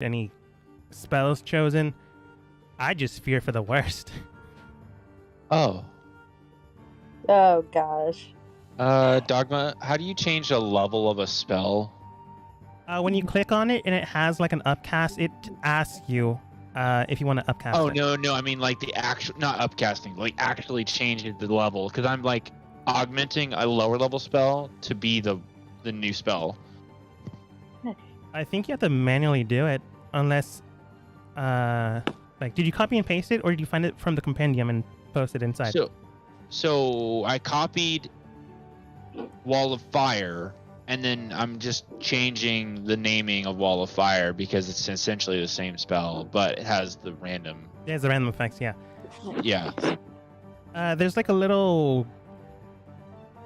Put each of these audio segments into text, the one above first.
any spells chosen. I just fear for the worst. Oh. Oh gosh. Dogma, how do you change the level of a spell? When you click on it and it has like an upcast, it asks you if you want to upcast Oh, it. no, I mean like the actual, not upcasting, like actually changing the level, because I'm like augmenting a lower level spell to be the new spell. I think you have to manually do it, unless, like, did you copy and paste it, or did you find it from the compendium and post it inside? So I copied Wall of Fire, and then I'm just changing the naming of Wall of Fire because it's essentially the same spell, but it has the random. It has the random effects, yeah. Yeah. There's like a little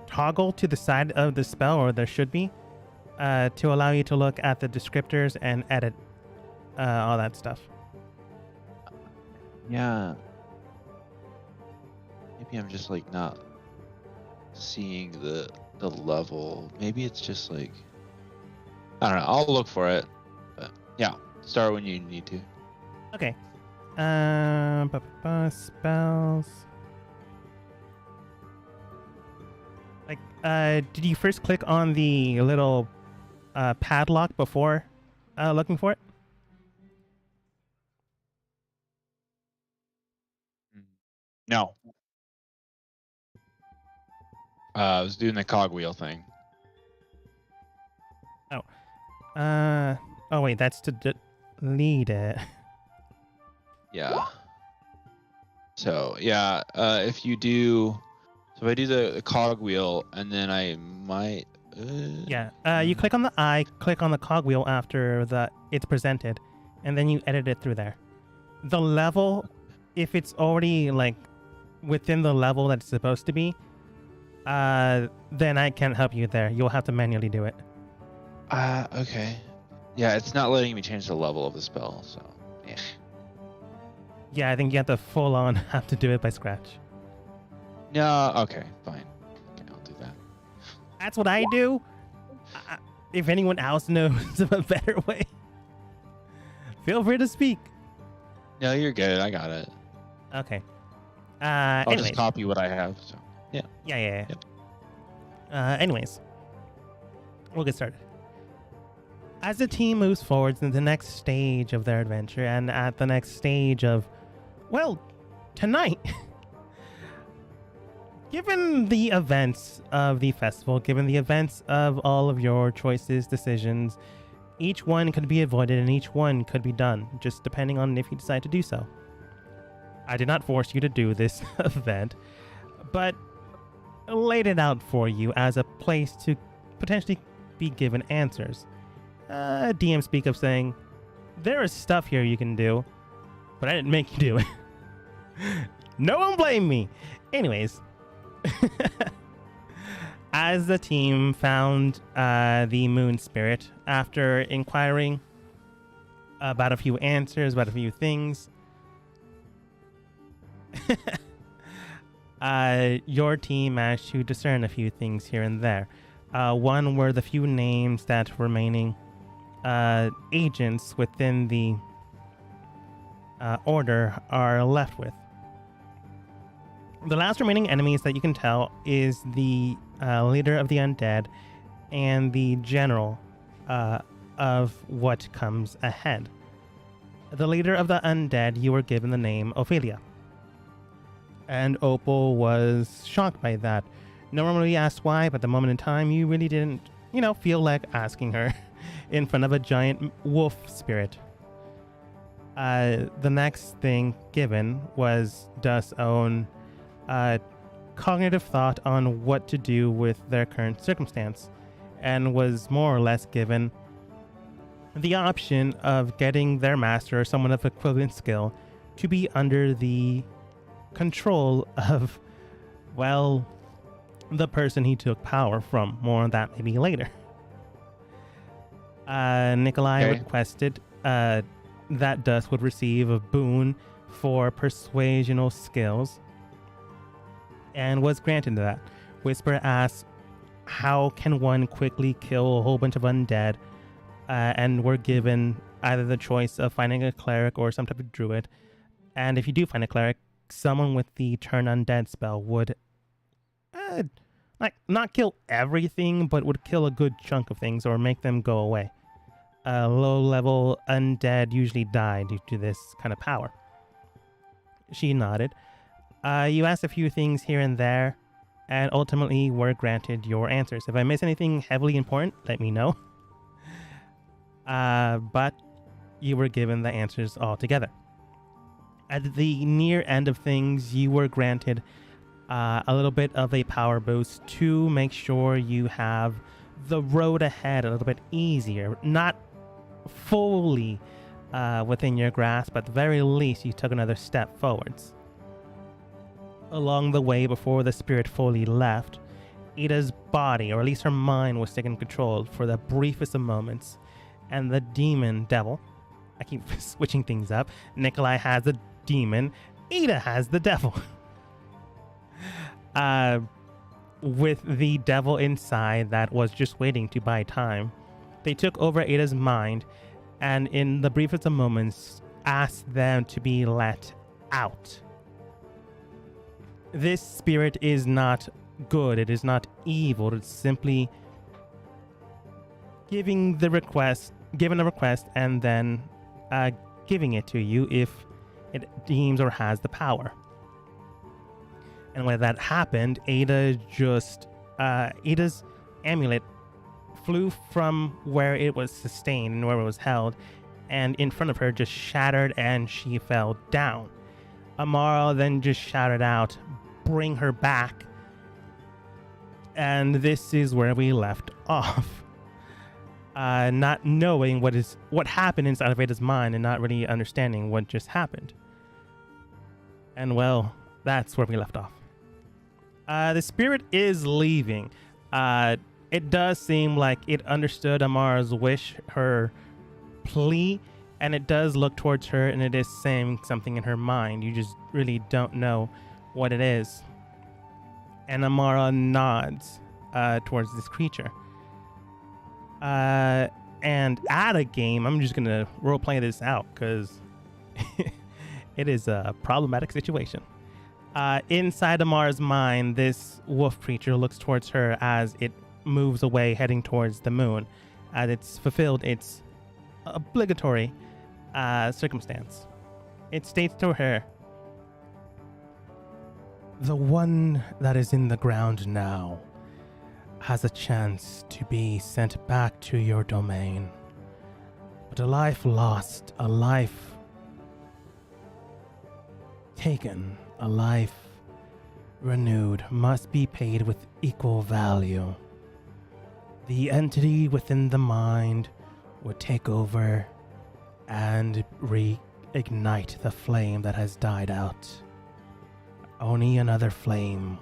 toggle to the side of the spell, or there should be, to allow you to look at the descriptors and edit all that stuff. Yeah. Maybe I'm just like not seeing the level. Maybe it's just like, I don't know. I'll look for it. But yeah, start when you need to. Okay. Spells. Like, did you first click on the little padlock before looking for it? No. I was doing the cogwheel thing. Oh wait, that's to delete it. Yeah. So yeah, if you do, so if I do the cogwheel, and then I might. Yeah. You click on the eye, click on the cogwheel after it's presented, and then you edit it through there. The level, if it's already like within the level that it's supposed to be, then I can't help you there. You'll have to manually do it. Okay. Yeah, it's not letting me change the level of the spell, so yeah. Yeah, I think you have to full on have to do it by scratch. No, okay, fine. Okay, I'll do that. That's what I do. If anyone else knows of a better way, feel free to speak. No, you're good. I got it. Okay. I'll Anyways. just copy what I have. So yeah. Yeah. Yep. Anyways, we'll get started. As the team moves forward to the next stage of their adventure, and at the next stage of, well, tonight, given the events of the festival, given the events of all of your choices, decisions, each one could be avoided and each one could be done, just depending on if you decide to do so. I did not force you to do this event, but laid it out for you as a place to potentially be given answers. DM speak of saying, there is stuff here you can do, but I didn't make you do it. No one blame me. Anyways, as the team found the moon spirit, after inquiring about a few answers, about a few things, your team managed to discern a few things here and there. One were the few names that remaining agents within the order are left with. The last remaining enemies that you can tell is the leader of the undead and the general of what comes ahead. The leader of the undead, you were given the name Ophelia. And Opal was shocked by that. No one really asked why, but at the moment in time, you really didn't, feel like asking her in front of a giant wolf spirit. The next thing given was Dust's own cognitive thought on what to do with their current circumstance, and was more or less given the option of getting their master or someone of equivalent skill to be under the control of, well, the person he took power from. More on that maybe later. Nikolai requested that Dust would receive a boon for persuasional skills, and was granted that. Whisper asks, how can one quickly kill a whole bunch of undead, and were given either the choice of finding a cleric or some type of druid. And if you do find a cleric, someone with the turn undead spell would like not kill everything, but would kill a good chunk of things or make them go away. Low-level undead usually die due to this kind of power. She nodded. You asked a few things here and there, and ultimately were granted your answers. If I miss anything heavily important, let me know. But you were given the answers altogether. At the near end of things, you were granted a little bit of a power boost to make sure you have the road ahead a little bit easier. Not fully within your grasp, but at the very least you took another step forwards. Along the way, before the spirit fully left, Ada's body, or at least her mind, was taken control for the briefest of moments, and the demon devil, I keep switching things up, Nikolai has the demon, Ada has the devil. With the devil inside that was just waiting to buy time, they took over Ada's mind, and in the briefest of moments asked them to be let out. This spirit is not good, it is not evil, it's simply given a request and then giving it to you if it deems or has the power. And when that happened, Ada's amulet flew from where it was sustained and where it was held, and in front of her just shattered and she fell down. Amara then just shouted out, "Bring her back." And this is where we left off. Not knowing what happened inside of Ada's mind and not really understanding what just happened. And well, that's where we left off. The spirit is leaving. It does seem like it understood Amara's wish, her plea, and it does look towards her, and it is saying something in her mind. You just really don't know what it is. And Amara nods towards this creature. And at a game, I'm just going to roleplay this out because it is a problematic situation. Inside Amara's mind, this wolf creature looks towards her as it moves away, heading towards the moon, as it's fulfilled its obligatory circumstance. It states to her, "The one that is in the ground now has a chance to be sent back to your domain. But a life lost, a life taken, a life renewed must be paid with equal value. The entity within the mind would take over and reignite the flame that has died out. Only another flame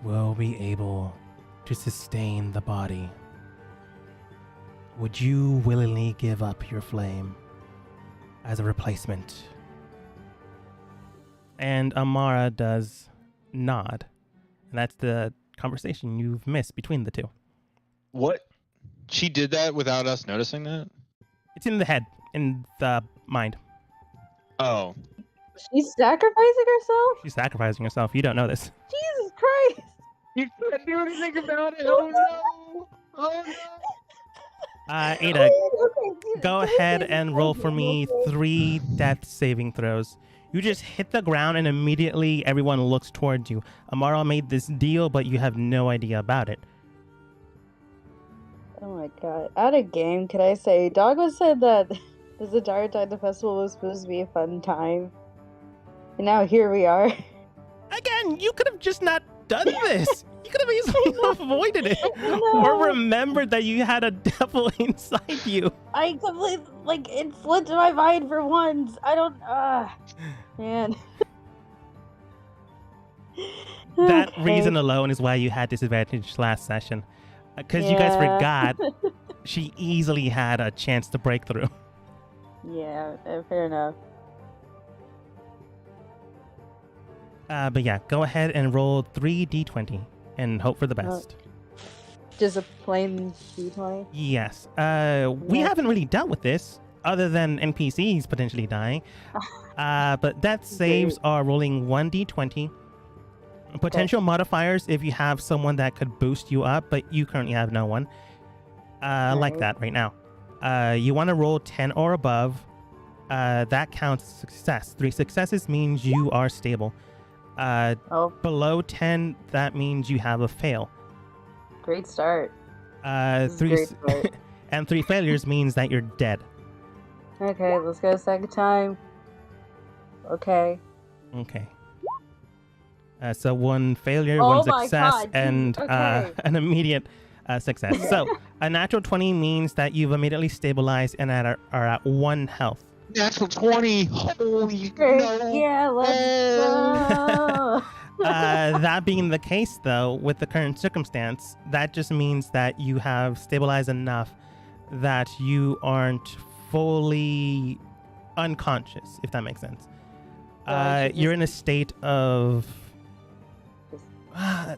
will be able to sustain the body. Would you willingly give up your flame as a replacement?" And Amara does nod. And that's the conversation you've missed between the two. What? She did that without us noticing that? It's in the head, in the mind. Oh. She's sacrificing herself? She's sacrificing herself. You don't know this. Jesus Christ! You couldn't do anything about it. Oh no! Oh no! Ada, Okay, go ahead and roll for me 3 death saving throws. You just hit the ground and immediately everyone looks towards you. Amara made this deal, but you have no idea about it. Oh my god. At a game, could I say, Doggo said that this entire time the festival was supposed to be a fun time. And now here we are. Again, you could have just not done this. You could have easily avoided it. No. Or remembered that you had a devil inside you. I completely, it slipped my mind for once. I don't, man. That Okay. reason alone is why you had disadvantage last session. Because you guys forgot she easily had a chance to break through. Yeah, fair enough. But yeah, go ahead and roll 3d20 and hope for the best. Just a plain D20? Yes. We Yeah. haven't really dealt with this. other than NPCs potentially dying. But death saves are rolling 1d20. Potential modifiers if you have someone that could boost you up, but you currently have no one like that right now. You want to roll 10 or above. That counts as success. 3 successes means you are stable. Below 10, that means you have a fail. Great start. 3 and 3 failures means that you're dead. Okay, let's go second time. Okay. So 1 failure, Oh 1 success, God, and okay. an immediate success. So a natural 20 means that you've immediately stabilized and are at 1 health. Natural 20. Holy Great. no. Yeah, let's go. That being the case, though, with the current circumstance, that just means that you have stabilized enough that you aren't fully unconscious, if that makes sense. You're in a state of...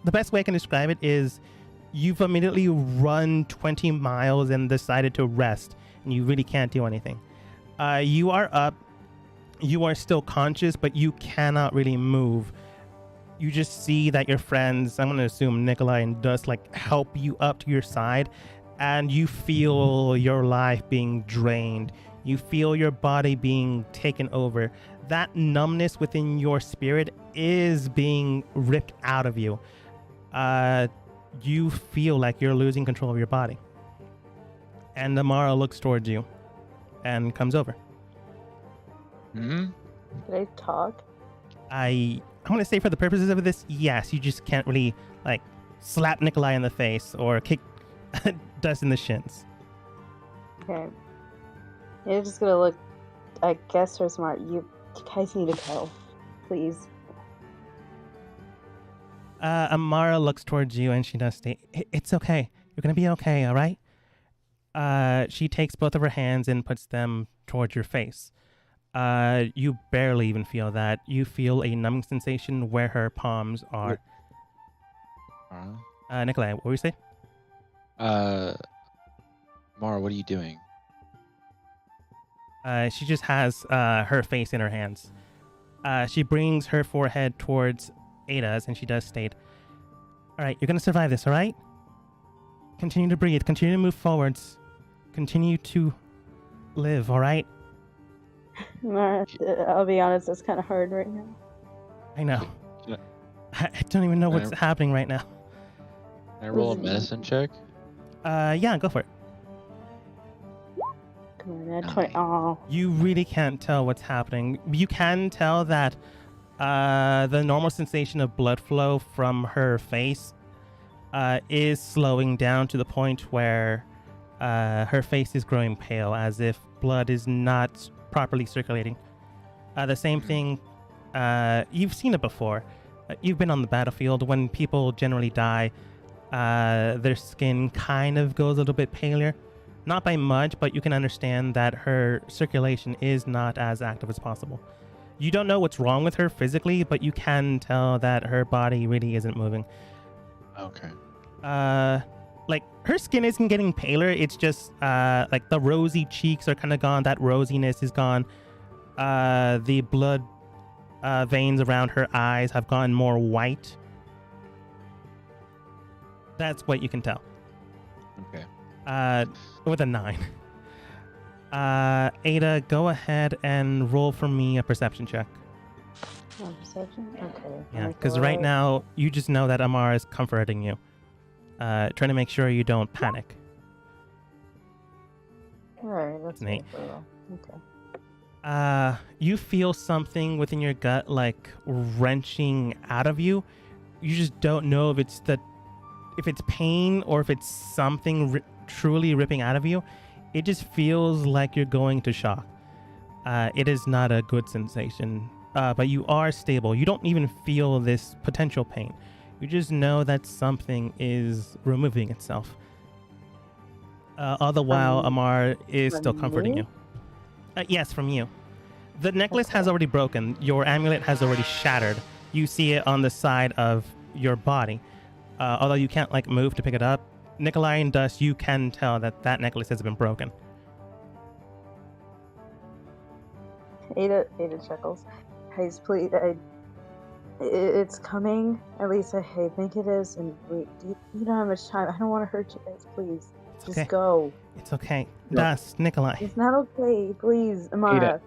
the best way I can describe it is you've immediately run 20 miles and decided to rest, and you really can't do anything. You are up. You are still conscious, but you cannot really move. You just see that your friends, I'm going to assume Nikolai and Dust, like help you up to your side, and you feel your life being drained. You feel your body being taken over. That numbness within your spirit is being ripped out of you. You feel like you're losing control of your body. And Amara looks towards you and comes over. Can I talk? I'm going to say for the purposes of this, yes, you just can't really like slap Nikolai in the face or kick Dust in the shins. Okay. You're just gonna look, I guess, for smart. You guys need to go, please. Amara looks towards you and she does state, it's okay. You're going to be okay, all right? She takes both of her hands and puts them towards your face. You barely even feel that. You feel a numbing sensation where her palms are. Nikolai, what were you saying? Mara, what are you doing? She just has her face in her hands. She brings her forehead towards Ada's and she does state, all right, you're going to survive this, all right? Continue to breathe. Continue to move forwards. Continue to live, all right? I'll be honest, it's kind of hard right now. I know. Yeah. I don't even know what's happening right now. Can I roll a medicine check? Yeah, go for it. Come on, 20. Oh. You really can't tell what's happening. You can tell that the normal sensation of blood flow from her face is slowing down to the point where her face is growing pale, as if blood is not properly circulating. The same thing, you've seen it before. You've been on the battlefield. When people generally die, their skin kind of goes a little bit paler. Not by much, but you can understand that her circulation is not as active as possible. You don't know what's wrong with her physically, but you can tell that her body really isn't moving. Okay. Like, her skin isn't getting paler. It's just, like, the rosy cheeks are kind of gone. That rosiness is gone. The blood veins around her eyes have gone more white. That's what you can tell. Okay. With a 9. Ada, go ahead and roll for me a perception check. Oh, perception? Okay. Yeah, because right now, you just know that Amara is comforting you. Trying to make sure you don't panic. Alright, that's Nate. Okay. You feel something within your gut, like, wrenching out of you. You just don't know if it's pain or if it's something truly ripping out of you. It just feels like you're going to shock. It is not a good sensation, but you are stable. You don't even feel this potential pain. You just know that something is removing itself. All the while, Amar is still comforting you. Yes, from you. The necklace has already broken. Your amulet has already shattered. You see it on the side of your body. Although you can't, like, move to pick it up. Nikolai and Dust, you can tell that that necklace has been broken. Ada chuckles. Guys, please, it's coming. At least I think it is. And you don't have much time. I don't want to hurt you guys. Please, It's just okay. go. It's okay. No. Dust, Nikolai. It's not okay. Please, Amara.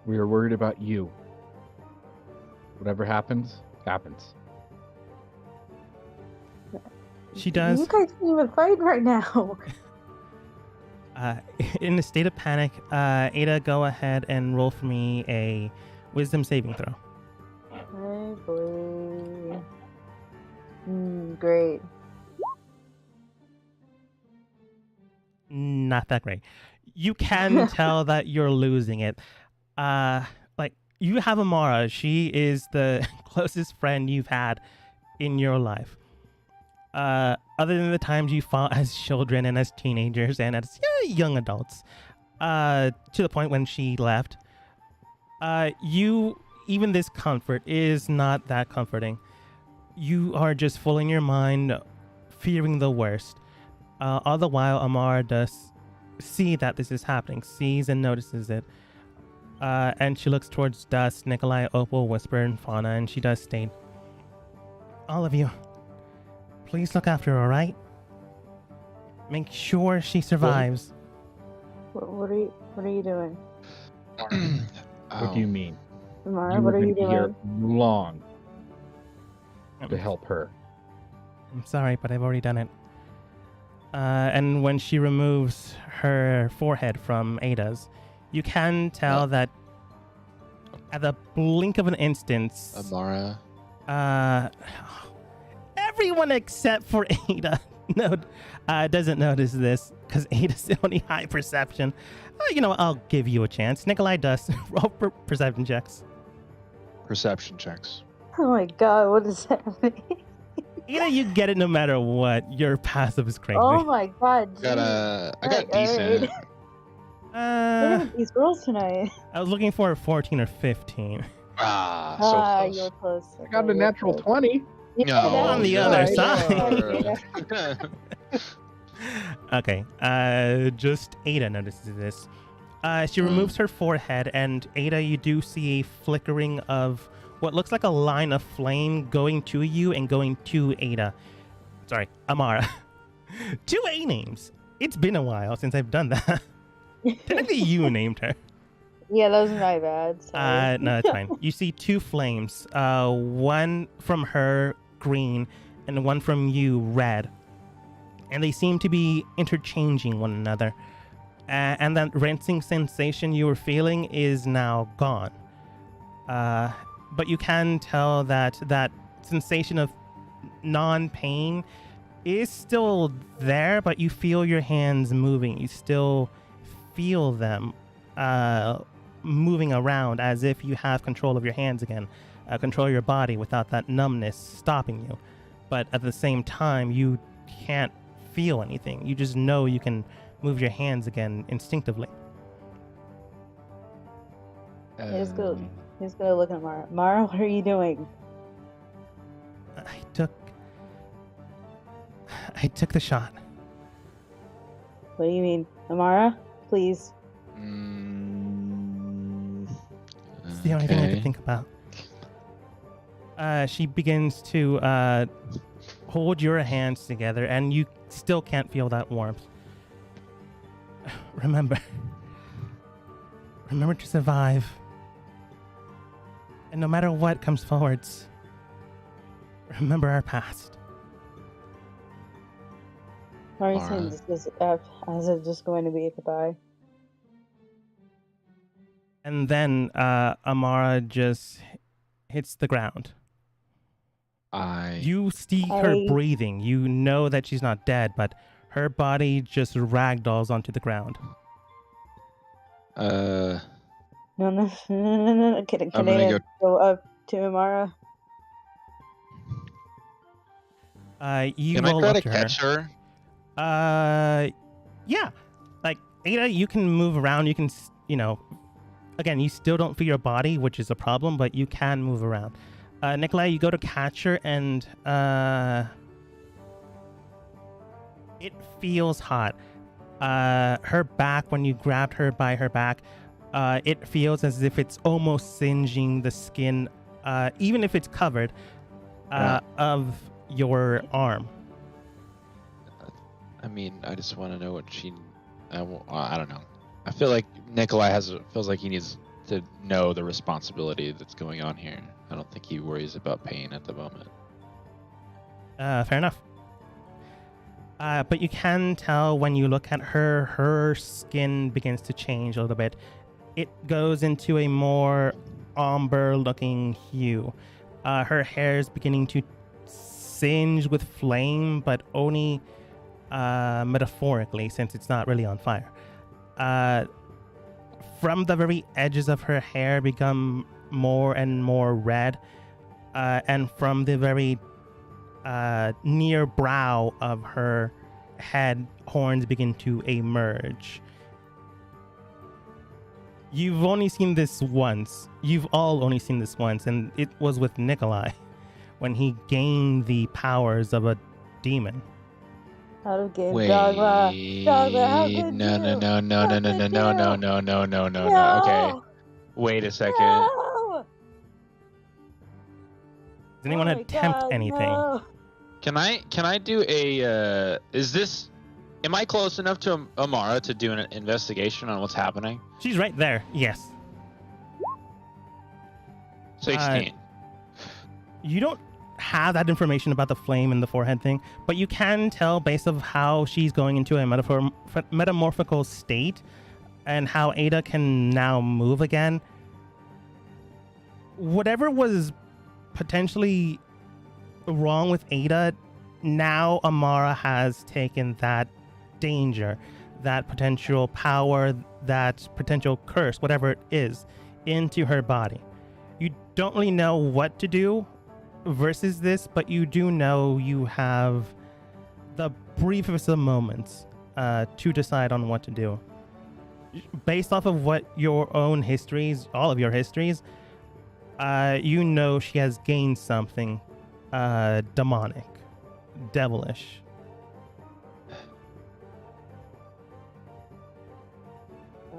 We are worried about you. Whatever happens, happens. She does. You guys can't even fight right now. In a state of panic, Ada, go ahead and roll for me a wisdom saving throw. Hey, boy. Great. Not that great. You can tell that you're losing it. Like, you have Amara. She is the closest friend you've had in your life. Other than the times you fought as children and as teenagers and as young adults, to the point when she left, even this comfort is not that comforting. You are just full in your mind, fearing the worst. All the while, Amara does see that this is happening, sees and notices it. And she looks towards Dust, Nikolai, Opal, Whisper, and Fauna, and she does state, all of you, please look after her, all right? Make sure she survives. What are you doing? What do you mean? Amara, You what were are you gonna be here doing? long to help her. I'm sorry, but I've already done it. And when she removes her forehead from Ada's, you can tell that at the blink of an instant, Amara. everyone except for Ada doesn't notice this because Ada's only high perception. I'll give you a chance. Nikolai does. Roll perception checks. Perception checks. Oh my god, what is happening? Ada, you get it no matter what. Your passive is crazy. Oh my god. I got Alright, decent. What are these girls tonight? I was looking for a 14 or 15. So close. You're close. I got a natural 20. No, On the you're other right. side. Okay, just Ada notices this. She removes her forehead, and Ada, you do see a flickering of what looks like a line of flame going to you and going to Ada. Sorry, Amara. 2 A names. It's been a while since I've done that. Technically, you named her. Yeah, that was my bad. Sorry. No, it's fine. You see 2 flames. One from her, green, and one from you, red. And they seem to be interchanging one another. And that rinsing sensation you were feeling is now gone. But you can tell that that sensation of non-pain is still there, but you feel your hands moving. You still feel them moving around as if you have control of your hands again, control your body without that numbness stopping you. But at the same time, you can't feel anything. You just know you can move your hands again instinctively. He's gonna look at Mara. Mara, what are you doing? I took the shot. What do you mean? Amara, please. It's the only thing I could think about. She begins to hold your hands together, and you still can't feel that warmth. Remember to survive. And no matter what comes forwards, remember our past. Why are you saying this is as it just going to be a goodbye? And then Amara just hits the ground. You see her breathing. You know that she's not dead, but her body just ragdolls onto the ground. No. Can I go up to Amara? You Can I roll try up to to catch her? Yeah. Like, Ada, you can move around. You can, again, you still don't feel your body, which is a problem, but you can move around. Nikolai, you go to catch her, and it feels hot. Her back, when you grabbed her by her back, it feels as if it's almost singeing the skin, even if it's covered, of your arm. I mean, I just want to know what she. I don't know. I feel like Nikolai feels like he needs to know the responsibility that's going on here. I don't think he worries about pain at the moment. Fair enough. But you can tell when you look at her skin begins to change a little bit. It goes into a more umber-looking hue. Her hair is beginning to singe with flame, but only metaphorically, since it's not really on fire. From the very edges of her hair become more and more red, and from the very near brow of her head, horns begin to emerge. You've only seen this once. You've all only seen this once, and it was with Nikolai when he gained the powers of a demon. Out of game, Wait, Dogma. Dogma, how could no, you? no, no, no, How no, no, could no, no, you? no, no, no, no, no. Okay, wait a second. No! Does anyone Oh my attempt God, anything? no. Can I do a? Am I close enough to Amara to do an investigation on what's happening? She's right there. Yes. 16. You don't have that information about the flame and the forehead thing, but you can tell based of how she's going into a metamorphical state and how Ada can now move again. Whatever was potentially wrong with Ada, now Amara has taken that danger, that potential power, that potential curse, whatever it is, into her body. You don't really know what to do versus this, but you do know you have the briefest of moments to decide on what to do. Based off of what your own histories, all of your histories, you know she has gained something demonic, devilish.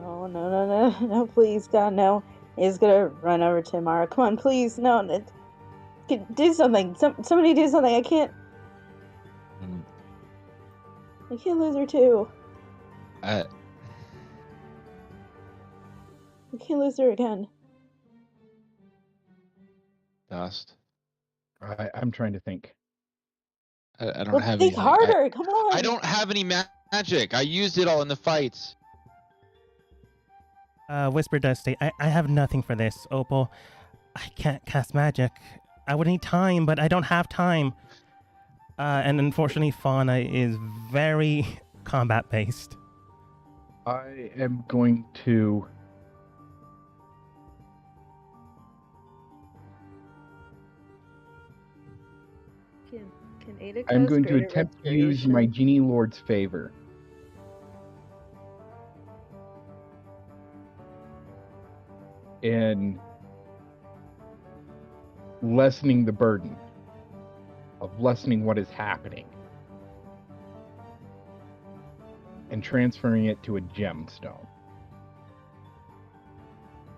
Oh, no, please, God, no. He's gonna run over to Amara. Come on, please, no. Do something. Somebody do something. I can't lose her too. I can't lose her again. Dust. I'm trying to think. I don't Well, have think anything. harder. Come on. I don't have any magic. I used it all in the fights. Whisper does state, I have nothing for this, Opal. I can't cast magic. I would need time, but I don't have time. And unfortunately, Fauna is very combat-based. I am going to... Can Ada I'm cast going to Greater attempt to use my Restoration? Genie Lord's favor. In lessening the burden of lessening what is happening and transferring it to a gemstone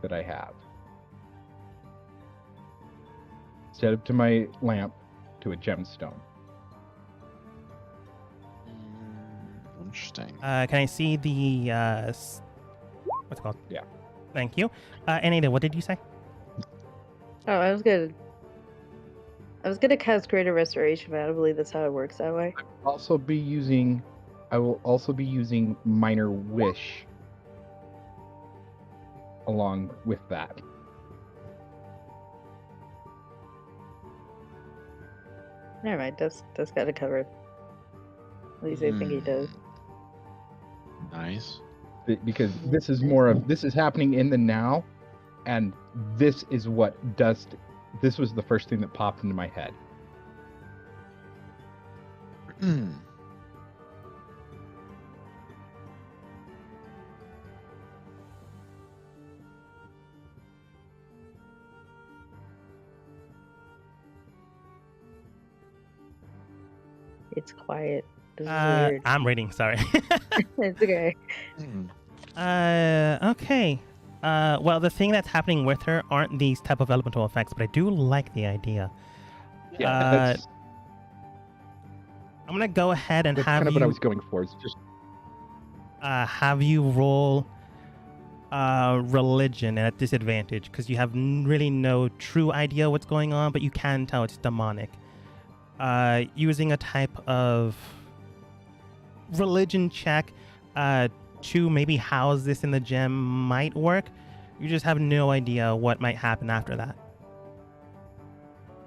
that I have. Set up to my lamp to a gemstone. Interesting. Can I see the, what's it called? Yeah. Thank you. And Ada, what did you say? Oh, I was gonna cast Greater Restoration, but I don't believe that's how it works that way. I will also be using Minor Wish along with that. Never mind, that's got it covered. At least I think he does. Nice. Because this is more of, this is happening in the now, and this is what this was the first thing that popped into my head. It's quiet. This is weird. I'm reading, sorry. It's okay. Okay. Well, the thing that's happening with her aren't these type of elemental effects, but I do like the idea. That's I'm gonna go ahead and have kind of you what I was going for. It's just have you roll religion at a disadvantage because you have really no true idea what's going on, but you can tell it's demonic. Using a type of religion check to maybe house this in the gem might work. You just have no idea what might happen after that.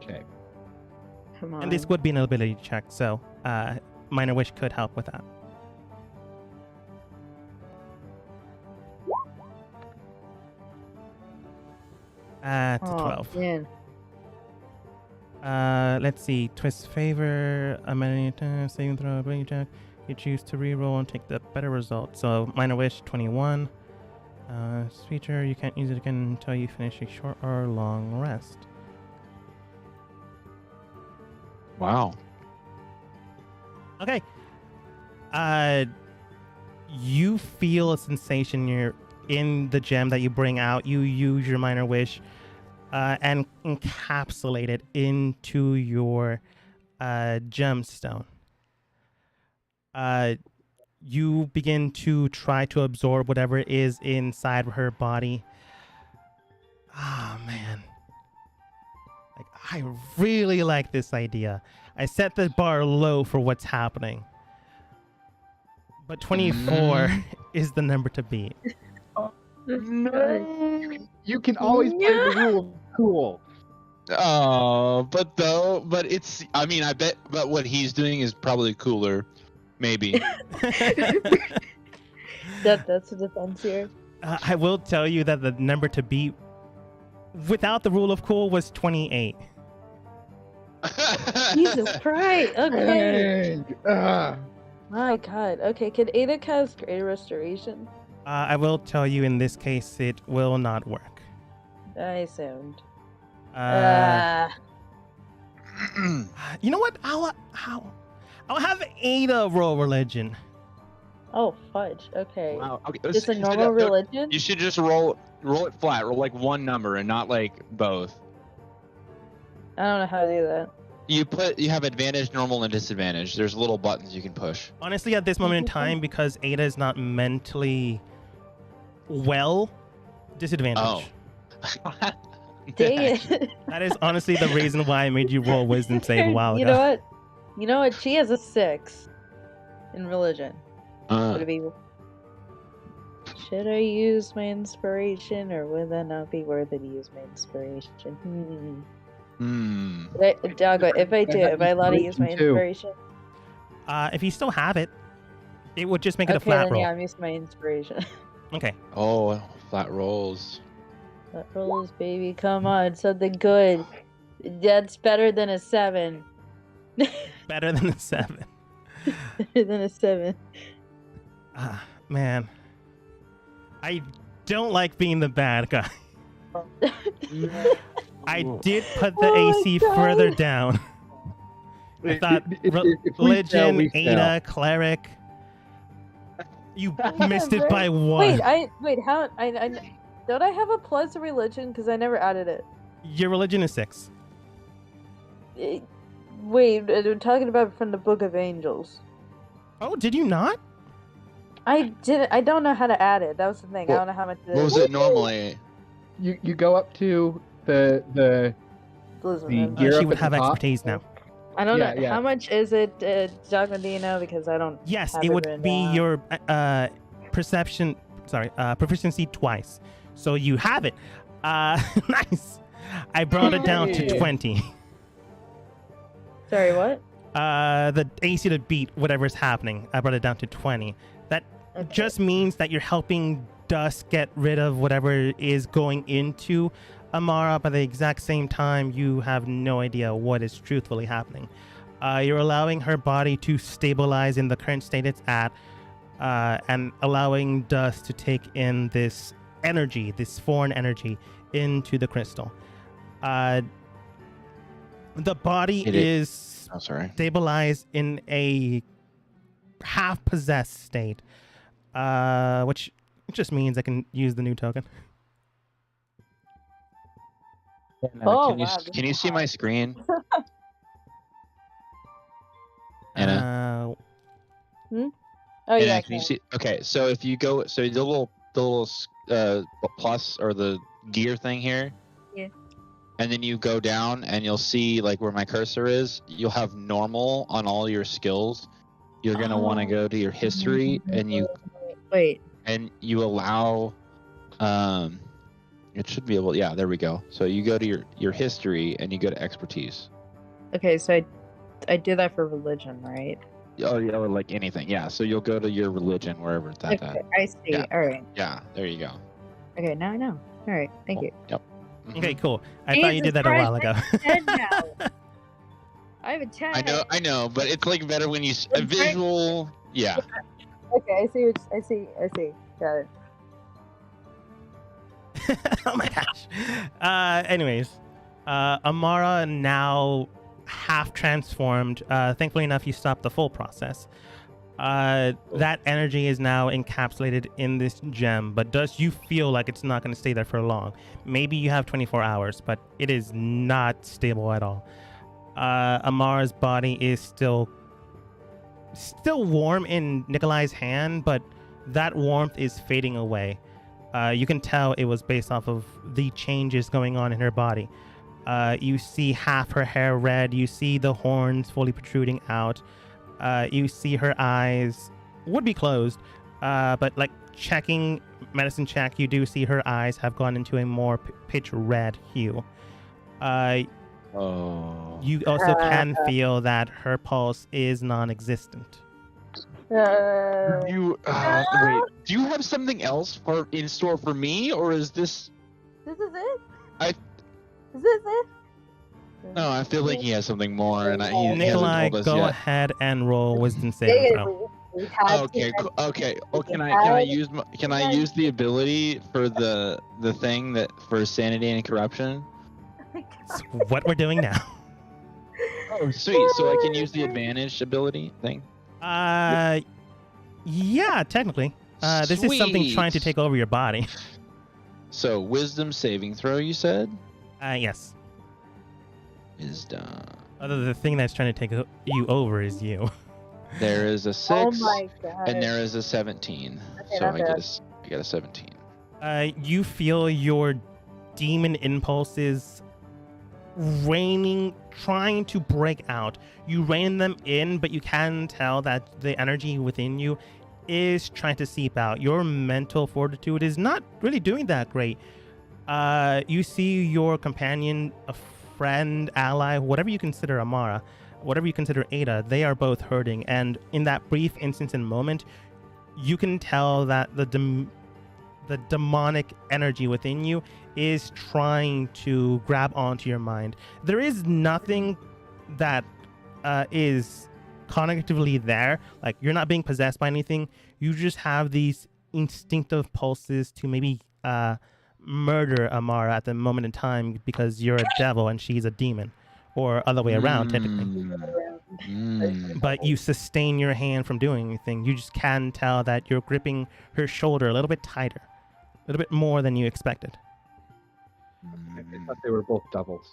okay. Come on. And this would be an ability check, so Minor Wish could help with that. To 12. Man. Let's see. Twist favor, amenity attack, saving throw, ability check. You choose to reroll and take the better result. So Minor Wish 21. This feature, you can't use it again until you finish a short or long rest. Wow. Okay. You feel a sensation. You're in the gem that you bring out. You use your Minor Wish and encapsulate it into your gemstone. You begin to try to absorb whatever is inside her body. Ah, man. Like, I really like this idea. I set the bar low for what's happening. But 24 is the number to beat. No, you can always play the rule of cool. Oh, but it's. I mean, I bet. But what he's doing is probably cooler, maybe. That's a defense here. I will tell you that the number to beat without the rule of cool was 28. Jesus Christ. Okay. Dang. My God. Okay. Can Ada cast Greater Restoration? I will tell you in this case it will not work. I assumed. You know what? I'll have Ada roll religion. Oh fudge. Okay. Wow. Okay. Just a normal religion? You should just roll it flat. Roll like one number and not like both. I don't know how to do that. You have advantage, normal, and disadvantage. There's little buttons you can push. Honestly, at this moment in time, because Ada is not mentally well, disadvantage. Oh. Dang it. That is honestly the reason why I made you roll wisdom save a while ago. You know what? You know what? She has a 6 in religion. Would it be? Should I use my inspiration, or would that not be worth it to use my inspiration? Doggo, if I do, am I allowed to use my inspiration? If you still have it, it would just make it a Okay, flat then roll. yeah, I'm using my inspiration. Okay. Oh, flat rolls. Flat rolls, baby, come on, something good. That's better than a 7. Better than a 7. Better than a 7. Ah, man. I don't like being the bad guy. I did put the AC God. further down. I thought If we fail, religion, we fail. Ada, cleric. You missed it by one. Wait, how? I don't I have a plus of religion? Because I never added it. Your religion is 6. Wait, I'm talking about from the Book of Angels. Oh, did you not? I didn't. I don't know how to add it. That was the thing. I What- don't know how much. What was it normally? You go up to the Listen, Gear She up would at the have top. expertise now. I don't Yeah, know yeah. how much is it, Dogma. Do you know? Because I don't. Yes, have it would written be down. your proficiency twice. So you have it. Nice. I brought it down to Hey. 20. Sorry, what? The AC to beat whatever's happening. I brought it down to 20. That Okay. just means that you're helping Dust get rid of whatever is going into Amara, but at the exact same time, you have no idea what is truthfully happening. You're allowing her body to stabilize in the current state it's at, and allowing Dust to take in this energy, this foreign energy, into the crystal. The body It is Oh, sorry. stabilized in a half-possessed state, which just means I can use the new token. And, Oh, can you wow, can you see my screen? Anna? Oh yeah, Anna, can you see? Okay, so if you go, so the little plus or the gear thing here. Yeah. And then you go down, and you'll see like where my cursor is. You'll have normal on all your skills. You're gonna want to go to your history, and you Wait. allow. It should be able. Yeah, there we go. So you go to your history, and you go to expertise. Okay, so I did that for religion, right? Oh yeah, or like anything. Yeah. So you'll go to your religion wherever it's at. Okay, I see. Yeah. All right. Yeah. There you go. Okay, now I know. All right, thank you. Yep. Okay, cool. I thought you did that a while ago. I have a 10. I know, but it's like better when you a visual. Yeah. Okay, I see. Got it. Oh my gosh. Anyways, Amara now half transformed. Thankfully enough, you stopped the full process. That energy is now encapsulated in this gem, but does you feel like it's not going to stay there for long? Maybe you have 24 hours, but it is not stable at all. Amara's body is still warm in Nikolai's hand, but that warmth is fading away. You can tell it was based off of the changes going on in her body. You see half her hair red. You see the horns fully protruding out. You see her eyes would be closed, but like checking medicine check, you do see her eyes have gone into a more pitch red hue. You also can feel that her pulse is non-existent. Wait. Do you have something else in store for me, or is this? This is it. Is this it? No, I feel like he has something more, and he Nikolai, hasn't told us go yet. ahead and roll wisdom saving throw. Okay. Well, can I use the ability for the thing that for sanity and corruption? It's what we're doing now. Oh, sweet. So I can use the advantage ability thing. Yeah, technically. This is something Sweet. trying to take over your body. So wisdom saving throw, you said? Yes. Wisdom. Other the thing that's trying to take you over is you. There is a 6. Oh my god. And there is a 17. Okay, So not I get a 17. You feel your demon impulses trying to break out. You rein them in, but you can tell that the energy within you is trying to seep out. Your mental fortitude is not really doing that great. You see your companion, a friend, ally, whatever you consider Amara, whatever you consider Ada, they are both hurting. And in that brief instance and moment, you can tell that the demonic energy within you is trying to grab onto your mind. There is nothing that is cognitively there. Like, you're not being possessed by anything. You just have these instinctive pulses to maybe murder Amara at the moment in time because you're a devil and she's a demon, or other way around, technically. But you sustain your hand from doing anything. You just can tell that you're gripping her shoulder a little bit tighter, a little bit more than you expected. I thought they were both devils.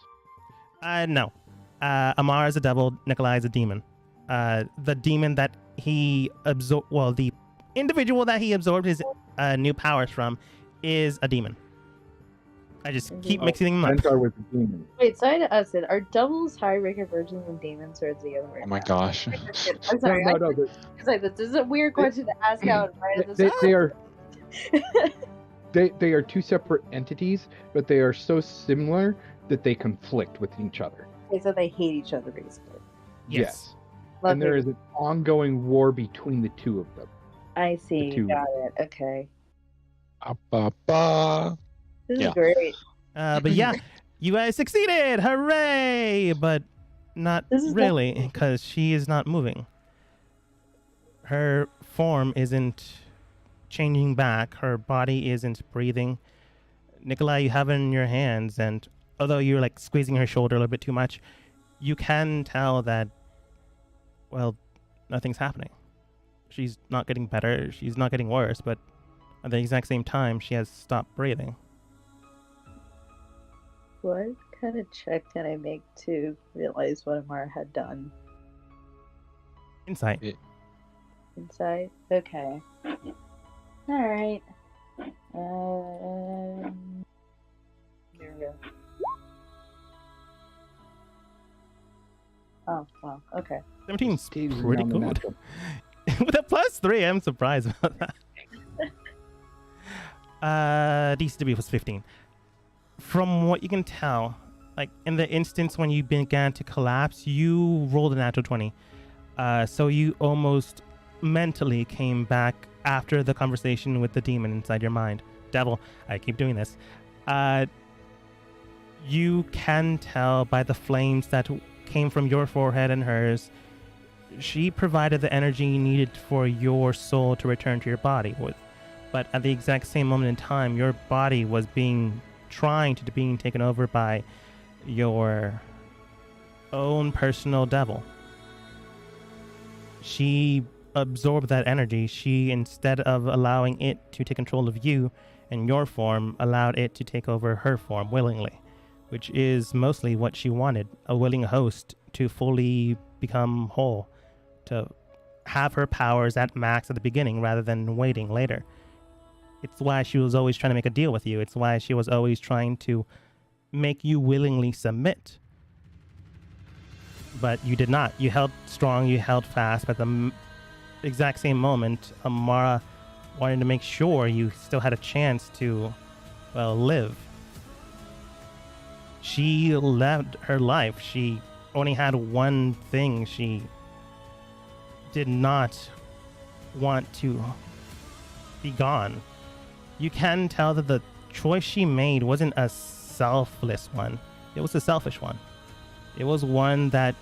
No. Amara is a devil, Nikolai is a demon. The demon that he absorbed, well, the individual that he absorbed his new powers from is a demon. I just keep mixing them up. Centaur was a demon. Wait, so I had to ask it. Are devils high-ranking versions of demons, or is the other way? Oh my around? gosh. I'm sorry. No, It's like, this is a weird question to ask out right at the they are they are two separate entities, but they are so similar that they conflict with each other. Okay, so they hate each other, basically. Yes. And there is an ongoing war between the two of them. I see. two. Got it. Okay. This Yeah. is great. But yeah, you guys succeeded! Hooray! But not This is really, because she is not moving. Her form isn't changing back. Her body isn't breathing. Nikolai, you have it in your hands, and although you're like squeezing her shoulder a little bit too much, you can tell that, well, nothing's happening. She's not getting better. She's not getting worse, but at the exact same time, she has stopped breathing. What kind of check can I make to realize what Amara had done? Insight. Insight? Okay. Alright. Here we go. Oh, wow. Okay. 17's Steve's pretty around the good. natural. With a +3, I'm surprised about that. DC was 15. From what you can tell, like in the instance when you began to collapse, you rolled a natural 20. So you almost mentally came back after the conversation with the demon inside your mind. Devil, I keep doing this. You can tell by the flames that came from your forehead and hers, she provided the energy needed for your soul to return to your body. But at the exact same moment in time, your body was being taken over by your own personal devil. She absorbed that energy. She, instead of allowing it to take control of you and your form, allowed it to take over her form willingly, which is mostly what she wanted, a willing host to fully become whole, to have her powers at max at the beginning rather than waiting later. It's why she was always trying to make a deal with you. It's why she was always trying to make you willingly submit. But you did not. You held strong, you held fast, but the exact same moment, Amara wanted to make sure you still had a chance to, well, live. She lived her life. She only had one thing. She did not want to be gone. You can tell that the choice she made wasn't a selfless one. It was a selfish one. It was one that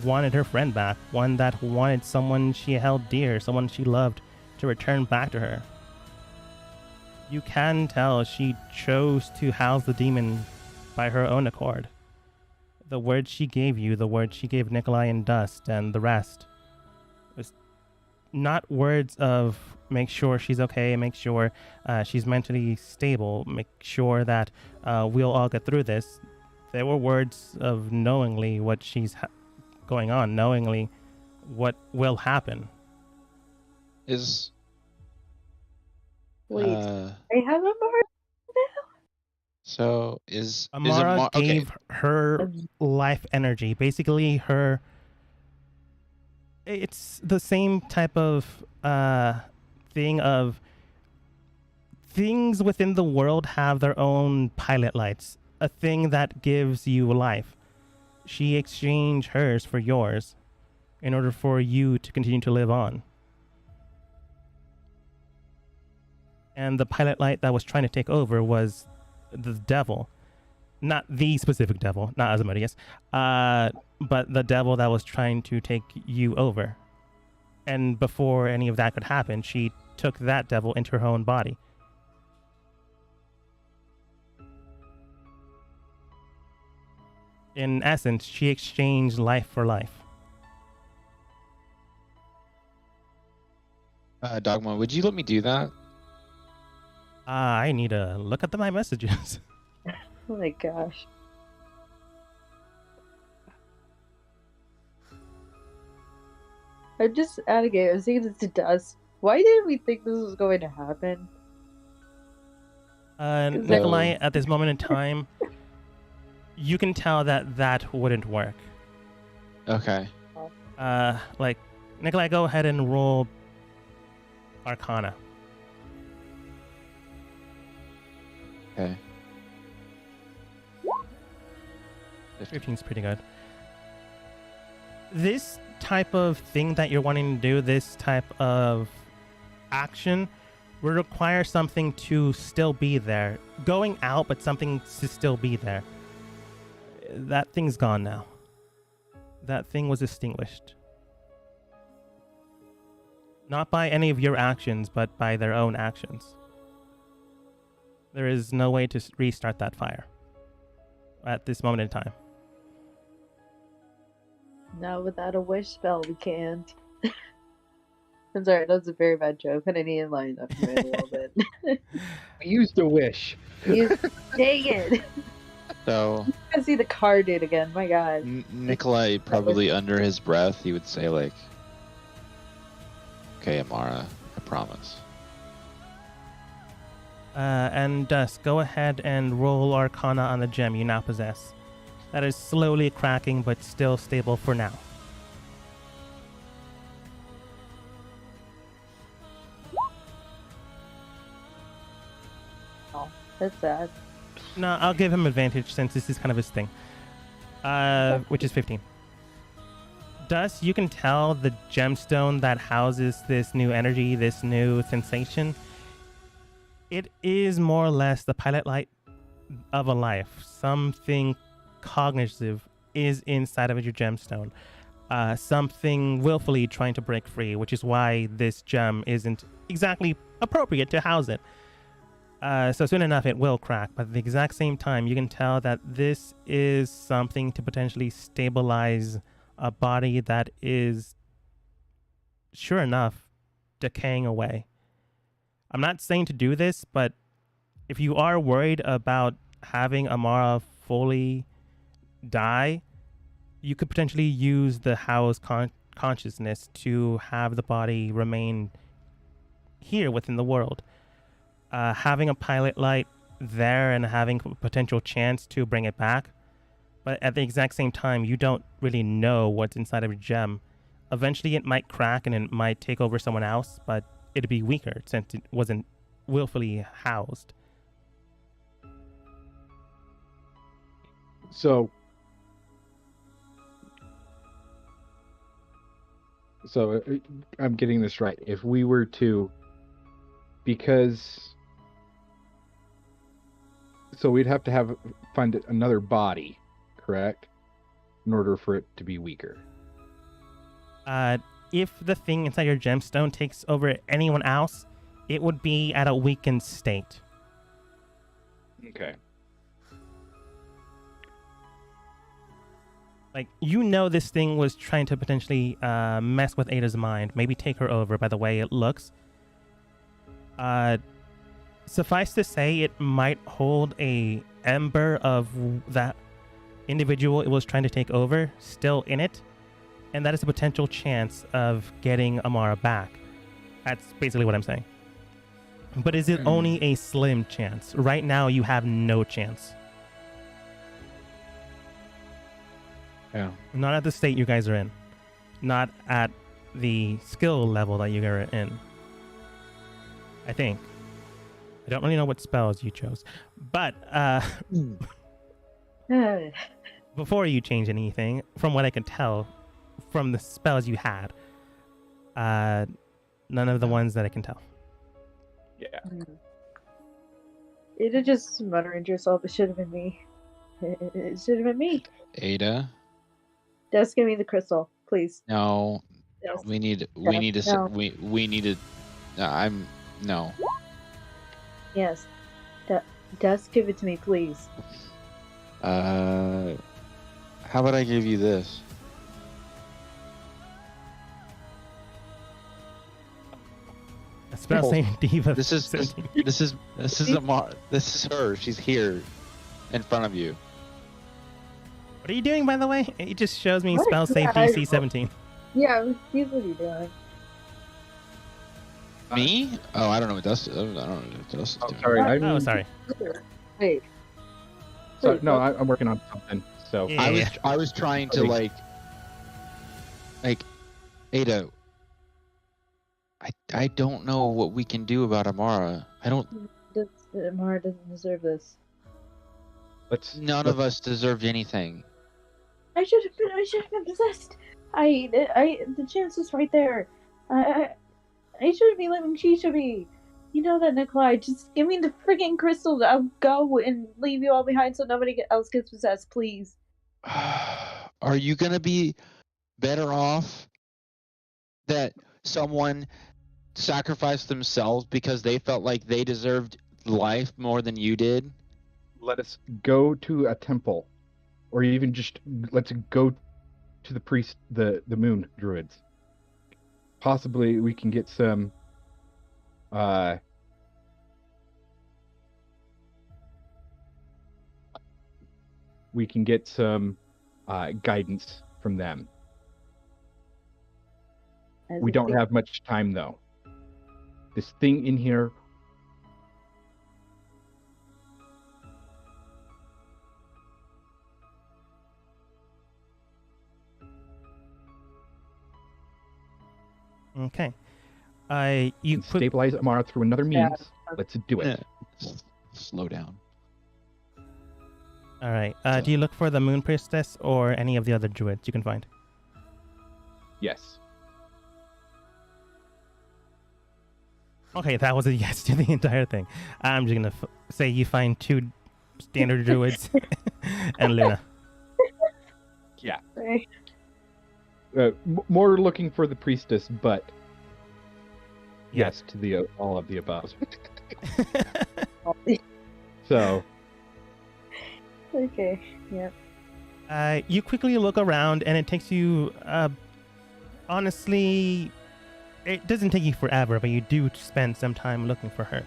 wanted her friend back, one that wanted someone she held dear, someone she loved to return back to her. You can tell she chose to house the demon by her own accord. The words she gave you, the words she gave Nikolai and Dust and the rest, was not words of make sure she's okay, make sure she's mentally stable, make sure that we'll all get through this. They were words of knowingly what she's going on, knowingly what will happen. Is Wait, I have Amara now? So is Amara gave her life energy. Basically, it's the same type of thing of things within the world have their own pilot lights, a thing that gives you life. She exchanged hers for yours in order for you to continue to live on. And the pilot light that was trying to take over was the devil. Not the specific devil, not Asmodeus, but the devil that was trying to take you over. And before any of that could happen, she took that devil into her own body. In essence, she exchanged life for life. Dogma, would you let me do that? I need to look at my messages. Oh my gosh. I'm just out of game. I'm saying this to Dust. Why didn't we think this was going to happen? Nikolai, at this moment in time, you can tell that wouldn't work. Okay. Nikolai, go ahead and roll Arcana. Okay. 15's pretty good. This type of thing that you're wanting to do, this type of action, will require something to still be there. Going out, but something to still be there. That thing's gone now. That thing was extinguished. Not by any of your actions, but by their own actions. There is no way to restart that fire at this moment in time. Not without a wish spell, we can't. I'm sorry, that's a very bad joke, but I need to line up a little bit. I used a wish. Dang it! So I see the car dude again. My God. Nikolai probably under his breath he would say like, "Okay, Amara, I promise." And Dusk, go ahead and roll Arcana on the gem you now possess. That is slowly cracking, but still stable for now. Oh, that's sad. No, I'll give him advantage since this is kind of his thing. Which is 15. Dust, you can tell the gemstone that houses this new energy, this new sensation. It is more or less the pilot light of a life. Something cognitive is inside of your gemstone. Something willfully trying to break free, which is why this gem isn't exactly appropriate to house it. So soon enough it will crack, but at the exact same time you can tell that this is something to potentially stabilize a body that is, sure enough, decaying away. I'm not saying to do this, but if you are worried about having Amara fully die, you could potentially use the house consciousness to have the body remain here within the world. Having a pilot light there and having a potential chance to bring it back, but at the exact same time, you don't really know what's inside of your gem. Eventually, it might crack and it might take over someone else, but it'd be weaker since it wasn't willfully housed. So I'm getting this right. If we were to, so we'd have to find another body, correct? In order for it to be weaker. If the thing inside your gemstone takes over anyone else, it would be at a weakened state. Okay. Like, you know this thing was trying to potentially mess with Ada's mind, maybe take her over by the way it looks. Suffice to say, it might hold a ember of that individual it was trying to take over still in it, and that is a potential chance of getting Amara back. That's basically what I'm saying. But is it only a slim chance? Right now, you have no chance. Yeah. Not at the state you guys are in. Not at the skill level that you are in. I think. I don't really know what spells you chose. But before you change anything, from what I can tell, from the spells you had, none of the ones that I can tell. Yeah. Ada just muttering to herself, it should have been me. It should have been me. Ada? Just give me the crystal, please. No. Yes. We need to no. Yes. Just give it to me, please. How about I give you this? A spell saying Diva. This is her. She's here in front of you. What are you doing, by the way? It just shows me What? spell save Yeah, DC 17. Yeah, he's what are you doing? Me? Oh, I don't know what Dust. I don't know what Dust is doing. Sorry. Oh, sorry. Wait. So, Wait, no, what? I'm working on something. So Yeah. I was trying to like Ada. I don't know what we can do about Amara. I don't. Amara doesn't deserve this. None of us deserved anything. I should have been possessed. The chance was right there. I shouldn't be living. She should be. You know that, Nikolai. Just give me the friggin' crystal. I'll go and leave you all behind so nobody else gets possessed, please. Are you gonna be better off that someone sacrificed themselves because they felt like they deserved life more than you did? let us go to a temple, or even just let's go to the priest, the moon druids. Possibly we can get some we can get some guidance from them. We don't have much time, though. This thing in here. Okay. You stabilize Amara through another means. Yeah. Let's do it. Slow down. All right. Do you look for the Moon Priestess or any of the other druids you can find? Yes. Okay, that was a yes to the entire thing. I'm just gonna say you find 2 standard druids and Luna. Yeah. Right. More looking for the priestess, but yes to the all of the above. So. Okay. Yep. You quickly look around, and it takes you. Honestly, it doesn't take you forever, but you do spend some time looking for her,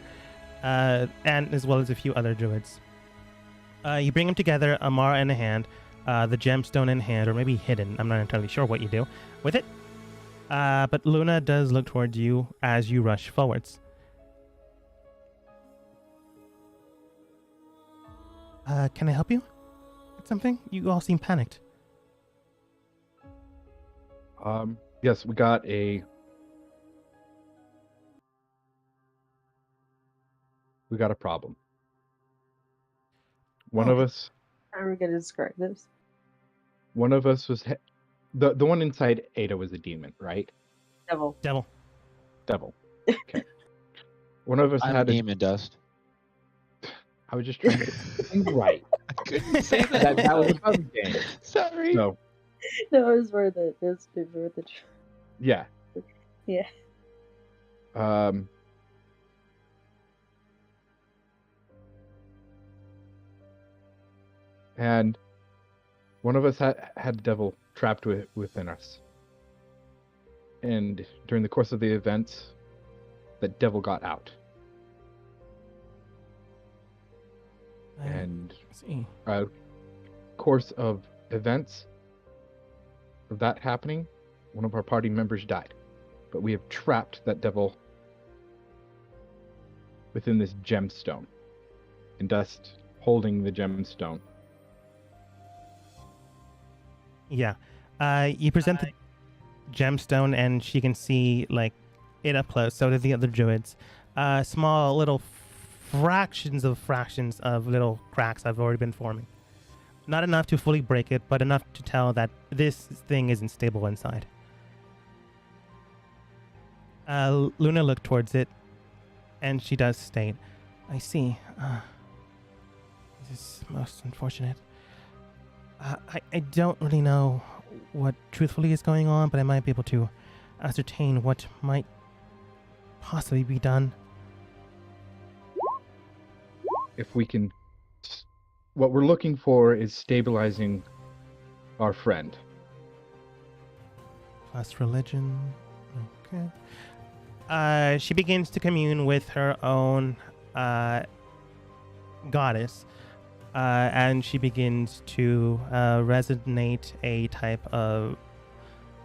and as well as a few other druids. You bring them together, Amara in a hand, the gemstone in hand, or maybe hidden. I'm not entirely sure what you do with it. But Luna does look towards you as you rush forwards. Can I help you with something? You all seem panicked. Yes, we got a problem. One of us. How are we gonna describe this? One of us was the one inside Ada was a demon, right? Devil. Okay. One of us I'm had a demon dust. I was just trying to get things right. I couldn't say that. That was a fun game. Sorry. No. No, it was worth it. It was worth it. Yeah. Yeah. And one of us had a devil trapped within us. And during the course of the events, the devil got out. And course of events of that happening, one of our party members died. But we have trapped that devil within this gemstone. And Dust holding the gemstone. Yeah. You present the gemstone, and she can see like it up close. So do the other druids. Small little fractions of little cracks have already been forming. Not enough to fully break it, but enough to tell that this thing isn't stable inside. Luna looked towards it, and she does state, I see. This is most unfortunate. I don't really know what truthfully is going on, but I might be able to ascertain what might possibly be done. If we can... What we're looking for is stabilizing our friend. Plus religion. Okay. She begins to commune with her own goddess. And she begins to resonate a type of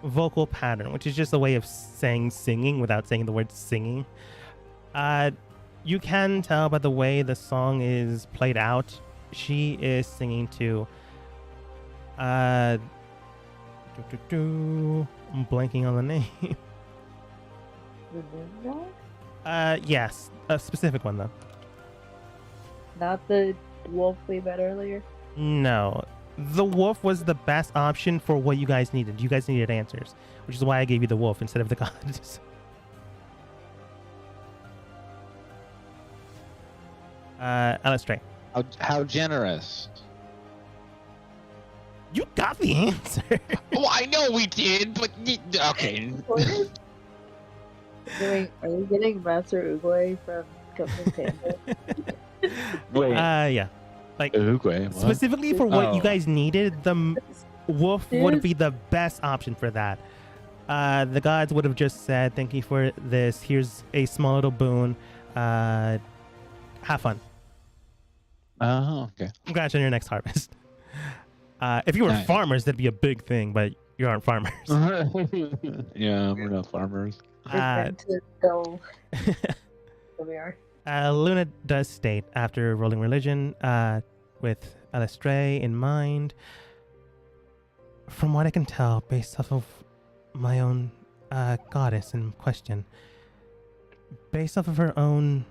vocal pattern, which is just a way of saying singing without saying the word singing. You can tell by the way the song is played out, she is singing to I'm blanking on the name. Yes, a specific one though. Not the wolf we met earlier? No. The wolf was the best option for what you guys needed. You guys needed answers, which is why I gave you the wolf instead of the gods. Alistray. How generous. You got the answer. Oh, I know we did, but okay. Are you getting Master Oogway from Company Panda? Wait. Yeah. Like, Oogway, what? specifically for what you guys needed, the wolf would be the best option for that. The gods would have just said, thank you for this. Here's a small little boon. Have fun. Oh, okay. Congrats on your next harvest. If you were Nice. farmers, that'd be a big thing, but you aren't farmers. Yeah, we're not farmers. Invented though. There we are. Luna does state, after rolling religion, with Alestray in mind, from what I can tell, based off of my own goddess in question, based off of her own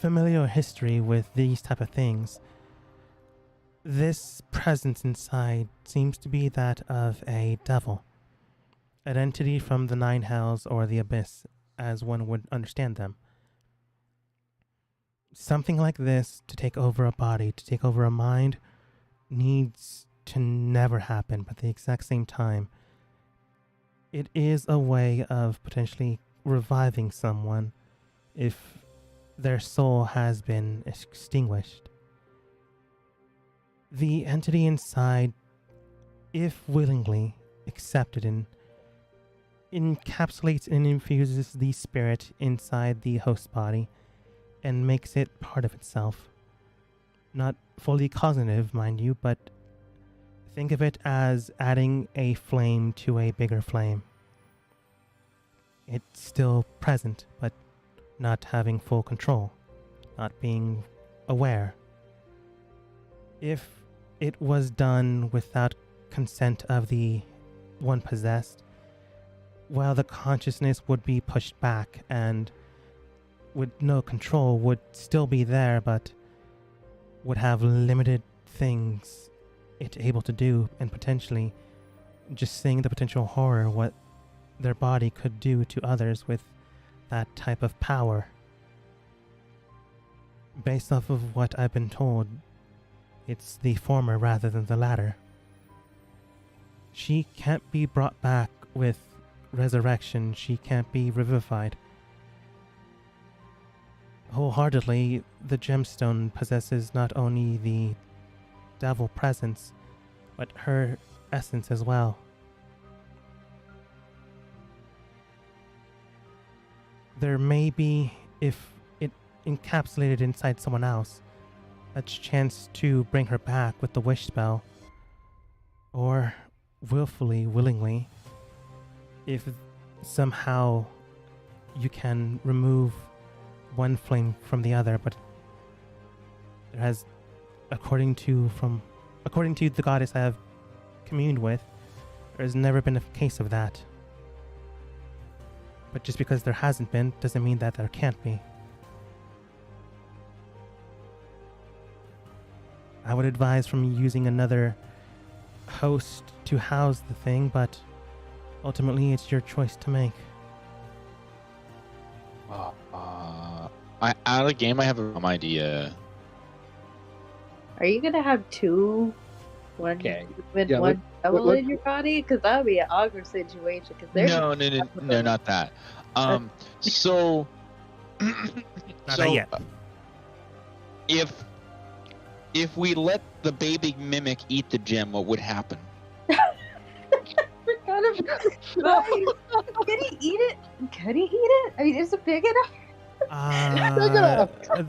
familiar history with these type of things, this presence inside seems to be that of a devil, an entity from the Nine Hells or the Abyss, as one would understand them. Something like this to take over a body, to take over a mind, needs to never happen, but at the exact same time, it is a way of potentially reviving someone if their soul has been extinguished. The entity inside, if willingly accepted, and encapsulates and infuses the spirit inside the host body and makes it part of itself. Not fully cognitive, mind you, but think of it as adding a flame to a bigger flame. It's still present, but not having full control, not being aware. If it was done without consent of the one possessed, well, the consciousness would be pushed back and with no control would still be there, but would have limited things it able to do, and potentially just seeing the potential horror what their body could do to others with that type of power. Based off of what I've been told, it's the former rather than the latter. She can't be brought back with resurrection. She can't be revivified. Wholeheartedly, the gemstone possesses not only the devil presence, but her essence as well. There may be, if it encapsulated inside someone else, a chance to bring her back with the wish spell, or willfully, willingly, if somehow you can remove one flame from the other, but there has, according to the goddess I have communed with, there has never been a case of that. But just because there hasn't been doesn't mean that there can't be. I would advise from using another host to house the thing, but ultimately it's your choice to make. Out of the game, I have a dumb idea. Are you gonna have two? One Okay. with Yeah, one devil let- in your body? Because that would be an awkward situation. Because they're No, not that. So, Not yet. If we let the baby mimic eat the gem, what would happen? Can he eat it? Can he eat it? I mean, is it big enough?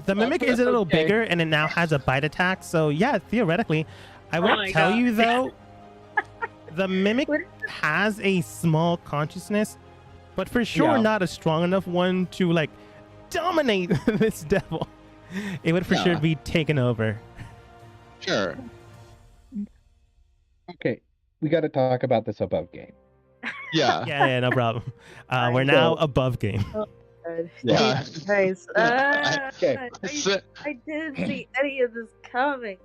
The mimic is a little Okay. bigger, and it now has a bite attack. So yeah, theoretically, I Oh would my tell God. you though, the mimic What- has a small consciousness, but for sure Yeah. not a strong enough one to like dominate this devil. It would for sure Yeah. be taken over. Sure. Okay, we got to talk about this above game. Yeah. Yeah, no problem. Fine. We're now So- above game. God. Yeah. Guys, Okay. I didn't see any of this coming.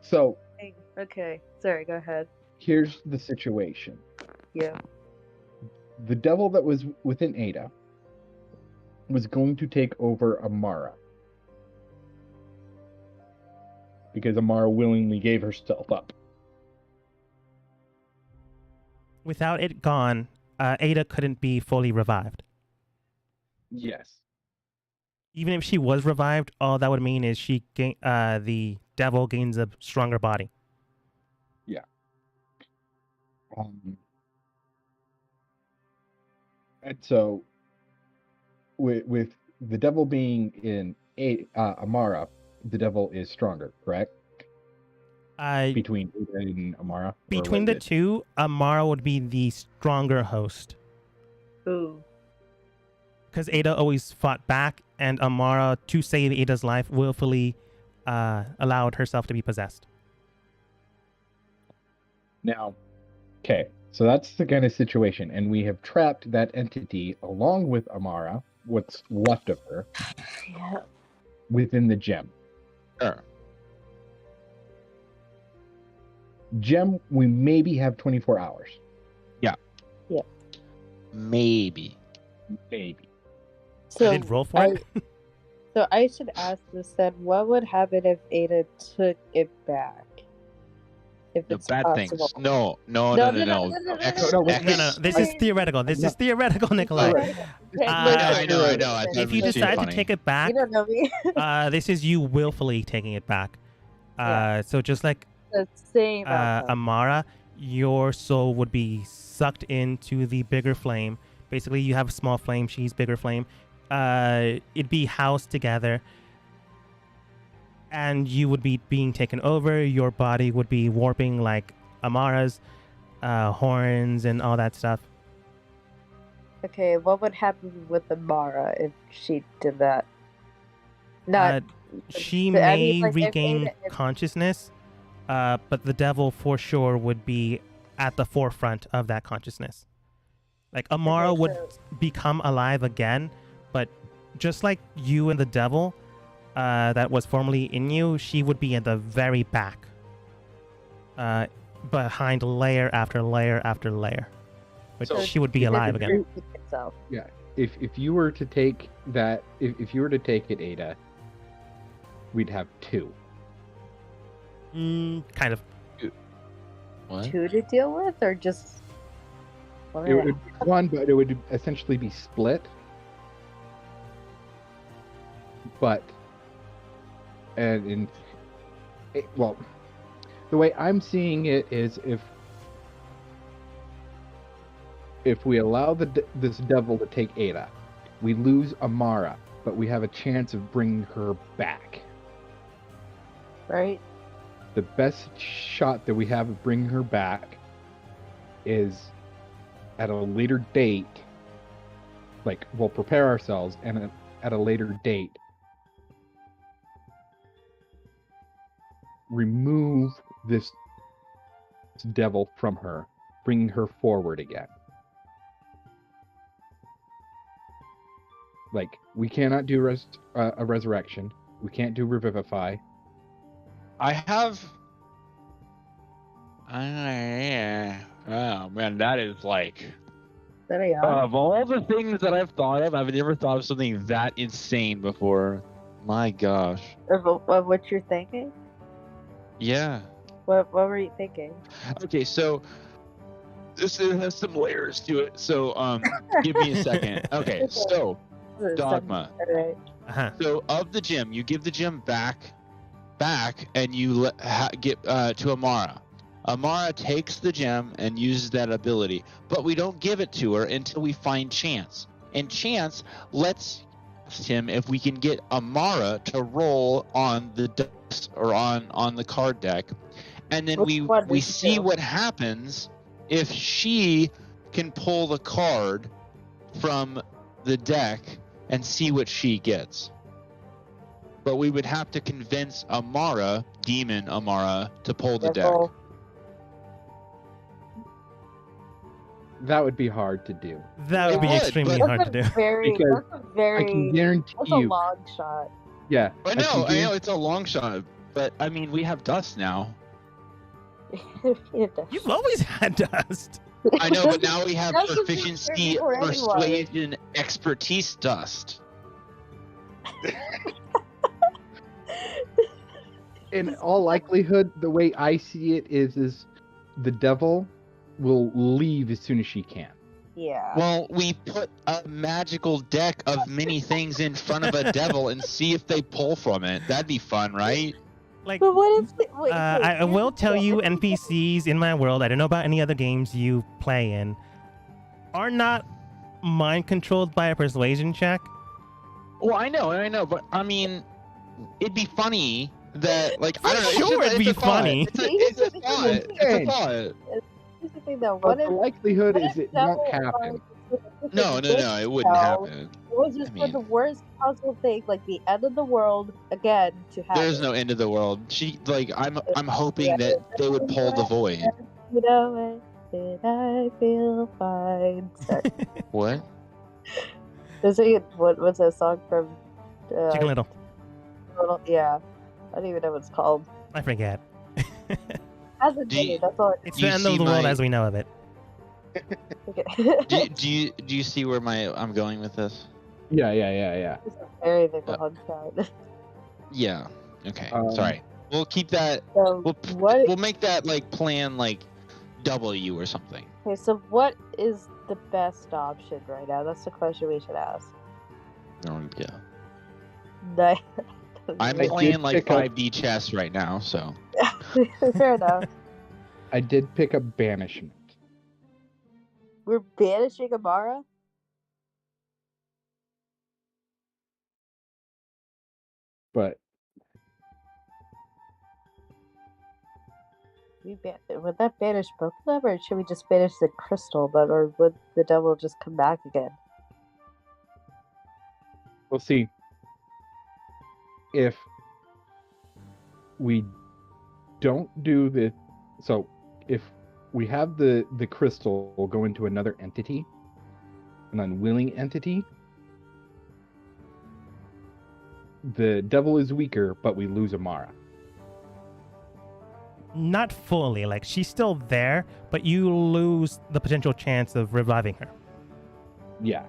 So Dang. Okay. Sorry, go ahead. here's the situation. Yeah. The devil that was within Ada was going to take over Amara. Because Amara willingly gave herself up. Without it gone, Ada couldn't be fully revived. Yes. Even if she was revived, all that would mean is the devil gains a stronger body. And so, with the devil being in Amara, the devil is stronger, correct? between Ada and Amara? Or Between was the it- two, Amara would be the stronger host. Ooh. Because Ada always fought back, and Amara, to save Ada's life, willfully allowed herself to be possessed. Now, okay, so that's the kind of situation, and we have trapped that entity along with Amara, what's left of her, Yeah. within the gem. Sure. Gem, we maybe have 24 hours. Maybe. Maybe. So I did roll for it. So I should ask this then: what would happen if Ada took it back? If No it's bad possible. things. No. No. This is theoretical. This is theoretical, Nikolai. I know. I thought If it you was too decide to funny. take it back, You don't know me. this is you willfully taking it back. So just like The same outcome. Amara, your soul would be sucked into the bigger flame. Basically, you have a small flame, she's bigger flame. It'd be housed together, and you would be being taken over. Your body would be warping like Amara's, horns and all that stuff. Okay, what would happen with Amara if she did that? Not. She I may mean, like, if regain Ada- if- consciousness, but the devil for sure would be at the forefront of that consciousness. Like Amara Okay, would so- become alive again, but just like you and the devil that was formerly in you, she would be at the very back, behind layer after layer after layer. But So- she would be It alive doesn't again. repeat itself. If you were to take that, if you were to take it, Ada, we'd have 2. Kind of. What? Two to deal with, or just one? It would be 1, but it would essentially be split. But, well, the way I'm seeing it is if we allow this devil to take Ada, we lose Amara, but we have a chance of bringing her back. Right? The best shot that we have of bringing her back is at a later date. Like, we'll prepare ourselves, and at a later date, remove this devil from her, bringing her forward again. Like, we cannot do a resurrection. We can't do revivify. I have. Oh man, that is like. There you are. Of all the things that I've thought of, I've never thought of something that insane before. My gosh. Of what you're thinking? Yeah. What were you thinking? Okay, so this has some layers to it. So give me a second. Okay, so Dogma. Alright. Uh-huh. So of the gem, you give the gem back, and you get to Amara. Amara takes the gem and uses that ability, but we don't give it to her until we find Chance. And Chance lets him if we can get Amara to roll on the dice or on the card deck, and then Which one we does she see do? what happens if she can pull the card from the deck and see what she gets. But we would have to convince Amara, Demon Amara, to pull the deck. Devil. That would be hard to do. That would It be would, extremely but- hard to do. Because That's a very. I can guarantee That's a you. long shot. Yeah. I can know guarantee- it's a long shot, but I mean, we have dust now. You've always had dust. I know, but now we have That's what you proficiency, said before anyway. persuasion, expertise dust. In all likelihood, the way I see it is the devil will leave as soon as she can. Yeah. Well, we put a magical deck of many things in front of a devil and see if they pull from it. That'd be fun, right? Like, But what if? Wait, I will tell you, NPCs in my world, I don't know about any other games you play in, are not mind controlled by a persuasion check. Well, I know, but I mean, it'd be funny that like I don't know. Sure, it'd be a thought. funny. It's a thought. It's a thought. Here's the thing, though. But What the if likelihood what is if it won't Devil happen. was No, it wouldn't happen. It was just I for mean- the worst possible thing, like the end of the world again to happen. There's no end of the world. I'm hoping that they would pull the void. You know it, then I feel fine. Sorry. What? What's that song from? Chicken Little. Yeah, I don't even know what it's called. I forget. Hasn't Do you- been. That's all. It's You the end see of the world my- as we know of it. Okay. Do you see where I'm going with this? Yeah. It's a very big one shot. Yeah. Okay. Um, Sorry. We'll keep that. So what? We'll make that like plan like W or something. Okay, so what is the best option right now? That's the question we should ask. Yeah. No. I'm did playing like pick up- 5D chess right now, so Fair enough. I did pick up banishment. We're banishing Amara? But Would that banish both of them, or should we just banish the crystal? Or would the devil just come back again? we'll see. If we don't do the so if we have the crystal go into another entity, an unwilling entity, the devil is weaker, but we lose Amara. Not fully. Like, she's still there, but you lose the potential chance of reviving her. Yeah.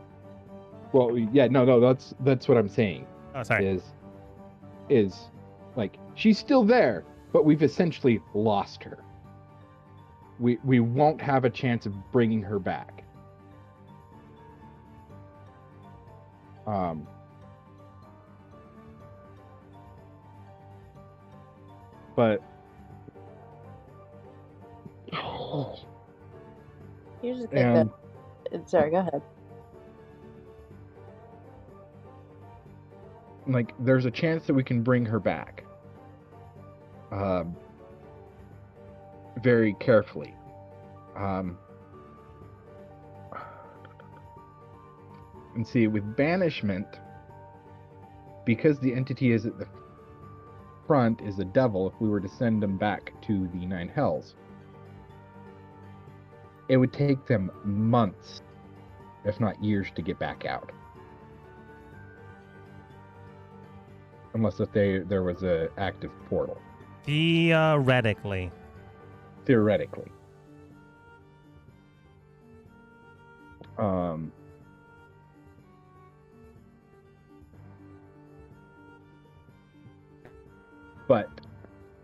Well, yeah, no, that's what I'm saying. Oh, sorry. Is like she's still there, but we've essentially lost her. We won't have a chance of bringing her back. But Here's the thing and sorry, go ahead. like there's a chance that we can bring her back. Very carefully. And see, with banishment, because the entity is at the front is the devil, if we were to send them back to the Nine Hells, it would take them months, if not years, to get back out. Unless if there was a active portal. Theoretically. Theoretically. But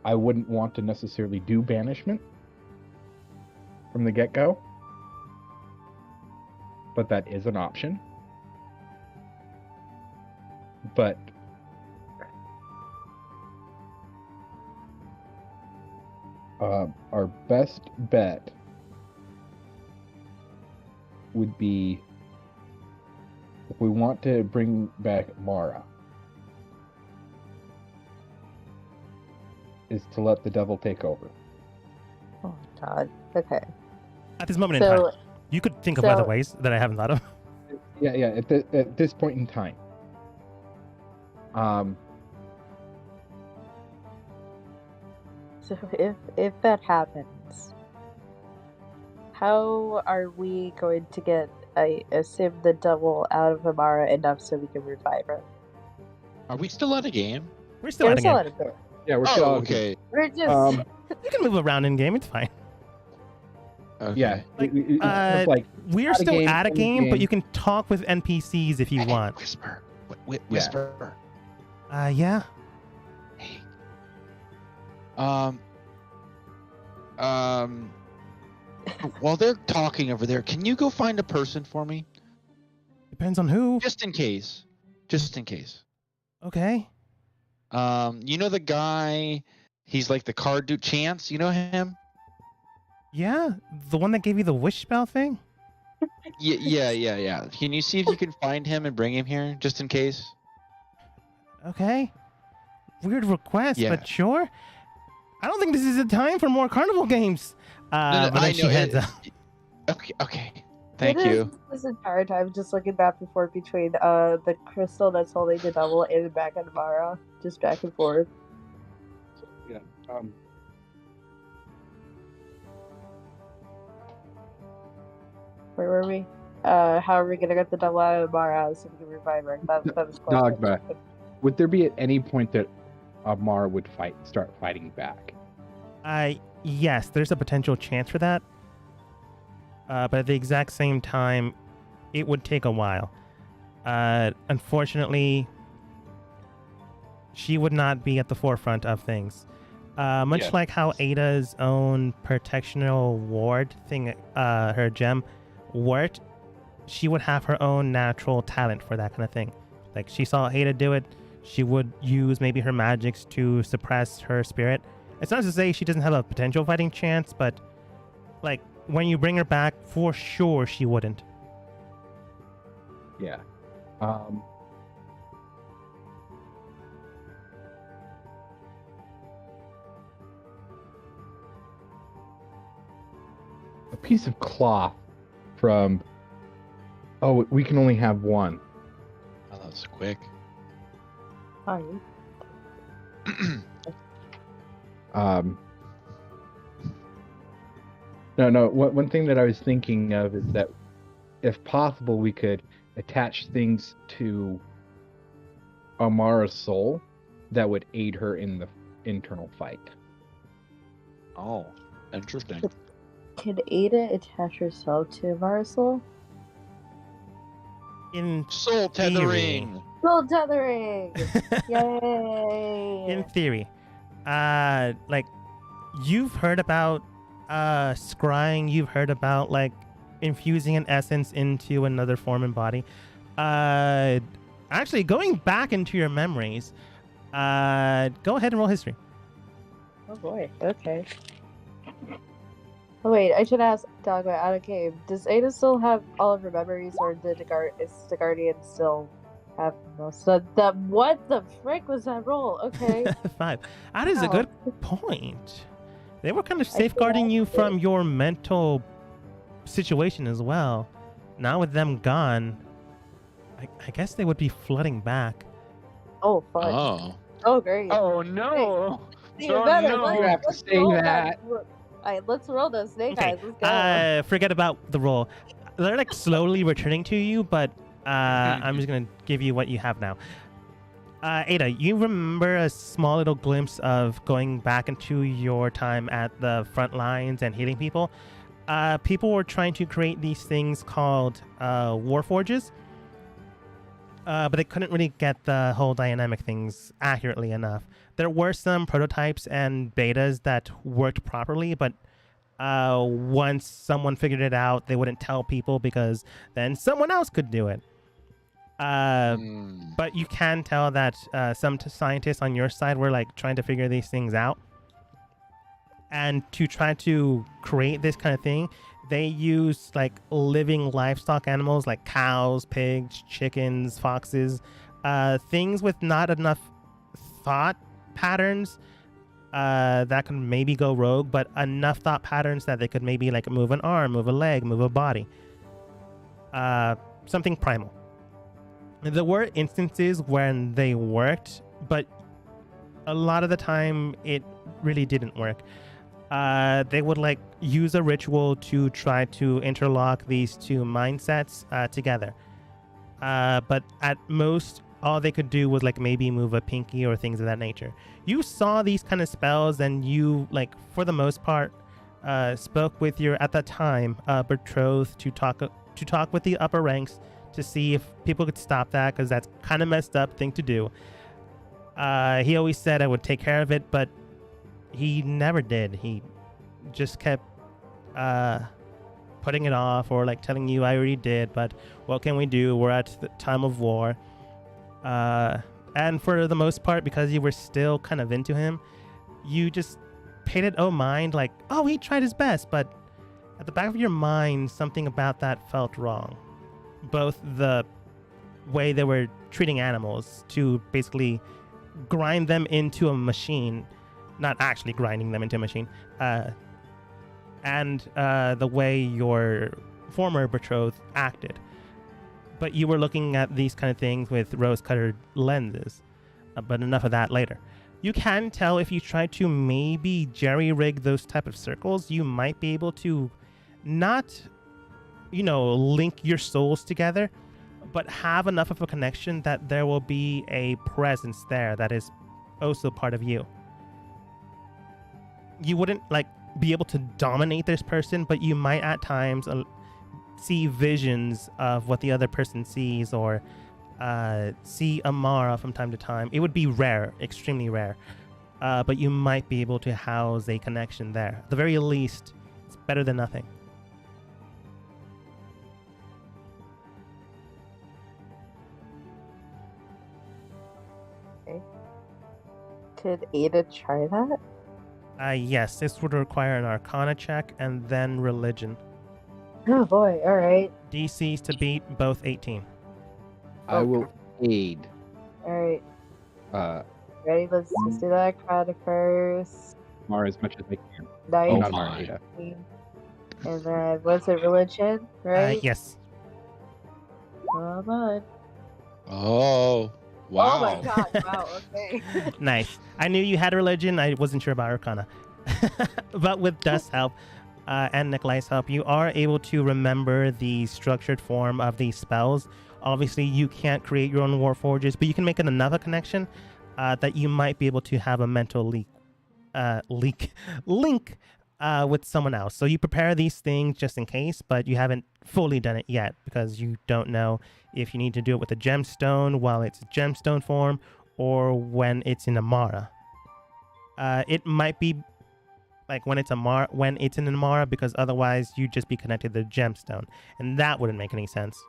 I wouldn't want to necessarily do banishment from the get-go. But that is an option. But our best bet would be, if we want to bring back Mara, is to let the devil take over. Oh God. Okay. At this moment in So time, you could think of other ways that I haven't thought of. Yeah. At this point in time. So if that happens, how are we going to get, I assume, the devil out of Amara enough so we can revive her? Are we still at a game? We're still Yeah, at we're a still game. at a bit. Yeah, we're still Oh, okay. We're just You can move around in game. It's fine. Okay. Yeah. Like, it's kind of like We're At a still game, at a in a game, but game. you can talk with NPCs if you Hey, want. Whisper. Whisper. Yeah. Hey. While they're talking over there, can you go find a person for me? Depends on who. Just in case. Just in case. Okay. You know the guy, he's like the card dude, Chance, you know him? Yeah, the one that gave you the wish spell thing? Yeah. Can you see if you can find him and bring him here, just in case? Okay. weird request, Yeah. but sure. I don't think this is the time for more carnival games. No, But then she heads up. Okay. Thank It is you. This entire time, just looking back and forth between the crystal that's holding the devil and back at Mara, just back and forth. Yeah. Where were we? How are we gonna get the devil out of Mara so we can revive her? That was question. Dogma. Would there be at any point that Amara would start fighting back? Yes, there's a potential chance for that. But at the exact same time, it would take a while. Unfortunately, she would not be at the forefront of things. Much Yeah. like how Ada's own protectional ward thing, her gem, worked, she would have her own natural talent for that kind of thing. Like, she saw Ada do it, she would use maybe her magics to suppress her spirit. It's not to say she doesn't have a potential fighting chance, but like, when you bring her back, for sure she wouldn't. Yeah. A piece of cloth from. Oh, we can only have one. Oh, that was quick. Fine. No. One thing that I was thinking of is that, if possible, we could attach things to Amara's soul that would aid her in the internal fight. Oh, interesting. Can Ada attach herself to Marisol? In Soul tethering. Soul tethering! Yay! in theory, like, you've heard about scrying, you've heard about like infusing an essence into another form and body. Actually, going back into your memories, go ahead and roll history. Oh boy, okay. Oh wait, I should ask Dogma out of game. Does Ada still have all of her memories, or is the Guardian still have most of them? What the frick was that roll? Okay. 5. That is a Wow. good point. They were kind of I feel safeguarding you like from your mental situation as well. Now with them gone, I guess they would be flooding back. Oh fun. Oh. Oh great. Oh no! Even oh, better. no. Let's- You have to let's say roll that. Alright, let's roll those snake Okay, eyes. Let's go. forget about the roll. They're like slowly returning to you, but I'm just gonna give you what you have now. Ada, you remember a small little glimpse of going back into your time at the front lines and healing people? People were trying to create these things called warforges, but they couldn't really get the whole dynamic things accurately enough. There were some prototypes and betas that worked properly, but once someone figured it out, they wouldn't tell people because then someone else could do it. But you can tell that some scientists on your side were like trying to figure these things out. And to try to create this kind of thing, they use like living livestock animals like cows, pigs, chickens, foxes, things with not enough thought patterns that could maybe go rogue, but enough thought patterns that they could maybe like move an arm, move a leg, move a body. Something primal. There were instances when they worked, but a lot of the time it really didn't work. They would like use a ritual to try to interlock these two mindsets together. But at most, all they could do was like maybe move a pinky or things of that nature. You saw these kind of spells, and you like for the most part spoke with your at that time betrothed to talk with the upper ranks to see if people could stop that, because that's kind of messed up thing to do. He always said I would take care of it, but he never did. He just kept putting it off, or like telling you I already did, but what can we do? We're at the time of war. And for the most part, because you were still kind of into him, you just paid it mind like, oh, he tried his best, but at the back of your mind, something about that felt wrong. Both the way they were treating animals to basically grind them into a machine, not actually grinding them into a machine, and the way your former betrothed acted. But you were looking at these kind of things with rose-colored lenses. But enough of that later. You can tell if you try to maybe jerry-rig those type of circles, you might be able to not, link your souls together, but have enough of a connection that there will be a presence there that is also part of you. You wouldn't be able to dominate this person, but you might at times see visions of what the other person sees, or see Amara from time to time. It would be rare, extremely rare, but you might be able to house a connection there. At the very least, it's better than nothing. Okay. Could Ada try that? Yes, this would require an Arcana check and then Religion. Oh boy, alright. DCs to beat, both 18. I will aid. Alright. Uh, Ready? Let's just do that card first. Mara as much as I can. Nice. Oh, not my. Mara, Ada. And then, what's it, Religion? Right? Yes. Come on. Oh, wow. Oh my god, wow, okay. Nice. I knew you had Religion. I wasn't sure about Arcana. But with Dust's help and Nikolai's help, you are able to remember the structured form of these spells. Obviously, you can't create your own Warforges, but you can make another connection that you might be able to have a mental link with someone else. So you prepare these things just in case, but you haven't fully done it yet because you don't know if you need to do it with a gemstone while it's gemstone form or when it's in Amara. It might be when it's in Amara, because otherwise you'd just be connected to the gemstone, and that wouldn't make any sense.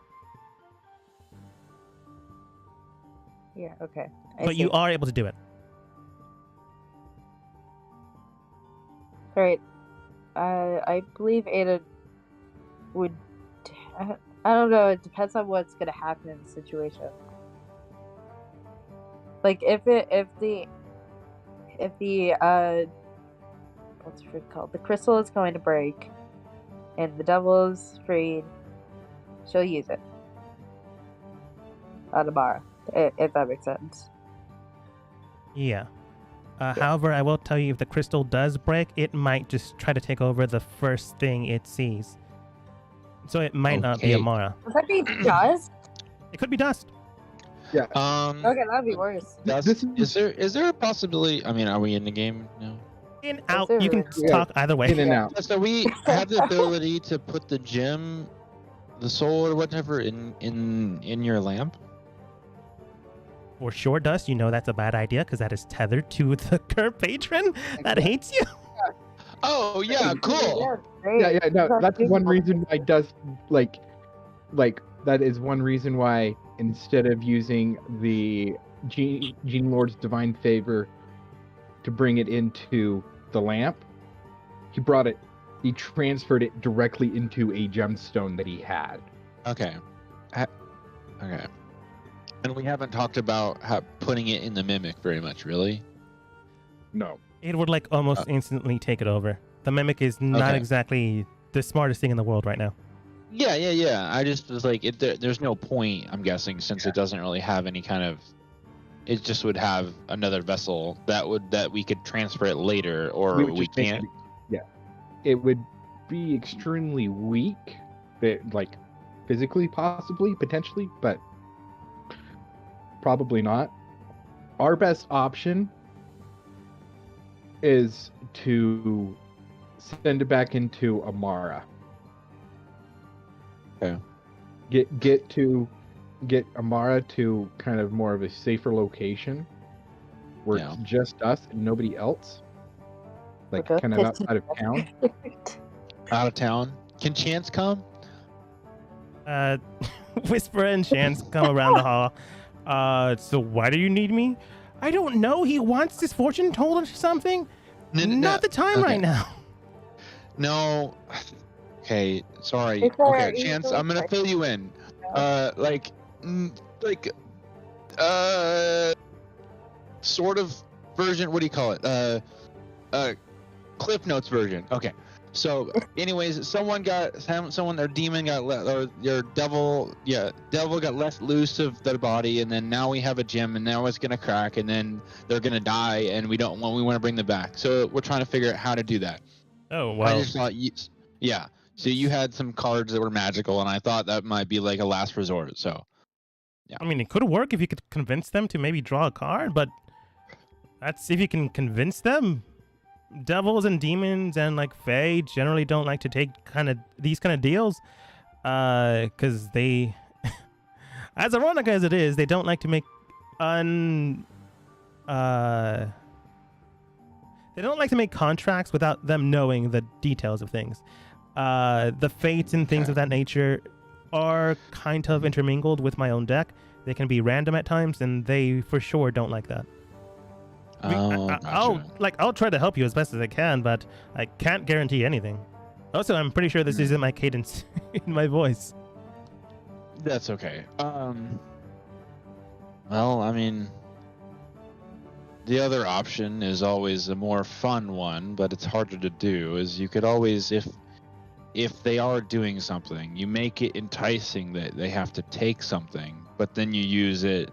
Yeah, okay. But you are able to do it. Alright. I believe Ada would... I don't know, it depends on what's gonna happen in the situation. If the what's it called? The crystal is going to break and the devil is freed, she'll use it. On Amara, if that makes sense. Yeah. However, I will tell you, if the crystal does break, it might just try to take over the first thing it sees. So it might not be Okay. Amara. Does that be dust? It could be dust. Okay, that'd be worse. Is there a possibility? I mean, are we in the game now? In, out. there You can really? talk either way. In and out. So we have the ability to put the gem, the soul or whatever in your lamp. For sure, Dust, you know that's a bad idea because that is tethered to the current patron that hates you. Oh yeah, cool. Yeah, great. Yeah, no, that's one reason why Dust, that is one reason why instead of using the Gene Lord's Divine Favor to bring it into the lamp, he transferred it directly into a gemstone that he had. Okay. Okay. And we haven't talked about putting it in the mimic very much, really. No. It would almost instantly take it over. The mimic is not Okay. exactly the smartest thing in the world right now. Yeah. I just was there's no point, I'm guessing, since it doesn't really have any kind of. It just would have another vessel that we could transfer it later, or would we just make can't. It would be extremely weak, physically, possibly, potentially, but probably not. Our best option is to send it back into Amara. Okay. Get Amara to kind of more of a safer location where Yeah. it's just us and nobody else. Okay. Kind of outside of town. Out of town. Can Chance come? Whisper and Chance come around the hall. So why do you need me? I don't know. He wants his fortune told or something. Not the time right now. No. Okay, sorry. It's all Okay, right, Chance, it's I'm gonna okay. fill you in. sort of version. What do you call it? Cliff Notes version. Okay. So, anyways, their demon their devil got let loose of their body, and then now we have a gym, and now it's gonna crack, and then they're gonna die, and we want to bring them back. So we're trying to figure out how to do that. Oh, well. I just thought, yeah. So you had some cards that were magical, and I thought that might be like a last resort. So, yeah. I mean, it could work if you could convince them to maybe draw a card, but that's if you can convince them. Devils and demons and like fae generally don't like to take these kind of deals, because they, as ironic as it is, they don't like to make they don't like to make contracts without them knowing the details of things. The fates and things of that nature are kind of intermingled with my own deck. They can be random at times, and they for sure don't like that. I'll try to help you as best as I can, but I can't guarantee anything. Also, I'm pretty sure this isn't my cadence in my voice. That's okay. Well, I mean, the other option is always a more fun one, but it's harder to do. Is you could always, if they are doing something, you make it enticing that they have to take something, but then you use it,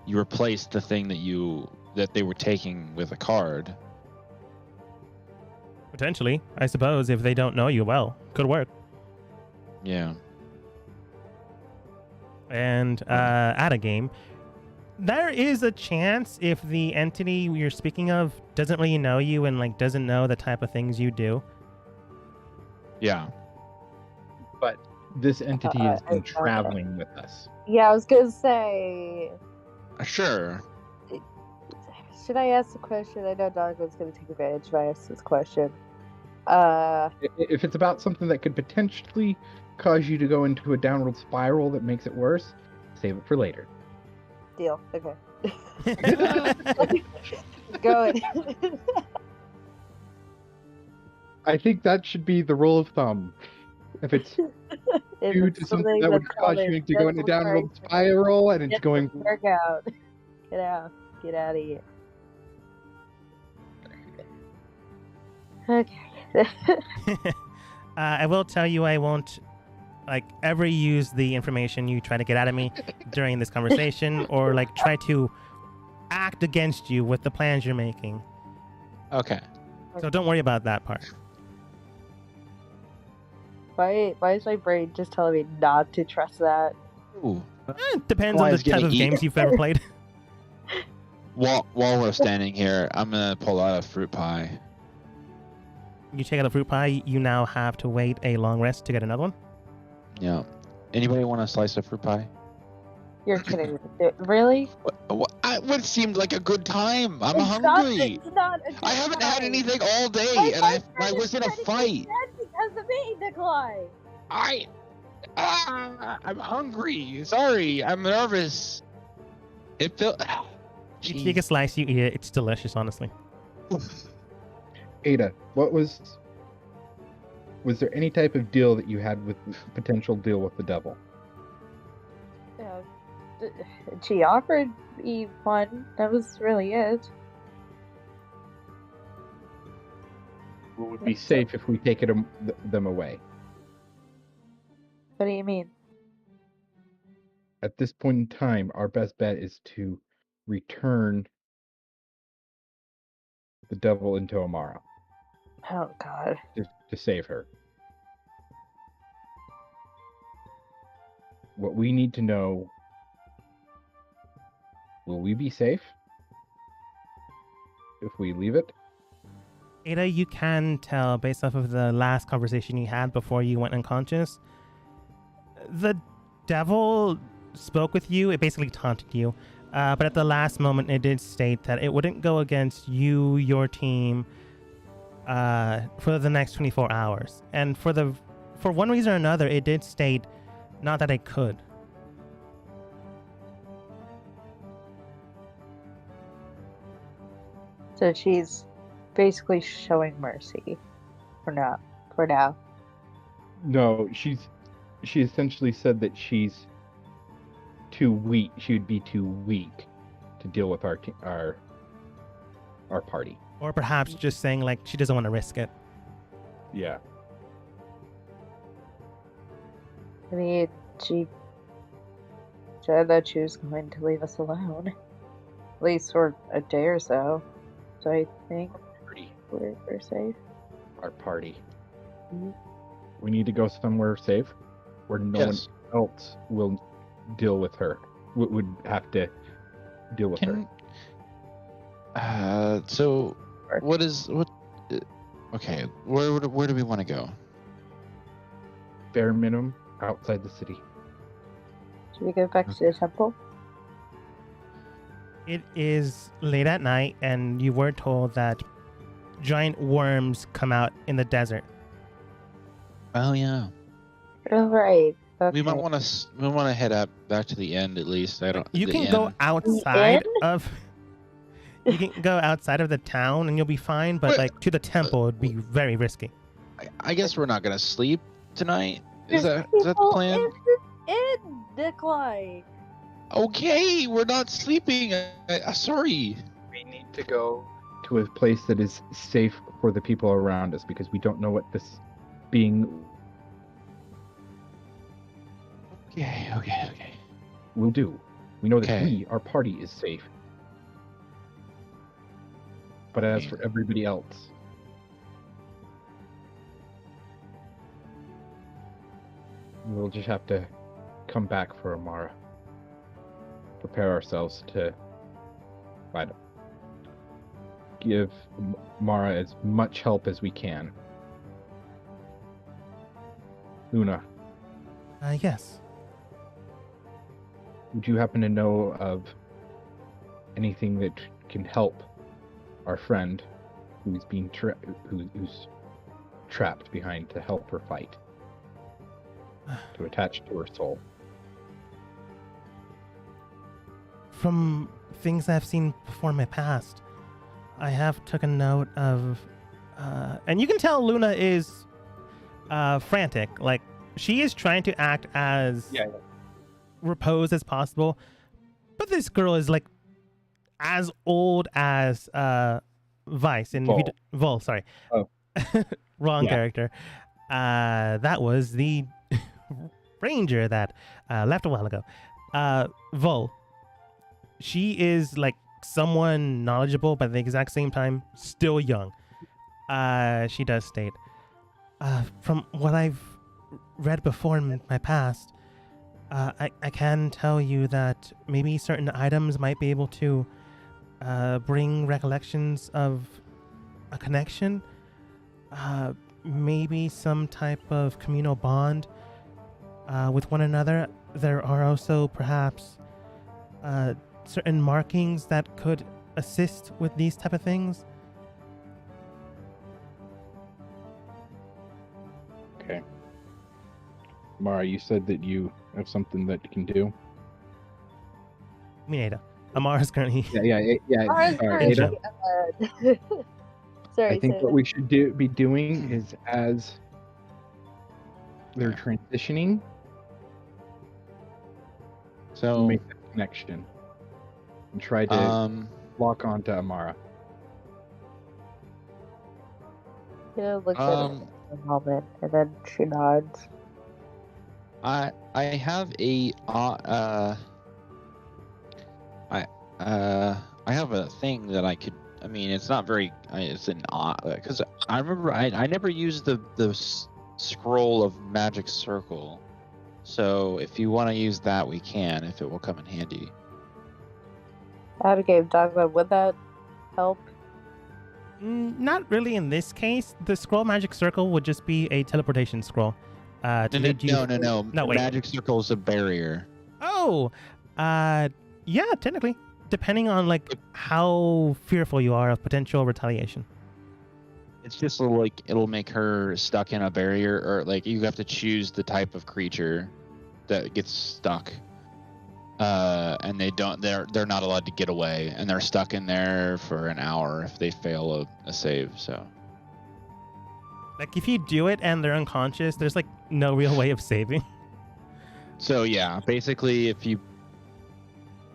you replace the thing that they were taking with a card. Potentially, I suppose, if they don't know you well. Could work. Yeah. And at a game, there is a chance if the entity you're speaking of doesn't really know you and like doesn't know the type of things you do. Yeah. But this entity has been traveling with us. Yeah, I was gonna say. Sure. Should I ask the question? I know Dogwood's going to take advantage if I ask this question. If it's about something that could potentially cause you to go into a downward spiral that makes it worse, save it for later. Deal. Okay. Go ahead. I think that should be the rule of thumb. If it's due to something that would cause you to go into a downward spiral and it's going... Work out. Get out. Get out of here. Okay. I will tell you I won't ever use the information you try to get out of me during this conversation or try to act against you with the plans you're making. Okay. So don't worry about that part. Why is my brain just telling me not to trust that? Ooh. It depends on the type of games you've ever played. While we're standing here, I'm gonna pull out a fruit pie. You take out a fruit pie, you now have to wait a long rest to get another one. Yeah. Anybody want a slice of fruit pie? You're kidding me. Really? What seemed like a good time? I'm hungry. It's not a good I haven't had time. anything all day, and I was in a fight. Because of me, Nikolai. I'm hungry. Sorry, I'm nervous. It felt. You take a slice, you eat it. It's delicious, honestly. Ada, was there any type of deal that you had with potential deal with the devil? She offered me one. That was really it. It would be safe if we take them away. What do you mean? At this point in time, our best bet is to return the devil into Amara. Oh, God. To save her. What we need to know, will we be safe if we leave it? Ada, you can tell based off of the last conversation you had before you went unconscious, the devil spoke with you. It basically taunted you. But at the last moment, it did state that it wouldn't go against you, your team, for the next 24 hours. And for one reason or another, it did state not that it could. So she's basically showing mercy. For now. No, she essentially said that she's too weak. She would be too weak to deal with our our party. Or perhaps just saying like she doesn't want to risk it. Yeah. I mean, she said that she was going to leave us alone. At least for a day or so. So I think Party. we're safe. Our party. Mhm. We need to go somewhere safe where no Yes. one else will deal with her. Would have to deal with her. So what? Okay, where do we want to go? Bare minimum outside the city. Should we go back to the temple? It is late at night, and you were told that giant worms come out in the desert. Oh yeah, Oh, right. Okay. we might want to head up back to the end at least. I don't. You the can inn. go outside inn? of. You can go outside of the town, and you'll be fine. But Wait, like to the temple, would be very risky. I guess we're not gonna sleep tonight. Is There's that the people plan? in Decline. Okay, we're not sleeping. Sorry. We need to go to a place that is safe for the people around us because we don't know what this being Okay. will do. We know that Okay. our party, is safe. But as for everybody else, we'll just have to come back for Amara. Prepare ourselves to fight him. Give Mara as much help as we can. Luna, Yes. would you happen to know of anything that can help our friend who's being who's trapped behind to help her fight, to attach to her soul? From things I've seen before in my past, I have took a note of, and you can tell Luna is frantic. Like she is trying to act as reposed as possible, but this girl is like as old as Vice and Vol. Vol. Sorry, Oh. wrong Yeah. character. That was the ranger that left a while ago. Vol. She is like someone knowledgeable, but at the exact same time, still young. She does state, from what I've read before in my past, I can tell you that maybe certain items might be able to bring recollections of a connection, maybe some type of communal bond with one another. There are also perhaps certain markings that could assist with these type of things. Okay. Mara, you said that you have something that you can do. I mean, Ada. Amara's currently. Yeah. Ours Sorry, currently, Ada. Sorry, I think say what that. we should be doing is as they're transitioning, So make that connection and try to lock onto Amara. Tina looks at him for a moment, and then she nods. I have a I have a thing that I could. I mean, it's not very. It's an because I remember I never used the scroll of magic circle. So if you want to use that, we can. If it will come in handy. Out of game, Dogma, would that help? Not really in this case. The scroll magic circle would just be a teleportation scroll. To lead you... No. No, wait. Magic circle is a barrier. Oh, yeah, technically, depending on like how fearful you are of potential retaliation. It's just like it'll make her stuck in a barrier, or like you have to choose the type of creature that gets stuck. And they're not allowed to get away, and they're stuck in there for an hour if they fail a save. So Like if you do it and they're unconscious, there's like no real way of saving. yeah, basically if you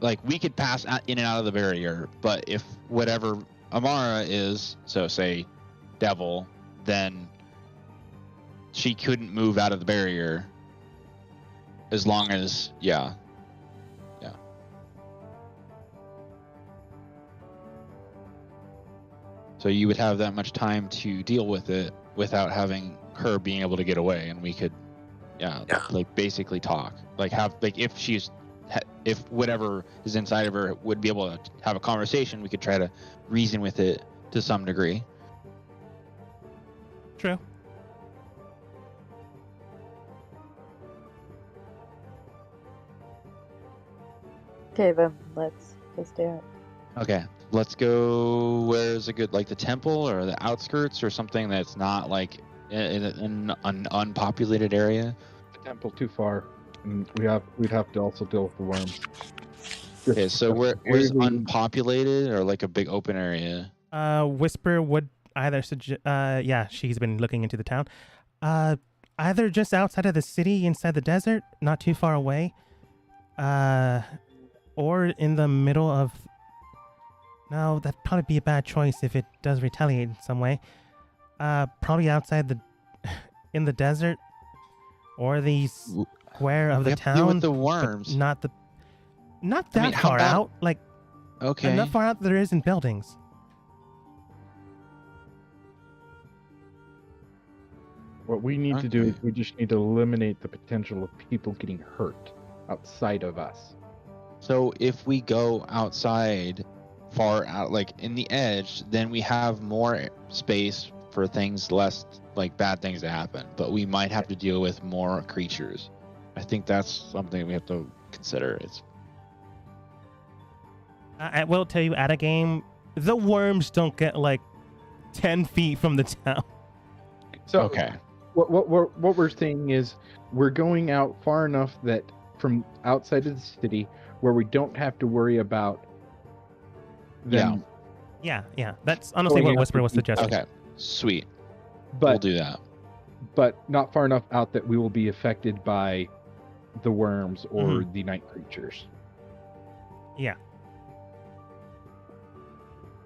like, we could pass in and out of the barrier, but if whatever Amara is, so say devil, then she couldn't move out of the barrier as long as, yeah. So you would have that much time to deal with it without having her being able to get away, and we could, like basically talk, like if whatever is inside of her would be able to have a conversation, we could try to reason with it to some degree. True. Okay, then let's do it. Okay, let's go. Where's a good, like the temple or the outskirts or something that's not like in an unpopulated area? The temple too far, and we'd have to also deal with the worms. Okay, so where's unpopulated or like a big open area? Whisper would either suggest. Yeah, she's been looking into the town. Either just outside of the city, inside the desert, not too far away. Or in the middle of. No, that'd probably be a bad choice if it does retaliate in some way. Probably outside in the desert, or the square of the town. Deal with the worms. Not that far out. Like, okay, enough far out that there isn't buildings. What we need to do is we just need to eliminate the potential of people getting hurt outside of us. So if we go outside, far out, like in the edge, then we have more space for things, less like bad things to happen. But we might have to deal with more creatures. I think that's something we have to consider. I will tell you, at a game, the worms don't get like 10 feet from the town. So okay. What we're saying is we're going out far enough that from outside of the city where we don't have to worry about them. Yeah. That's honestly what Whisper was suggesting. Okay, sweet. But we'll do that. But not far enough out that we will be affected by the worms or the night creatures. Yeah.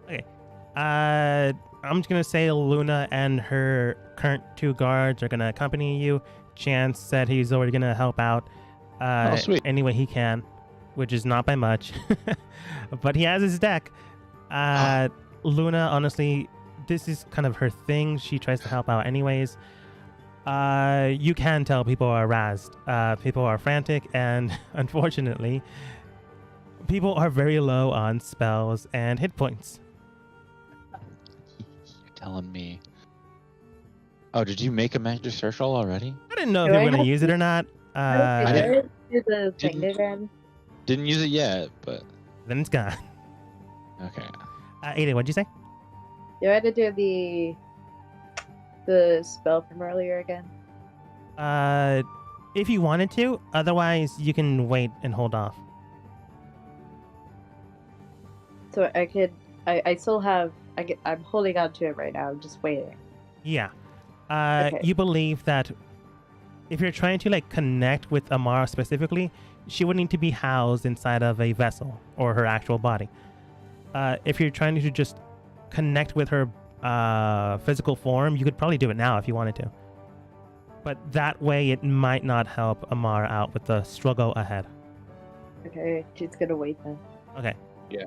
Okay. I'm just gonna say Luna and her current 2 guards are gonna accompany you. Chance said he's already gonna help out sweet. any way he can, which is not by much, but he has his deck. Luna, honestly, this is kind of her thing. She tries to help out anyways. You can tell people are razzed. People are frantic, and unfortunately, people are very low on spells and hit points. Telling me. Oh, did you make a magic circle already? I didn't know if you were going to use it or not. I didn't do the thing again. Didn't use it yet, but Then it's gone. okay. Ada, what'd you say? You had to do the spell from earlier again. If you wanted to, otherwise you can wait and hold off. So I could. I still have. I'm holding on to it right now. I'm just waiting. Yeah. Okay. You believe that if you're trying to like connect with Amara specifically, she would need to be housed inside of a vessel or her actual body. If you're trying to just connect with her physical form, you could probably do it now if you wanted to. But that way it might not help Amara out with the struggle ahead. Okay, she's gonna wait then. Okay. Yeah.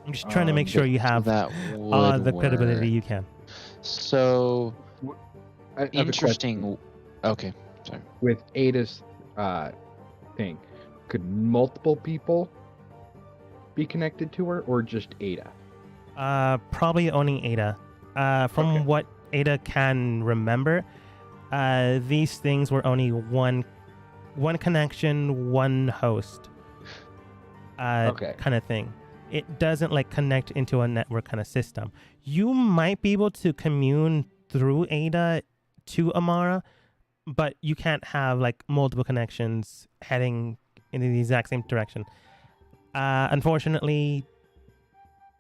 I'm just trying to make sure you have that all the credibility you can. So I have a interesting. Okay, sorry. With Ada's thing, could multiple people be connected to her, or just Ada? Probably only Ada. From what Ada can remember, these things were only one connection, one host. Kind of thing. It doesn't like connect into a network kind of system. You might be able to commune through Ada to Amara, but you can't have like multiple connections heading in the exact same direction. Unfortunately,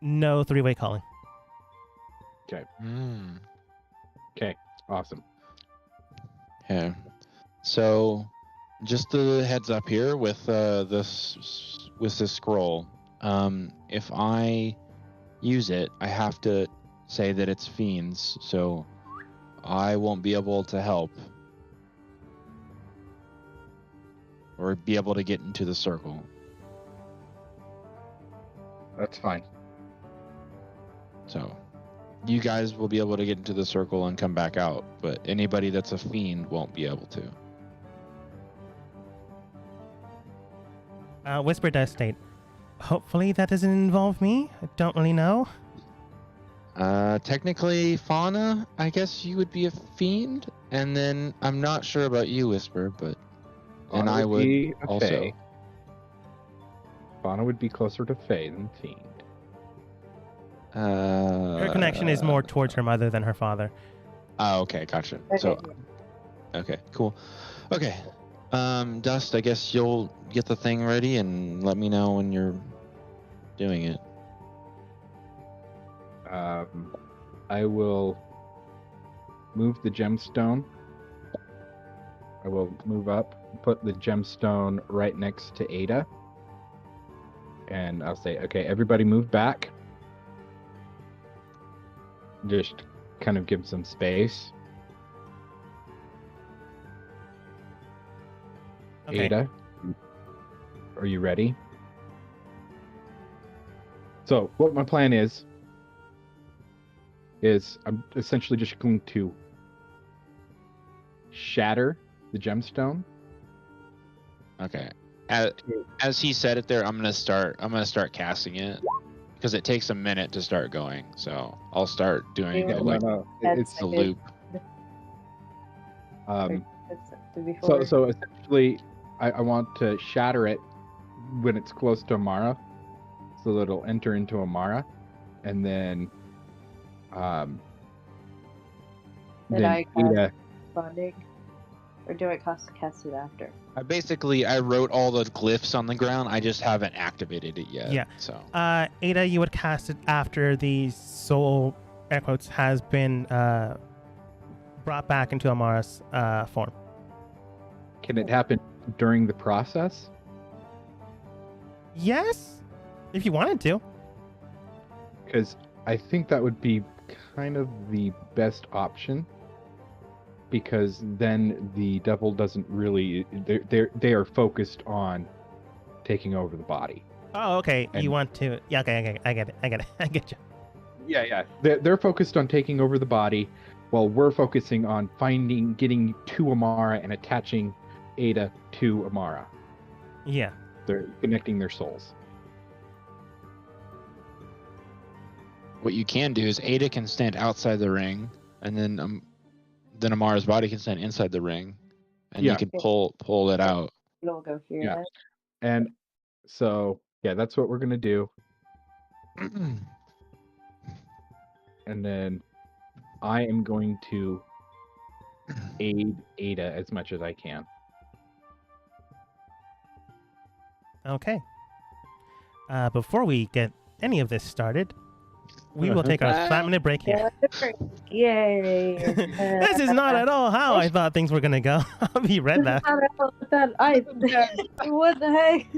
no 3-way calling. Okay. Okay. Awesome. Yeah. So, just a heads up here with this scroll. If I use it, I have to say that it's fiends, so I won't be able to help. Or be able to get into the circle. That's fine. So, you guys will be able to get into the circle and come back out, but anybody that's a fiend won't be able to. Whisper does state, hopefully that doesn't involve me. I don't really know. Technically, Fauna, I guess you would be a fiend, and then I'm not sure about you, Whisper, but and I would be a also. Fae. Fauna would be closer to Fae than Fiend. Her connection is more towards her mother than her father. Oh, okay, gotcha. Okay, So, yeah. okay, cool. Okay, Dust, I guess you'll get the thing ready and let me know when you're doing it. I will move the gemstone. I will move up, put the gemstone right next to Ada. And I'll say, okay, everybody move back. Just kind of give some space. Okay. Ada, are you ready? So what my plan is I'm essentially just going to shatter the gemstone. Okay. As he said it there, I'm gonna start casting it because it takes a minute to start going. So I'll start doing Yeah, It's the loop. So essentially, I want to shatter it when it's close to Amara, so that it'll enter into Amara, and then Did I cast Ada. bonding, or do I cast it after? I wrote all the glyphs on the ground. I just haven't activated it yet. Yeah. So. Ada, you would cast it after the soul, air quotes, has been brought back into Amara's form. Can it happen during the process? Yes, if you wanted to. Because I think that would be kind of the best option. Because then the devil doesn't really. They are focused on taking over the body. Oh, okay. And- you want to? Yeah. Okay. I get it. I get you. Yeah. They're focused on taking over the body, while we're focusing on getting to Amara and attaching Ada to Amara. Yeah. They're connecting their souls. What you can do is Ada can stand outside the ring, and then Amara's body can stand inside the ring, and you can pull it out. It'll go through Yeah. that. And so, yeah, that's what we're gonna do. And then I am going to aid Ada as much as I can. Okay. Before we get any of this started, we will take our 5-minute break here. Yay! This is not at all how I thought things were gonna go. I'll be right back. What the heck?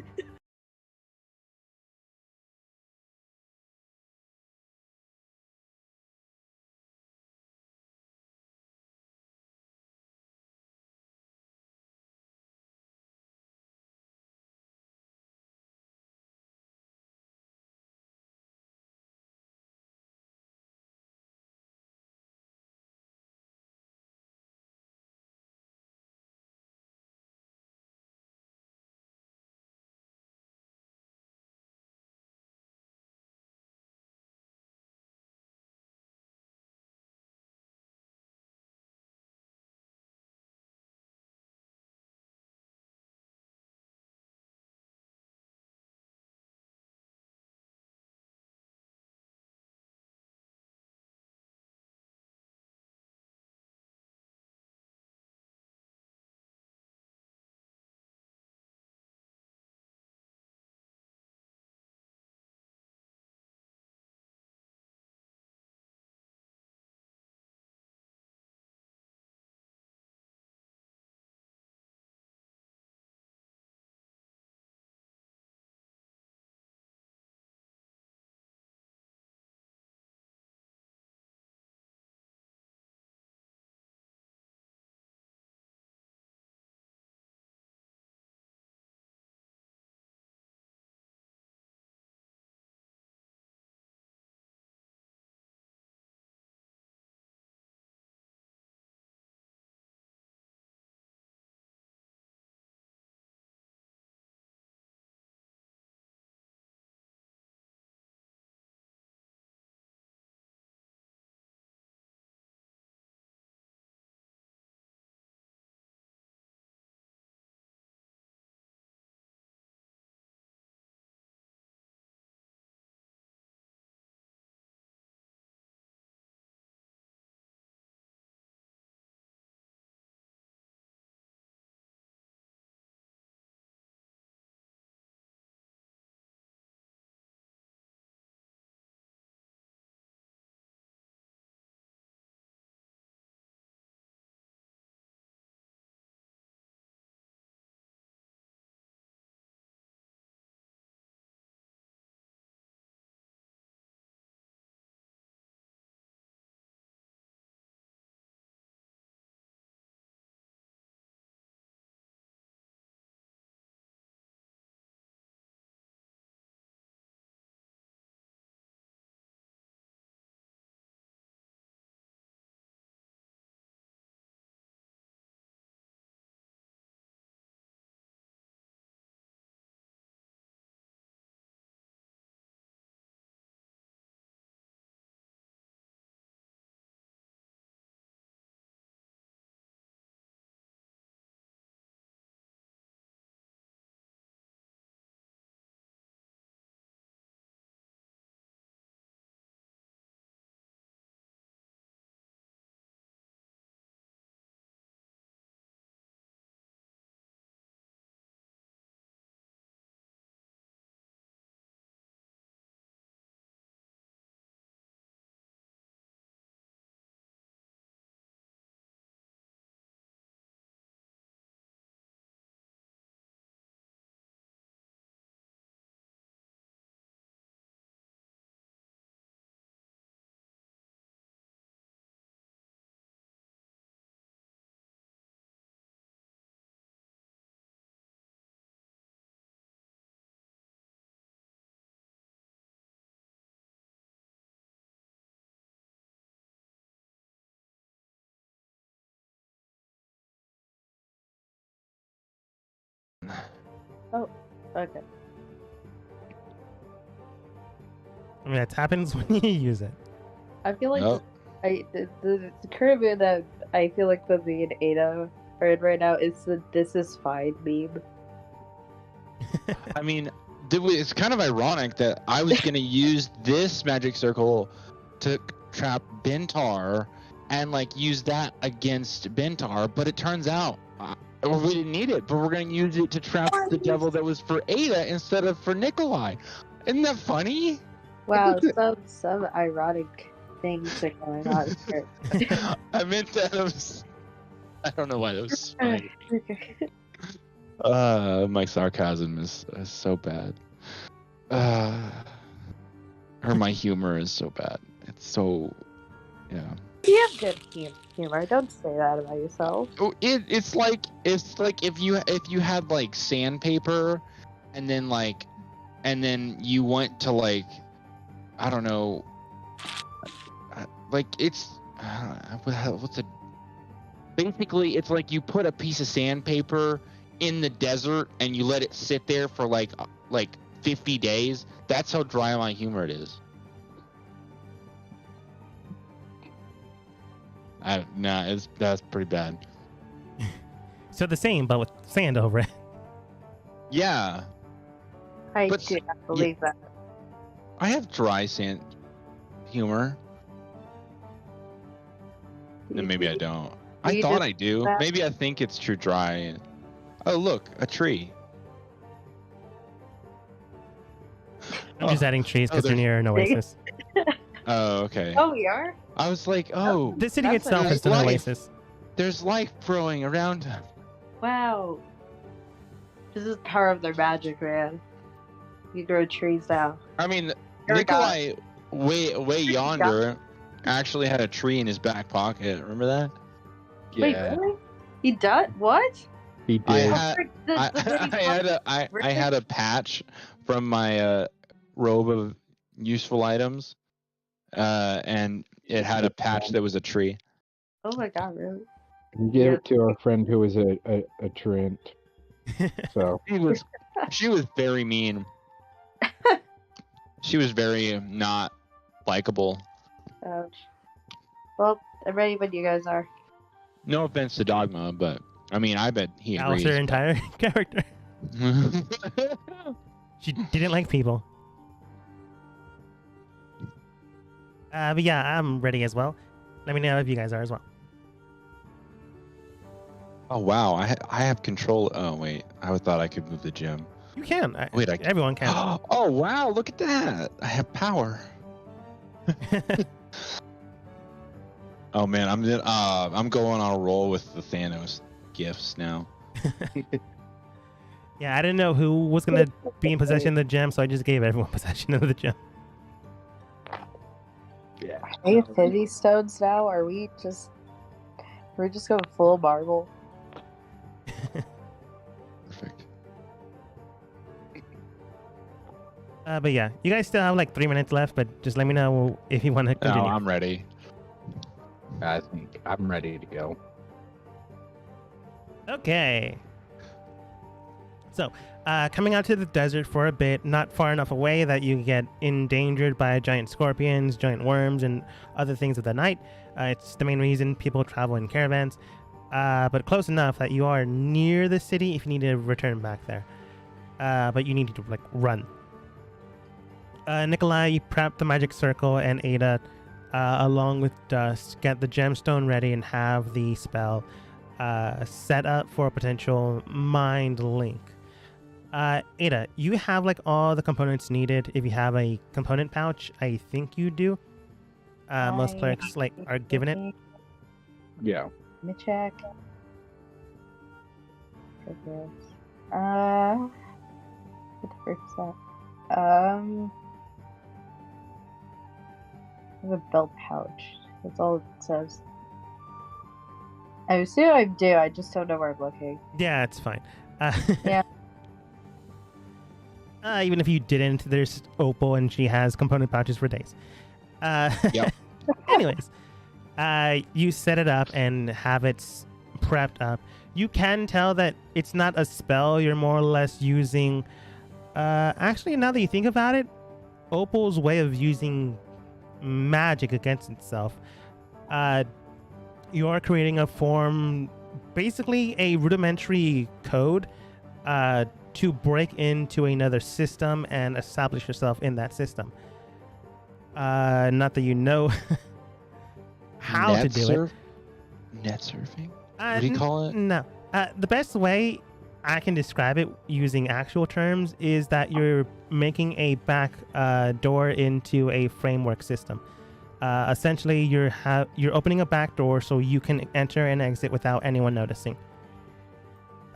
Oh, okay. I mean, that happens when you use it. I feel like Nope. the current meme that I feel like that me and Ada are in right now is the "This is fine" meme. I mean, it's kind of ironic that I was going to use this magic circle to trap Bentar and like use that against Bentar, but it turns out we didn't need it, but we're going to use it to trap the devil that was for Ada instead of for Nikolai. Isn't that funny? Wow, some ironic things are going on here. I meant that it was. I don't know why that was funny. My sarcasm is so bad. Or my humor is so bad. It's so, yeah. You have good humor. Don't say that about yourself. Oh, it's like if you had like sandpaper, and then you went to like, I don't know, like it's what's a basically it's like you put a piece of sandpaper in the desert and you let it sit there for like 50 days. That's how dry my humor it is. That's pretty bad. So the same, but with sand over it. Yeah, I But- do not believe that. I have dry sand humor. Then maybe I don't. I You thought just- I do. that- Maybe I think it's true dry. Oh, look, a tree. I'm just adding trees because you're near an oasis. Oh, okay. Oh, we are? I was like, oh, The city That's itself nice. is an Life. oasis. there's life growing around him. Wow. This is the power of their magic, man. You grow trees now. I mean, You're a Nikolai, way yonder, actually had a tree in his back pocket. Remember that? Wait, Yeah, really? He does? What? he I did. had I had a patch from my robe of useful items, and it had a patch that was a tree. Oh my god, really? He gave it to our friend who was a Trent. So She was very mean. She was very not likable. Ouch. Well, I'm ready when you guys are. No offense to Dogma, but I mean, I bet he That was agrees. her entire character. She didn't like people. But yeah, I'm ready as well. Let me know if you guys are as well. Oh wow, I have control. Oh wait, I thought I could move the gym. You can. Wait, Everyone can. Oh wow, look at that! I have power. Oh man, I'm going on a roll with the Thanos gifts now. Yeah, I didn't know who was going to be in possession of the gem, so I just gave everyone possession of the gem. yeah, Infinity stones now? We're just going full Marvel. Perfect. But yeah, you guys still have like 3 minutes left, but just let me know if you want to No, continue. I'm ready. I think I'm ready to go. Okay. So, coming out to the desert for a bit, not far enough away that you get endangered by giant scorpions, giant worms, and other things of the night. It's the main reason people travel in caravans. But close enough that you are near the city if you need to return back there. But you need to like run. Nikolai, you prep the magic circle, and Ada, along with Dust, get the gemstone ready and have the spell set up for a potential mind link. Ada, you have like all the components needed. If you have a component pouch, I think you do. Most clerics like are given it. Yeah. Let me check. What the frick is that? I have a belt pouch. That's all it says. I assume I do. I just don't know where I'm looking. Yeah, it's fine. Yeah. Even if you didn't, there's Opal, and she has component pouches for days. Yep. Anyways, you set it up and have it prepped up. You can tell that it's not a spell. You're more or less using. Actually, now that you think about it, Opal's way of using magic against itself. You're creating a form, basically a rudimentary code, to break into another system and establish yourself in that system. Not that you know how to do it. Net surfing? What do you call it? No. The best way I can describe it using actual terms is that you're making a back door into a framework system. Essentially, you're opening a back door so you can enter and exit without anyone noticing.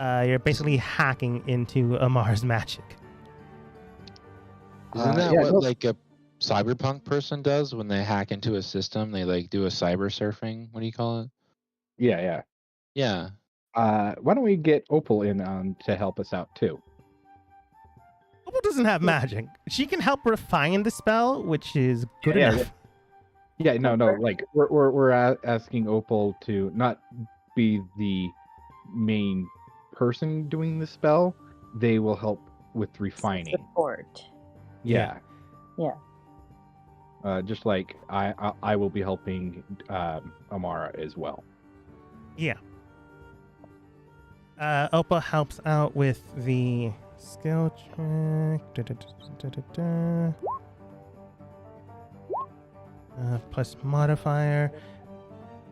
You're basically hacking into Amar's magic. Isn't that what like a cyberpunk person does when they hack into a system? They like do a cyber surfing. What do you call it? Yeah. Yeah. Why don't we get Opal in to help us out too? Opal doesn't have magic. She can help refine the spell, which is good enough. Yeah, no. Like we're asking Opal to not be the main person doing the spell. They will help with refining. Support. Yeah. Yeah. Just like I will be helping Amara as well. Yeah. Opal helps out with the skill check. Plus modifier.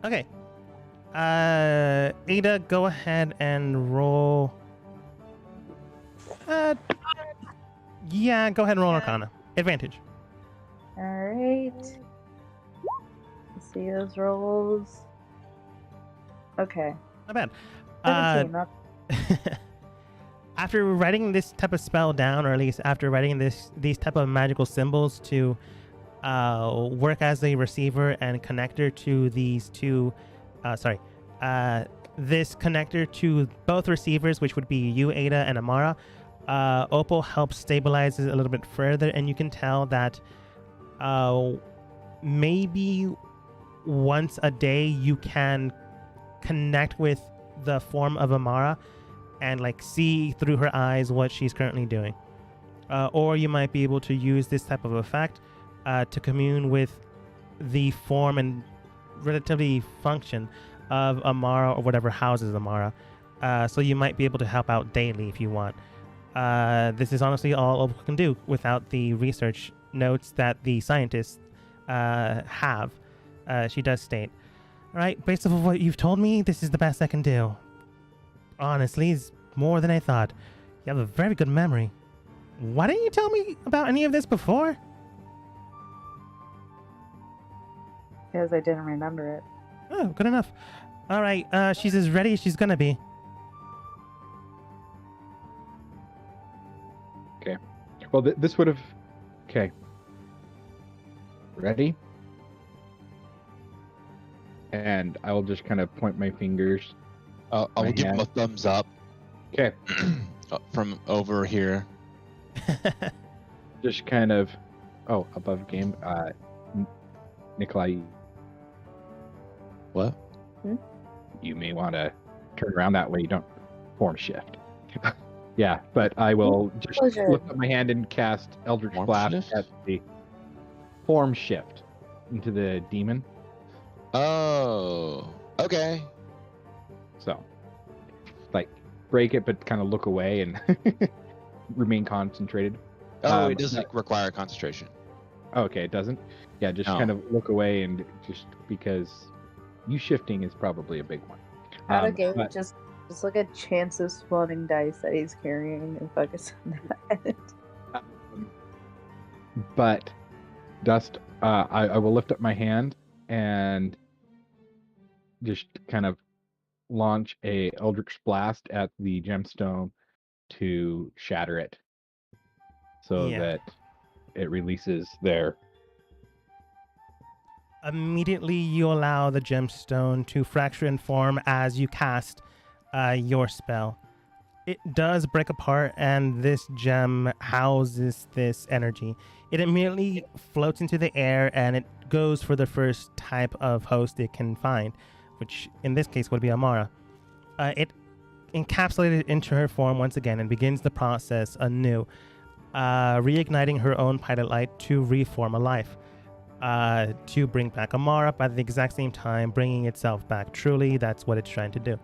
Okay. Ada, go ahead and roll. Yeah, go ahead and roll Arcana. Advantage. Alright. Let's see those rolls. Okay. Not bad. 17, not After writing this type of spell down, or at least after writing these type of magical symbols to work as a receiver and connector to these two, this connector to both receivers, which would be you, Ada, and Amara, Opal helps stabilize it a little bit further, and you can tell that maybe once a day you can connect with the form of Amara and like see through her eyes what she's currently doing. Or you might be able to use this type of effect to commune with the form and relatively function of Amara or whatever houses Amara. So you might be able to help out daily if you want. This is honestly all Opal can do without the research notes that the scientists have. She does state, all right, based off of what you've told me, this is the best I can do. Honestly, it's more than I thought. You have a very good memory. Why didn't you tell me about any of this before? because I didn't remember it. Oh, good enough. All right, she's as ready as she's gonna be. Okay. Well, this would have... Okay. Ready? And I will just kind of point my fingers. I will give him a thumbs up. Okay. From over here. Just kind of... Oh, above game. Nikolai. What? You may want to turn around that way. You don't form shift. Yeah, but I will just lift up my hand and cast Eldritch Blast at the form shift into the demon. Oh, okay. So, like, break it, but kind of look away and remain concentrated. Oh, it doesn't require concentration. Okay, it doesn't? Yeah, just kind of look away and just because you shifting is probably a big one. Out of game, just look at Chance's floating dice that he's carrying and focus on that. But, Dust, I will lift up my hand and just kind of launch a Eldritch Blast at the gemstone to shatter it so that it releases there. Immediately, you allow the gemstone to fracture and form as you cast your spell. It does break apart, and this gem houses this energy. It immediately floats into the air, and it goes for the first type of host it can find, which in this case would be Amara. It encapsulated into her form once again and begins the process anew, reigniting her own pilot light to reform a life, to bring back Amara, but at the exact same time bringing itself back. Truly, that's what it's trying to do.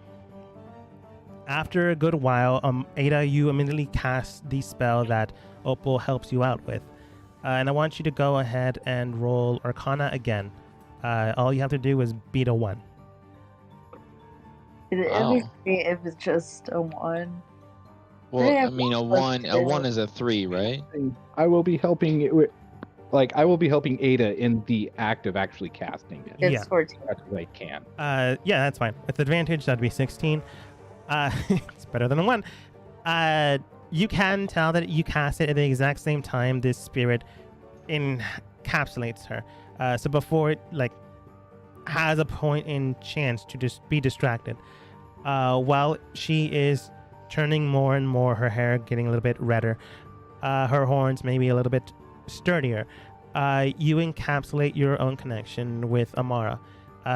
After a good while, Ada, you immediately cast the spell that Opal helps you out with. And I want you to go ahead and roll Arcana again. All you have to do is beat a 1. If it's just a 1. Well, Yeah, I mean, a 1 is a 3, right? I will be helping it with, I will be helping Ada in the act of actually casting it. It's Yeah. 14. That's what I can. Yeah, that's fine. With advantage, that'd be 16. It's better than a 1. You can tell that you cast it at the exact same time this spirit encapsulates her. So before it has a point in chance to just be distracted, while she is turning more and more, her hair getting a little bit redder, her horns maybe a little bit sturdier, you encapsulate your own connection with Amara.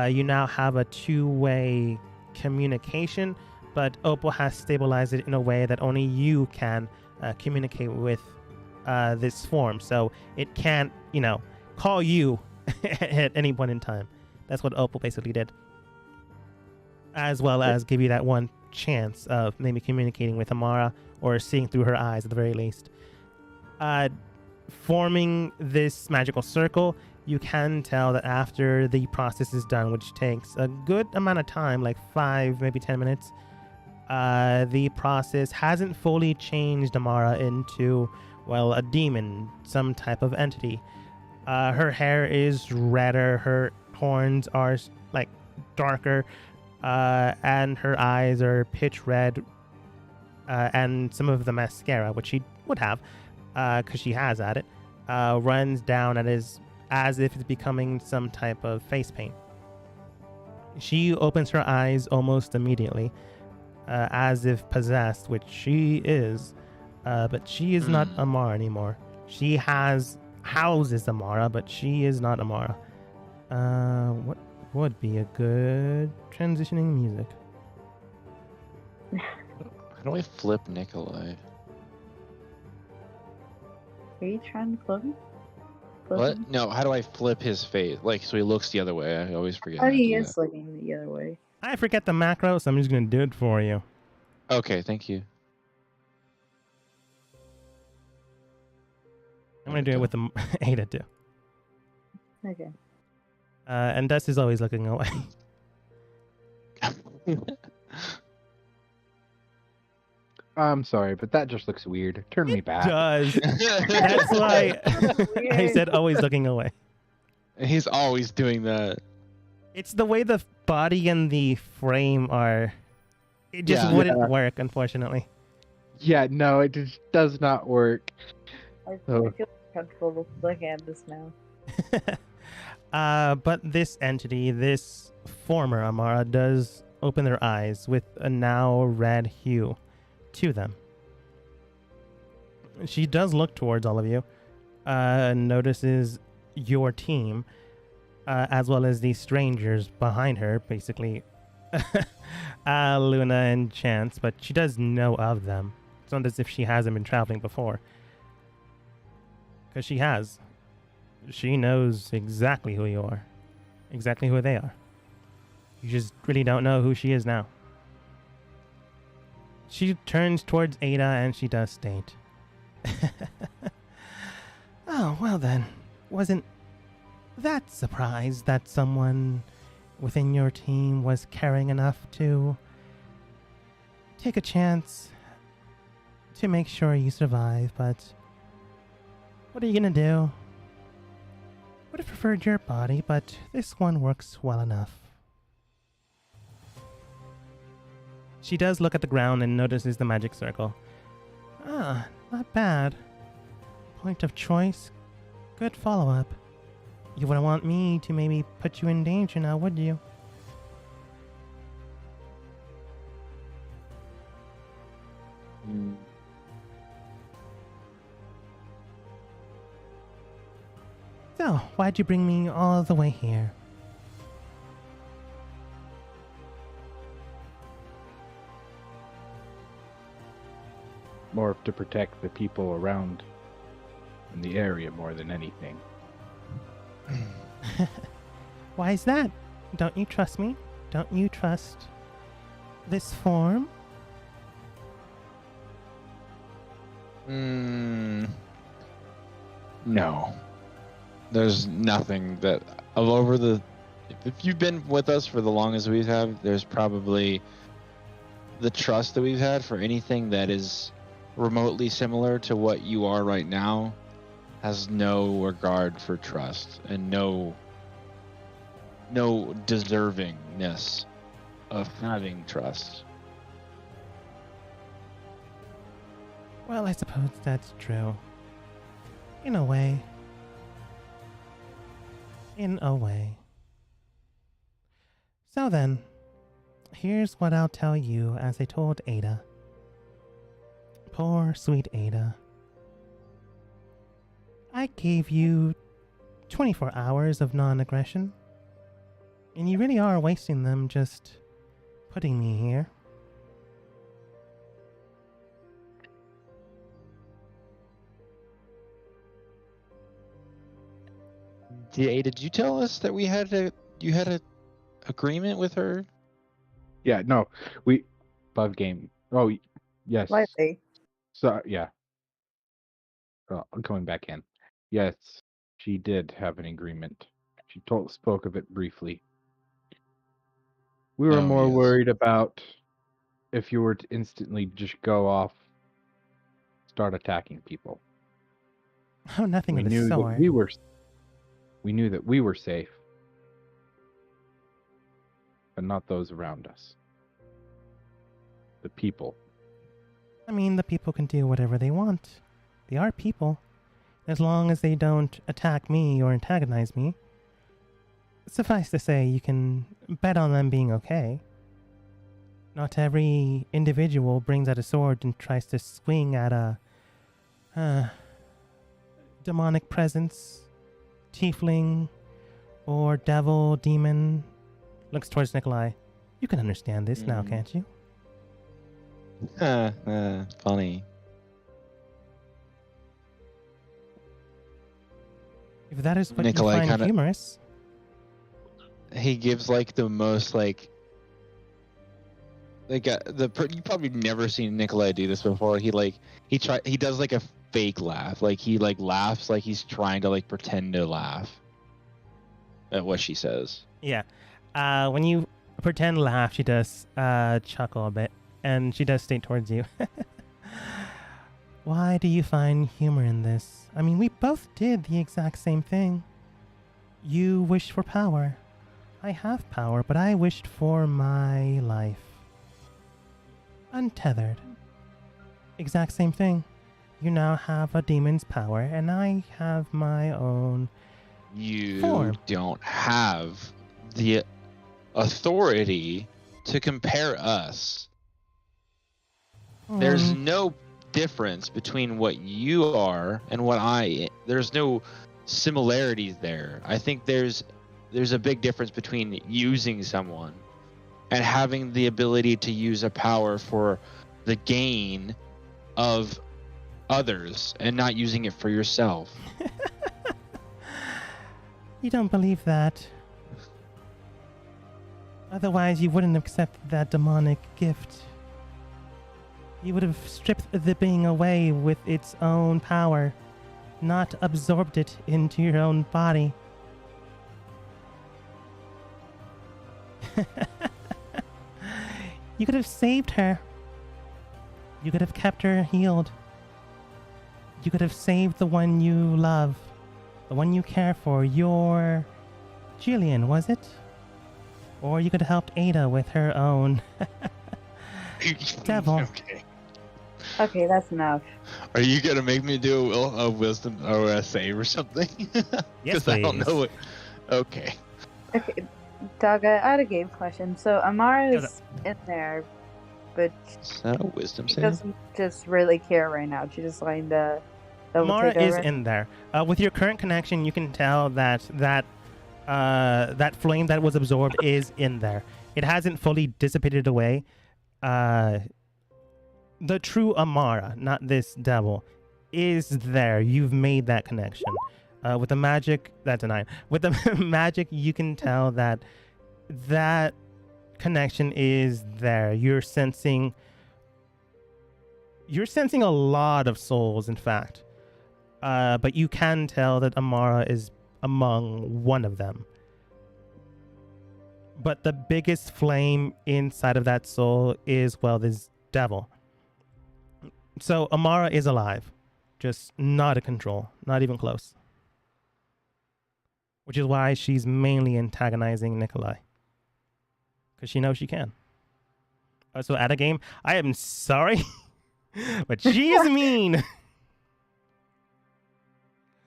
You now have a two-way communication, but Opal has stabilized it in a way that only you can communicate with this form. So it can't, call you at any point in time. That's what Opal basically did. As well as give you that one chance of maybe communicating with Amara or seeing through her eyes at the very least. Forming this magical circle, you can tell that after the process is done, which takes a good amount of time, like 5, maybe 10 minutes, the process hasn't fully changed Amara into, a demon, some type of entity. Her hair is redder, her horns are darker, and her eyes are pitch red, and some of the mascara, which she would have, because she has at it, runs down and is as if it's becoming some type of face paint. She opens her eyes almost immediately, as if possessed, which she is, but she is not Amara anymore. She houses Amara, but she is not Amara. What would be a good transitioning music? How do I flip Nikolai? Are you trying to flip him? What? No, how do I flip his face? So he looks the other way. I always forget. Oh, how to he do is looking the other way. I forget the macro, so I'm just going to do it for you. that. Okay, thank you. I'm going to do it with the Ada too. Okay. And Dust is always looking away. I'm sorry, but that just looks weird. Turn me back. Does. That's why I said always looking away. He's always doing that. It's the way the body and the frame are. It just Yeah. wouldn't work, unfortunately. Yeah, no, it just does not work. I Oh. feel comfortable looking at this now. But this entity, this former Amara, does open their eyes with a now red hue to them. She does look towards all of you, notices your team, as well as the strangers behind her, basically Luna and Chance, but she does know of them. It's not as if she hasn't been traveling before. Because she has. She knows exactly who you are. Exactly who they are. You just really don't know who she is now. She turns towards Ada and she does state. Oh, well then. Wasn't that surprised that someone within your team was caring enough to take a chance to make sure you survive, but what are you gonna do? Would have preferred your body, but this one works well enough. She does look at the ground and notices the magic circle. Ah, not bad. Point of choice. Good follow-up. You wouldn't want me to maybe put you in danger now, would you? So, why'd you bring me all the way here? more to protect the people around in the area more than anything. Why is that? Don't you trust me? Don't you trust this form? No. There's nothing that if you've been with us for the longest we have, there's probably the trust that we've had for anything that is remotely similar to what you are right now has no regard for trust and no deservingness of having trust. Well, I suppose that's true. In a way. In a way. So then, here's what I'll tell you as I told Ada. Poor, sweet Ada. I gave you 24 hours of non-aggression, and you really are wasting them just putting me here. Did you tell us that you had a agreement with her? Yeah, no, above game. Oh, yes. Slightly. So yeah. Going back in. Yes, she did have an agreement. She spoke of it briefly. We were more worried about if you were to instantly just go off, start attacking people. Oh, nothing of the sort. We knew that we were safe, but not those around us. The people. I mean, the people can do whatever they want. They are people. As long as they don't attack me or antagonize me. Suffice to say, you can bet on them being okay. Not every individual brings out a sword and tries to swing at a demonic presence, tiefling, or devil, demon. Looks towards Nikolai. You can understand this now, can't you? Funny. If that is what Nikolai you find humorous. He gives like the most you probably never seen Nikolai do this before. He does like a fake laugh. Like he laughs like he's trying to pretend to laugh at what she says. Yeah. When you pretend laugh, she does chuckle a bit, and she does state towards you. Why do you find humor in this? I mean, we both did the exact same thing. You wished for power. I have power, but I wished for my life. Untethered. Exact same thing. You now have a demon's power, and I have my own form. Don't have the authority to compare us. There's no difference between what you are and what there's no similarities there. I think there's a big difference between using someone and having the ability to use a power for the gain of others and not using it for yourself. You don't believe that. Otherwise, you wouldn't have accepted that demonic gift. You would have stripped the being away with its own power, not absorbed it into your own body. You could have saved her. You could have kept her healed. You could have saved the one you love, the one you care for, your Jillian, was it? Or you could have helped Ada with her own devil. Okay, that's enough. Are you gonna make me do a wisdom or a save or something? Yes, please. I don't know it. Okay. Okay, Doug, I had a game question. So Amara is in there, but is that a wisdom she save? doesn't just really care right now. She just letting the Amara is in there. With your current connection, you can tell that flame that was absorbed is in there. It hasn't fully dissipated away. the true Amara, not this devil, is there. You've made that connection. With the magic, that's a 9. With the magic, you can tell that that connection is there. You're sensing a lot of souls, in fact. But you can tell that Amara is among one of them. But the biggest flame inside of that soul is, well, this devil. So Amara is alive, just not a control, not even close. Which is why she's mainly antagonizing Nikolai. Because she knows she can. So at a game, I am sorry, but she is mean.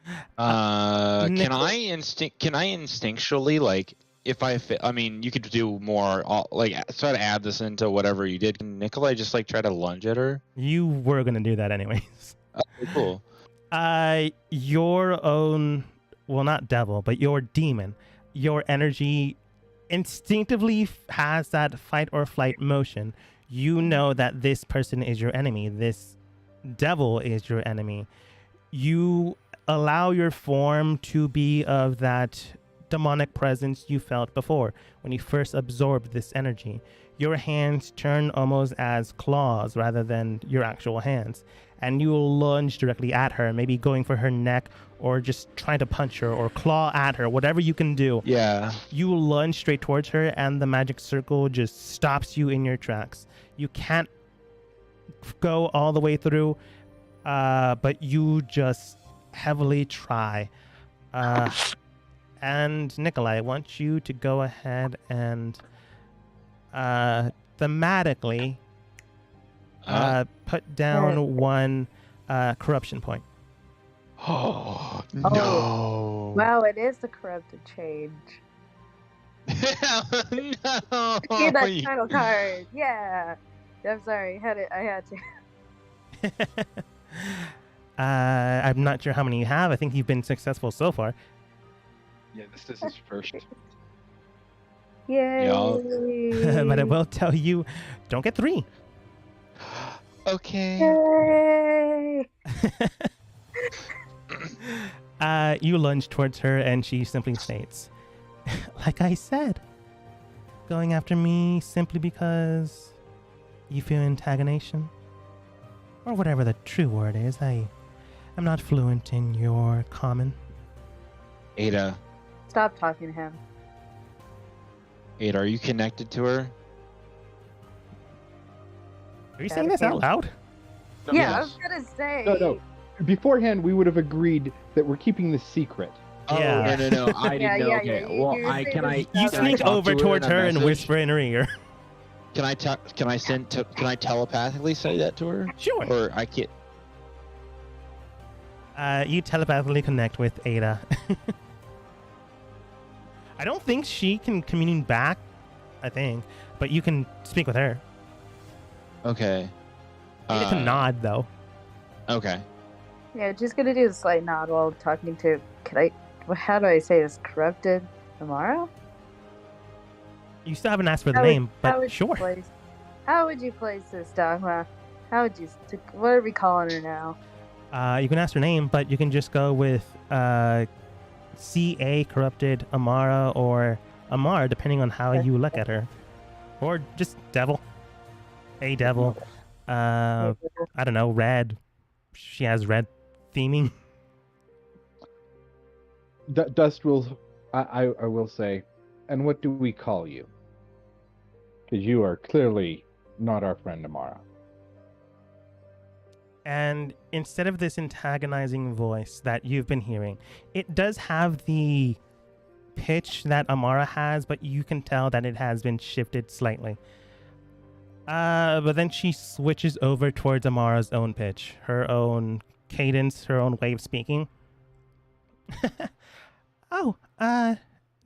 Can I instinctually, like, if I mean, you could do more, like, try to add this into whatever you did. Can Nikolai just, like, try to lunge at her? You were going to do that anyways. Okay, cool. Your own, well, not devil, but your demon, your energy instinctively has that fight or flight motion. You know that this person is your enemy. This devil is your enemy. You allow your form to be of that demonic presence you felt before when you first absorbed this energy. Your hands turn almost as claws rather than your actual hands, and you will lunge directly at her, maybe going for her neck or just trying to punch her or claw at her, whatever you can do. Yeah. You will lunge straight towards her, and the magic circle just stops you in your tracks. You can't go all the way through, but you just heavily try. And Nikolai, I want you to go ahead and thematically put down one corruption point. Oh, no. Wow, it is the corrupted change. No. See that title card. Yeah. I'm sorry. I had to. I'm not sure how many you have. I think you've been successful so far. Yeah, this is his first. Yay. But I will tell you, don't get 3. Okay. Yay. You lunge towards her, and she simply states, like I said, going after me simply because you feel antagonization? Or whatever the true word is. I am not fluent in your common. Ada. Stop talking to him. Ada, are you connected to her? Are you saying this out loud? Yeah, Yes. I was gonna say. No. Beforehand, we would have agreed that we're keeping this secret. Oh, Yeah. no. I didn't know. Yeah, Okay. you Well, were saying can I? this You Can I sneak talk over to her towards in a her and message? whisper in her ear. Can I telepathically say that to her? Sure. Or I can't. You telepathically connect with Ada. I don't think she can commune back, I think, but you can speak with her. Okay. Ada can nod, though. Okay. Yeah, just gonna do a slight nod while talking to. How do I say this? Corrupted Amara? You still haven't asked for the How would- name, how but would you sure. How would you place this, Dogma? How would you? What are we calling her now? You can ask her name, but you can just go with CA Corrupted Amara or Amara, depending on how you look at her. Or just Devil. A Devil. I don't know, Red. She has red theming. Dust will. I will say, and what do we call you? Because you are clearly not our friend Amara. And instead of this antagonizing voice that you've been hearing, it does have the pitch that Amara has, but you can tell that it has been shifted slightly. But then she switches over towards Amara's own pitch, her own cadence, her own way of speaking. Oh,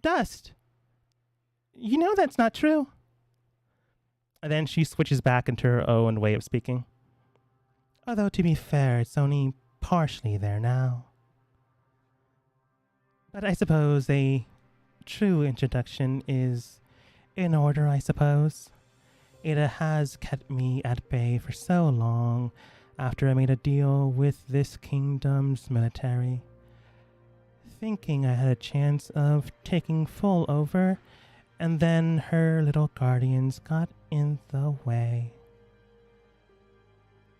Dust. You know that's not true. And then she switches back into her own way of speaking. Although, to be fair, it's only partially there now. But I suppose a true introduction is in order, I suppose. It has kept me at bay for so long after I made a deal with this kingdom's military, thinking I had a chance of taking full over, and then her little guardians got in the way.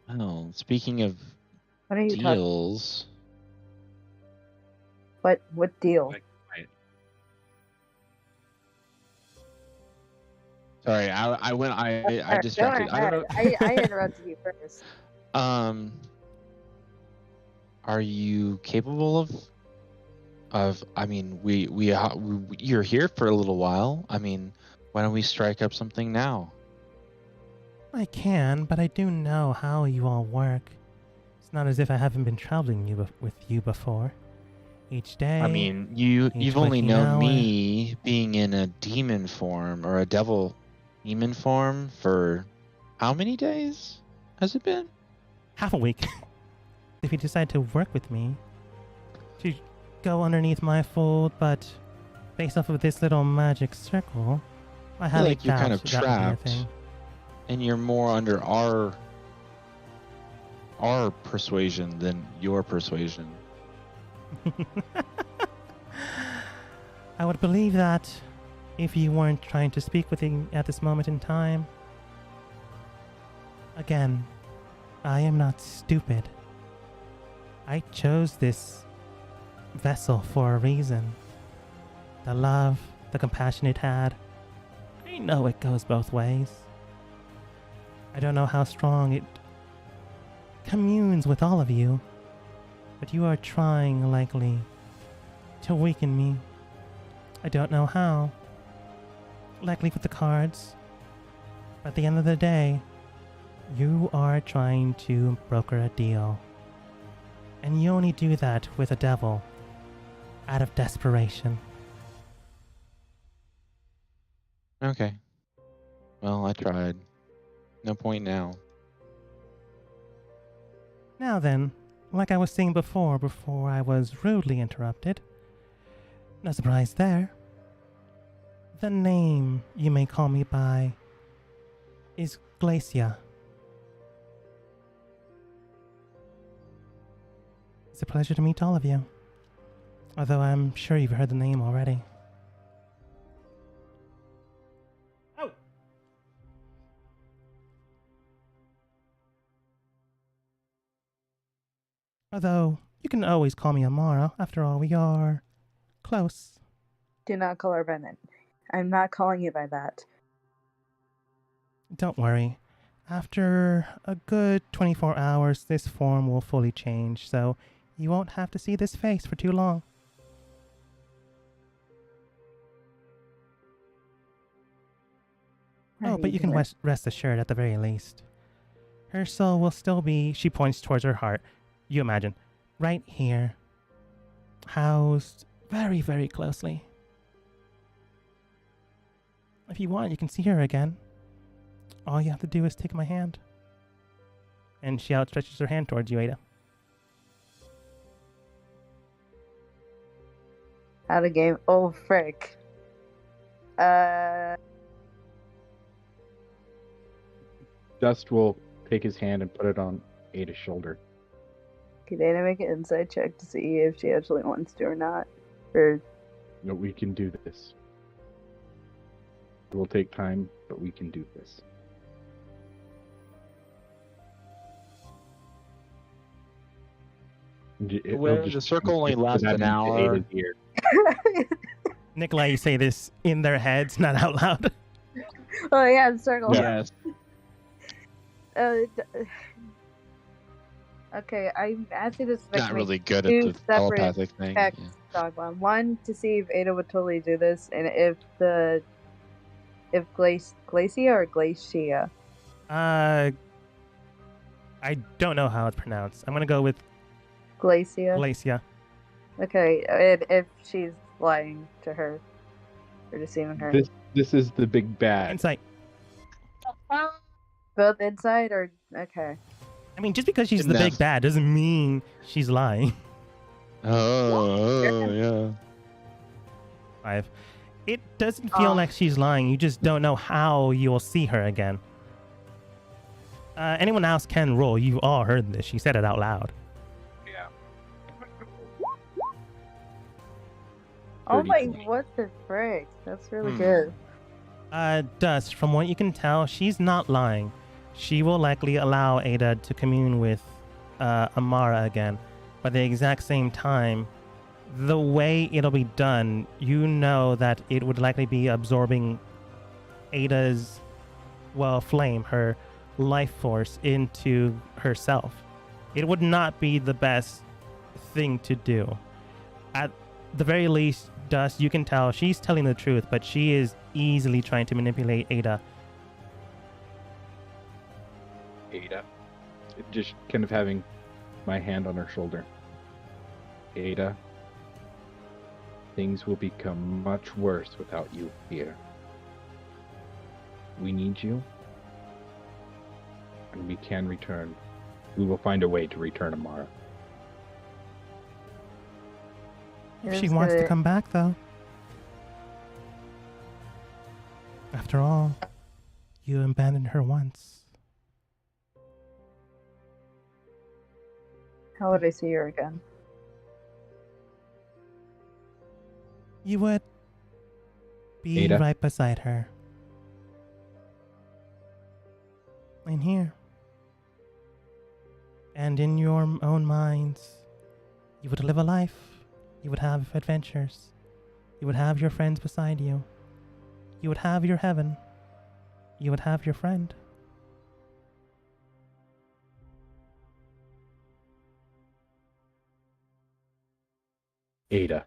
Oh, speaking of What are you talking? deals, What deal? sorry, I distracted. Go I don't know. ahead. I interrupted you first. Are you capable of? I mean, you're here for a little while. I mean, why don't we strike up something now? I can, but I do know how you all work. It's not as if I haven't been traveling with you before. Each day. I mean, you've only waking known hour. me being in a demon form or a devil demon form for how many days has it been? half a week. If you decide to work with me, to go underneath my fold, but based off of this little magic circle, I feel highly like you're kind doubt of that would be a trapped. thing. And you're more under our persuasion than your persuasion. I would believe that if you weren't trying to speak with me at this moment in time. Again, I am not stupid. I chose this vessel for a reason. The love, the compassion it had. I know it goes both ways. I don't know how strong it communes with all of you, but you are trying, likely, to weaken me. I don't know how. Likely with the cards. But at the end of the day, you are trying to broker a deal. And you only do that with a devil, out of desperation. Okay. Well, I tried. No point now. Now then, like I was saying before I was rudely interrupted, no surprise there. The name you may call me by is Glacia. It's a pleasure to meet all of you, although I'm sure you've heard the name already. Oh! Although, you can always call me Amara. After all, we are close. Do not call her by that. I'm not calling you by that. Don't worry. After a good 24 hours, this form will fully change, so you won't have to see this face for too long. How Oh, do but you do can it? rest assured at the very least. Her soul will still be, she points towards her heart, you imagine, right here, housed very, very closely. If you want, you can see her again. All you have to do is take my hand. And she outstretches her hand towards you, Ada. Out of game. Oh, frick. Dust will take his hand and put it on Ada's shoulder. Could Ada make an insight check to see if she actually wants to or not? Or No, we can do this. It will take time, but we can do this. Well, the circle only lasts an hour. Nikolai, you say this in their heads, not out loud. oh yeah, the circle. Yes. Okay, I'm asking this. Not really good at two the separate telepathic thing. checks, Yeah. Dogma. One to see if Ada would totally do this, and if Glacia or Glacia. I don't know how it's pronounced. I'm gonna go with Glacia. Glacia. Okay, and if she's lying to her or deceiving her. This is the big bad. Insight. Both inside or okay. I mean, just because she's the Enough. big bad doesn't mean she's lying. Oh, yeah. 5. It doesn't feel like she's lying. You just don't know how you'll see her again. Anyone else can roll. You all heard this. She said it out loud. Yeah. Oh my, 33. what the frick? That's really Hmm. good. Dust, from what you can tell, she's not lying. She will likely allow Ada to commune with Amara again. But at the exact same time, the way it'll be done, you know that it would likely be absorbing Ada's, flame, her life force into herself. It would not be the best thing to do. At the very least, Dust, you can tell she's telling the truth, but she is easily trying to manipulate Ada. Ada. Just kind of having my hand on her shoulder. Ada. Things will become much worse without you here. We need you. And we can return. We will find a way to return Amara. If It she is wants to good. come back, though. After all, you abandoned her once. How would I see her again? You would be Ada? right beside her. In here. And in your own minds, you would live a life. You would have adventures. You would have your friends beside you. You would have your heaven. You would have your friend. Ada.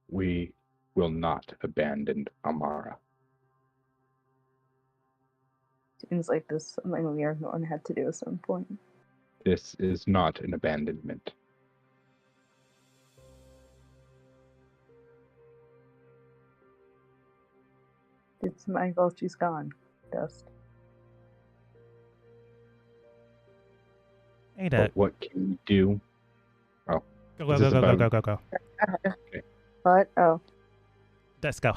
We will not abandon Amara. Seems like this is something we are going to have to do at some point. This is not an abandonment. It's my fault she's gone. Dust. Ada, But what can we do? go, is go, this go, go, about- go, go, go. What? Oh. Let's go.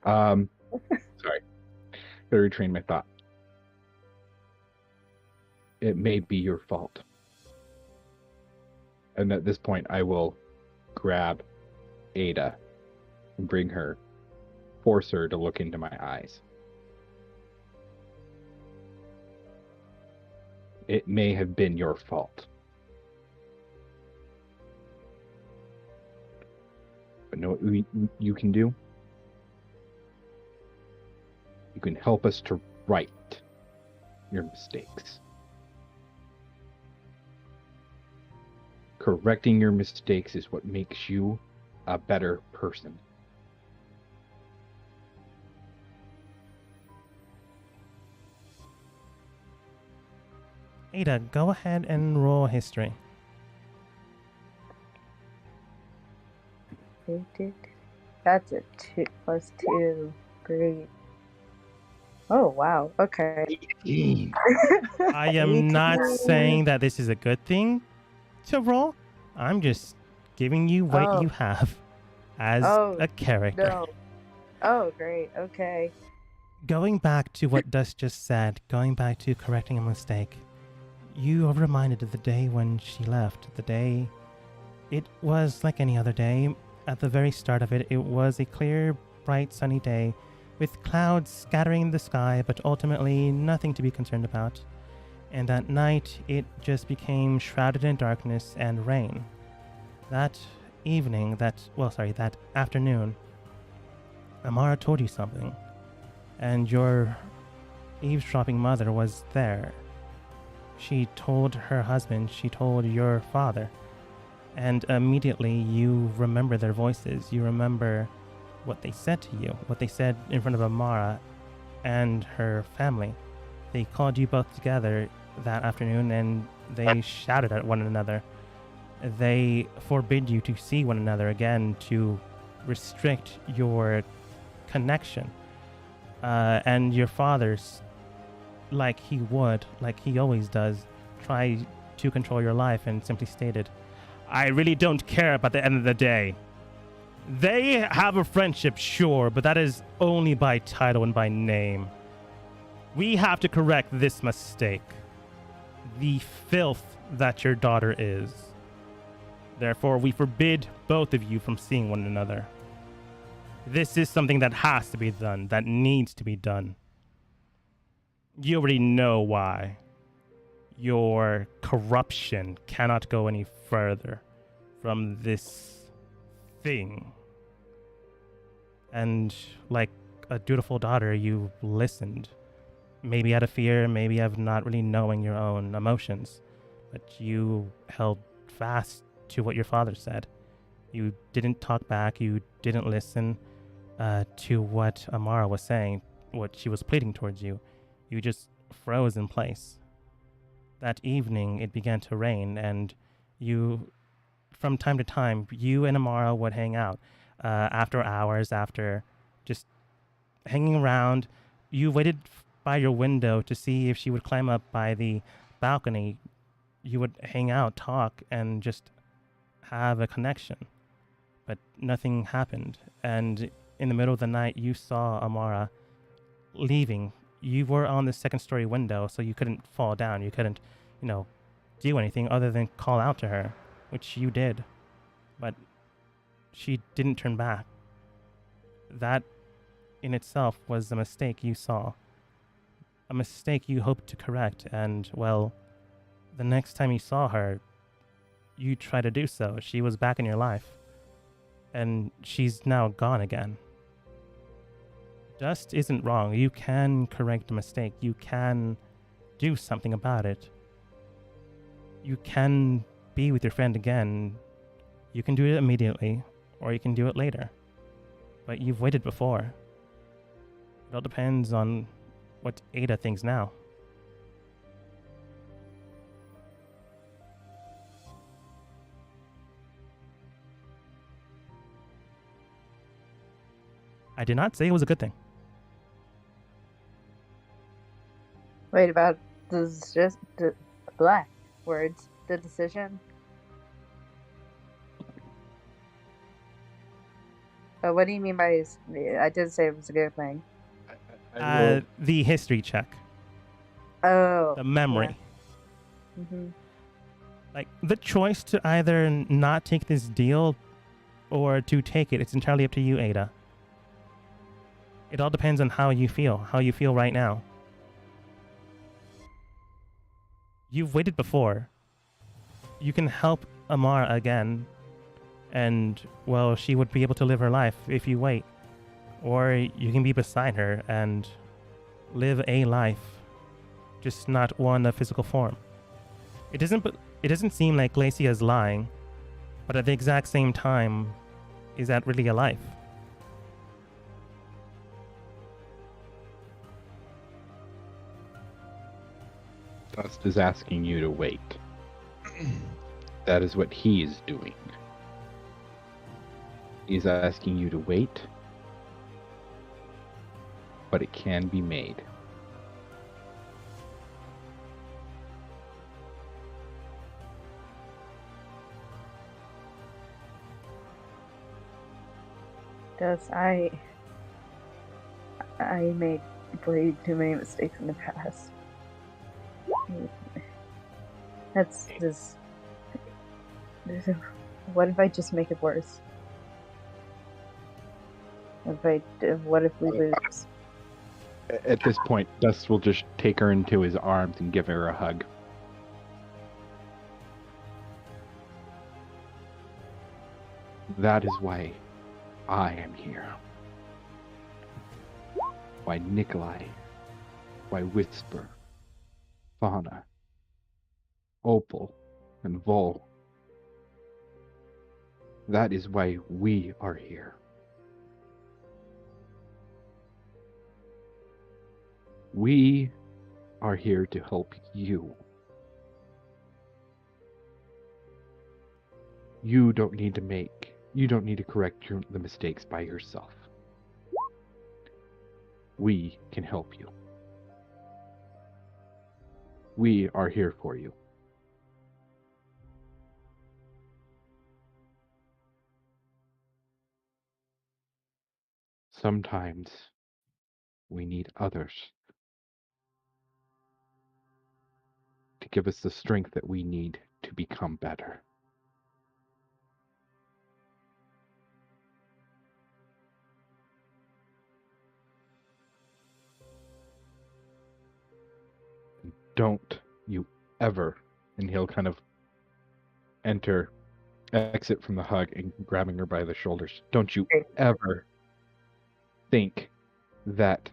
Sorry. Better retrain my thought. It may be your fault. And at this point, I will grab Ada and bring her, force her to look into my eyes. It may have been your fault. But know what you can do? You can help us to right your mistakes. Correcting your mistakes is what makes you a better person. Ada, go ahead and roll history. That's a 2 plus 2. Great. Oh, wow. Okay. I am not saying that this is a good thing to roll. I'm just giving you what Oh. you have as Oh, a character. No. Oh, great. Okay. Going back to what Dust just said, going back to correcting a mistake, you are reminded of the day when she left. The day, it was like any other day. At the very start of it, it was a clear, bright, sunny day with clouds scattering the sky, but ultimately nothing to be concerned about. And that night, it just became shrouded in darkness and rain. That evening, that afternoon, Amara told you something, and your eavesdropping mother was there. She told her husband, she told your father, and immediately you remember their voices. You remember what they said to you, what they said in front of Amara and her family. They called you both together that afternoon and they shouted at one another. They forbid you to see one another again, to restrict your connection. And your father's, like he always does, try to control your life and simply stated, "I really don't care about the end of the day. They have a friendship, sure, but that is only by title and by name. We have to correct this mistake. The filth that your daughter is. Therefore, we forbid both of you from seeing one another. This is something that has to be done, that needs to be done. You already know why. Your corruption cannot go any further from this thing. And like a dutiful daughter, you listened. Maybe out of fear, maybe out of not really knowing your own emotions. But you held fast to what your father said. You didn't talk back, you didn't listen to what Amara was saying, what she was pleading towards you. You just froze in place. That evening, it began to rain, and you, from time to time, you and Amara would hang out after hours, after just hanging around. You waited by your window to see if she would climb up by the balcony. You would hang out, talk, and just have a connection. But nothing happened, and in the middle of the night, you saw Amara leaving. You were on the second story window, so you couldn't fall down. You couldn't, do anything other than call out to her, which you did. But she didn't turn back. That in itself was a mistake you saw. A mistake you hoped to correct, and, well, the next time you saw her, you tried to do so. She was back in your life. And she's now gone again. Dust isn't wrong. You can correct a mistake. You can do something about it. You can be with your friend again. You can do it immediately, or you can do it later. But you've waited before. It all depends on what Ada thinks now. I did not say it was a good thing. Wait, about this just the black words, the decision. What do you mean by I did say it was a good thing. The history check. Oh. The memory. Yeah. Mm-hmm. Like, the choice to either not take this deal or to take it, it's entirely up to you, Ada. It all depends on how you feel right now. You've waited before. You can help Amara again, and, well, she would be able to live her life if you wait. Or you can be beside her and live a life, just not one of physical form. It doesn't seem like Glacia is lying, but at the exact same time, is that really a life? Dust is asking you to wait. That is what he is doing. He's asking you to wait, but it can be made. I made way too many mistakes in the past. That's just. What if I just make it worse? What if we lose? At this point, Dust will just take her into his arms and give her a hug. That is why I am here. Why Nikolai, why Whisper, Fauna, Opal, and Vol. That is why we are here. We are here to help you. You don't need to correct the mistakes by yourself. We can help you. We are here for you. sometimes we need others to give us the strength that we need to become better. Don't you ever, and he'll kind of exit from the hug and grabbing her by the shoulders. Don't you ever think that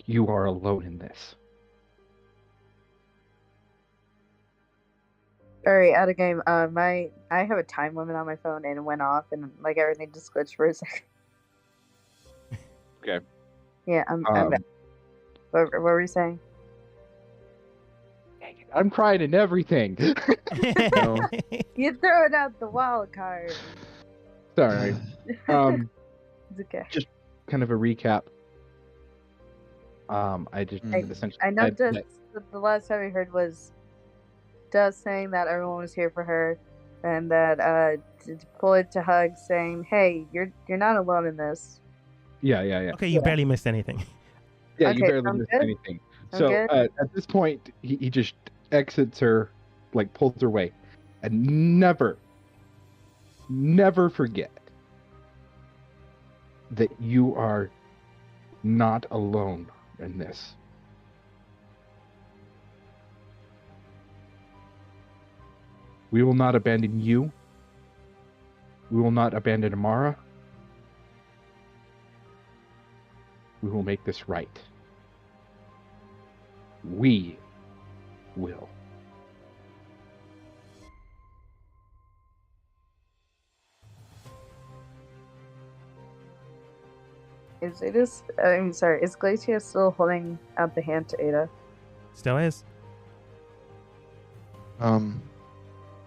you are alone in this. Alright, out of game. I have a time limit on my phone and it went off and like everything just glitched for a second. Okay. Yeah, I'm back. What were you saying? I'm crying and everything. No. You throwing out the wild card. Sorry. It's okay. Just kind of a recap. I just essentially I know said just that- the last time we heard was Dust saying that everyone was here for her, and that Floyd to Hug saying, "Hey, you're not alone in this." Yeah. Okay, you barely missed anything. Yeah, Okay, you barely sounds missed good. anything. Sounds So good. at this point, he just exits her, like pulls her away, and never forget that you are not alone in this. We will not abandon you. We will not abandon Amara. We will make this right. We will. Is Glacia still holding out the hand to Ada? Still is.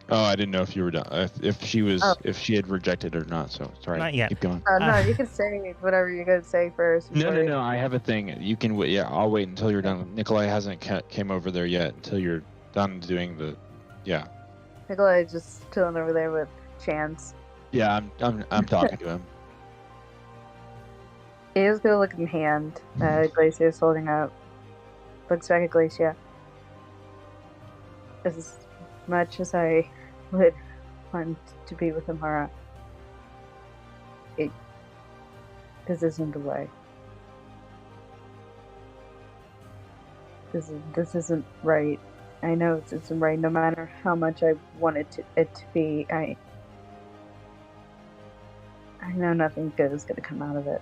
Oh, I didn't know if you were done. If she was, Oh. if she had rejected or not. So sorry. Not yet. Keep going. No, you can say whatever you're gonna say first. No. I have a thing. You can wait. Yeah, I'll wait until you're done. Nikolai hasn't came over there yet. Until you're done doing the. Yeah. Nikolai is just chilling over there with Chance. Yeah, I'm talking to him. He is gonna look in the hand Glacia is holding out. Looks back at Glacia. As much as I would want to be with Amara, this isn't the way. This isn't right. I know it isn't right. No matter how much I wanted it to be, I know nothing good is gonna come out of it.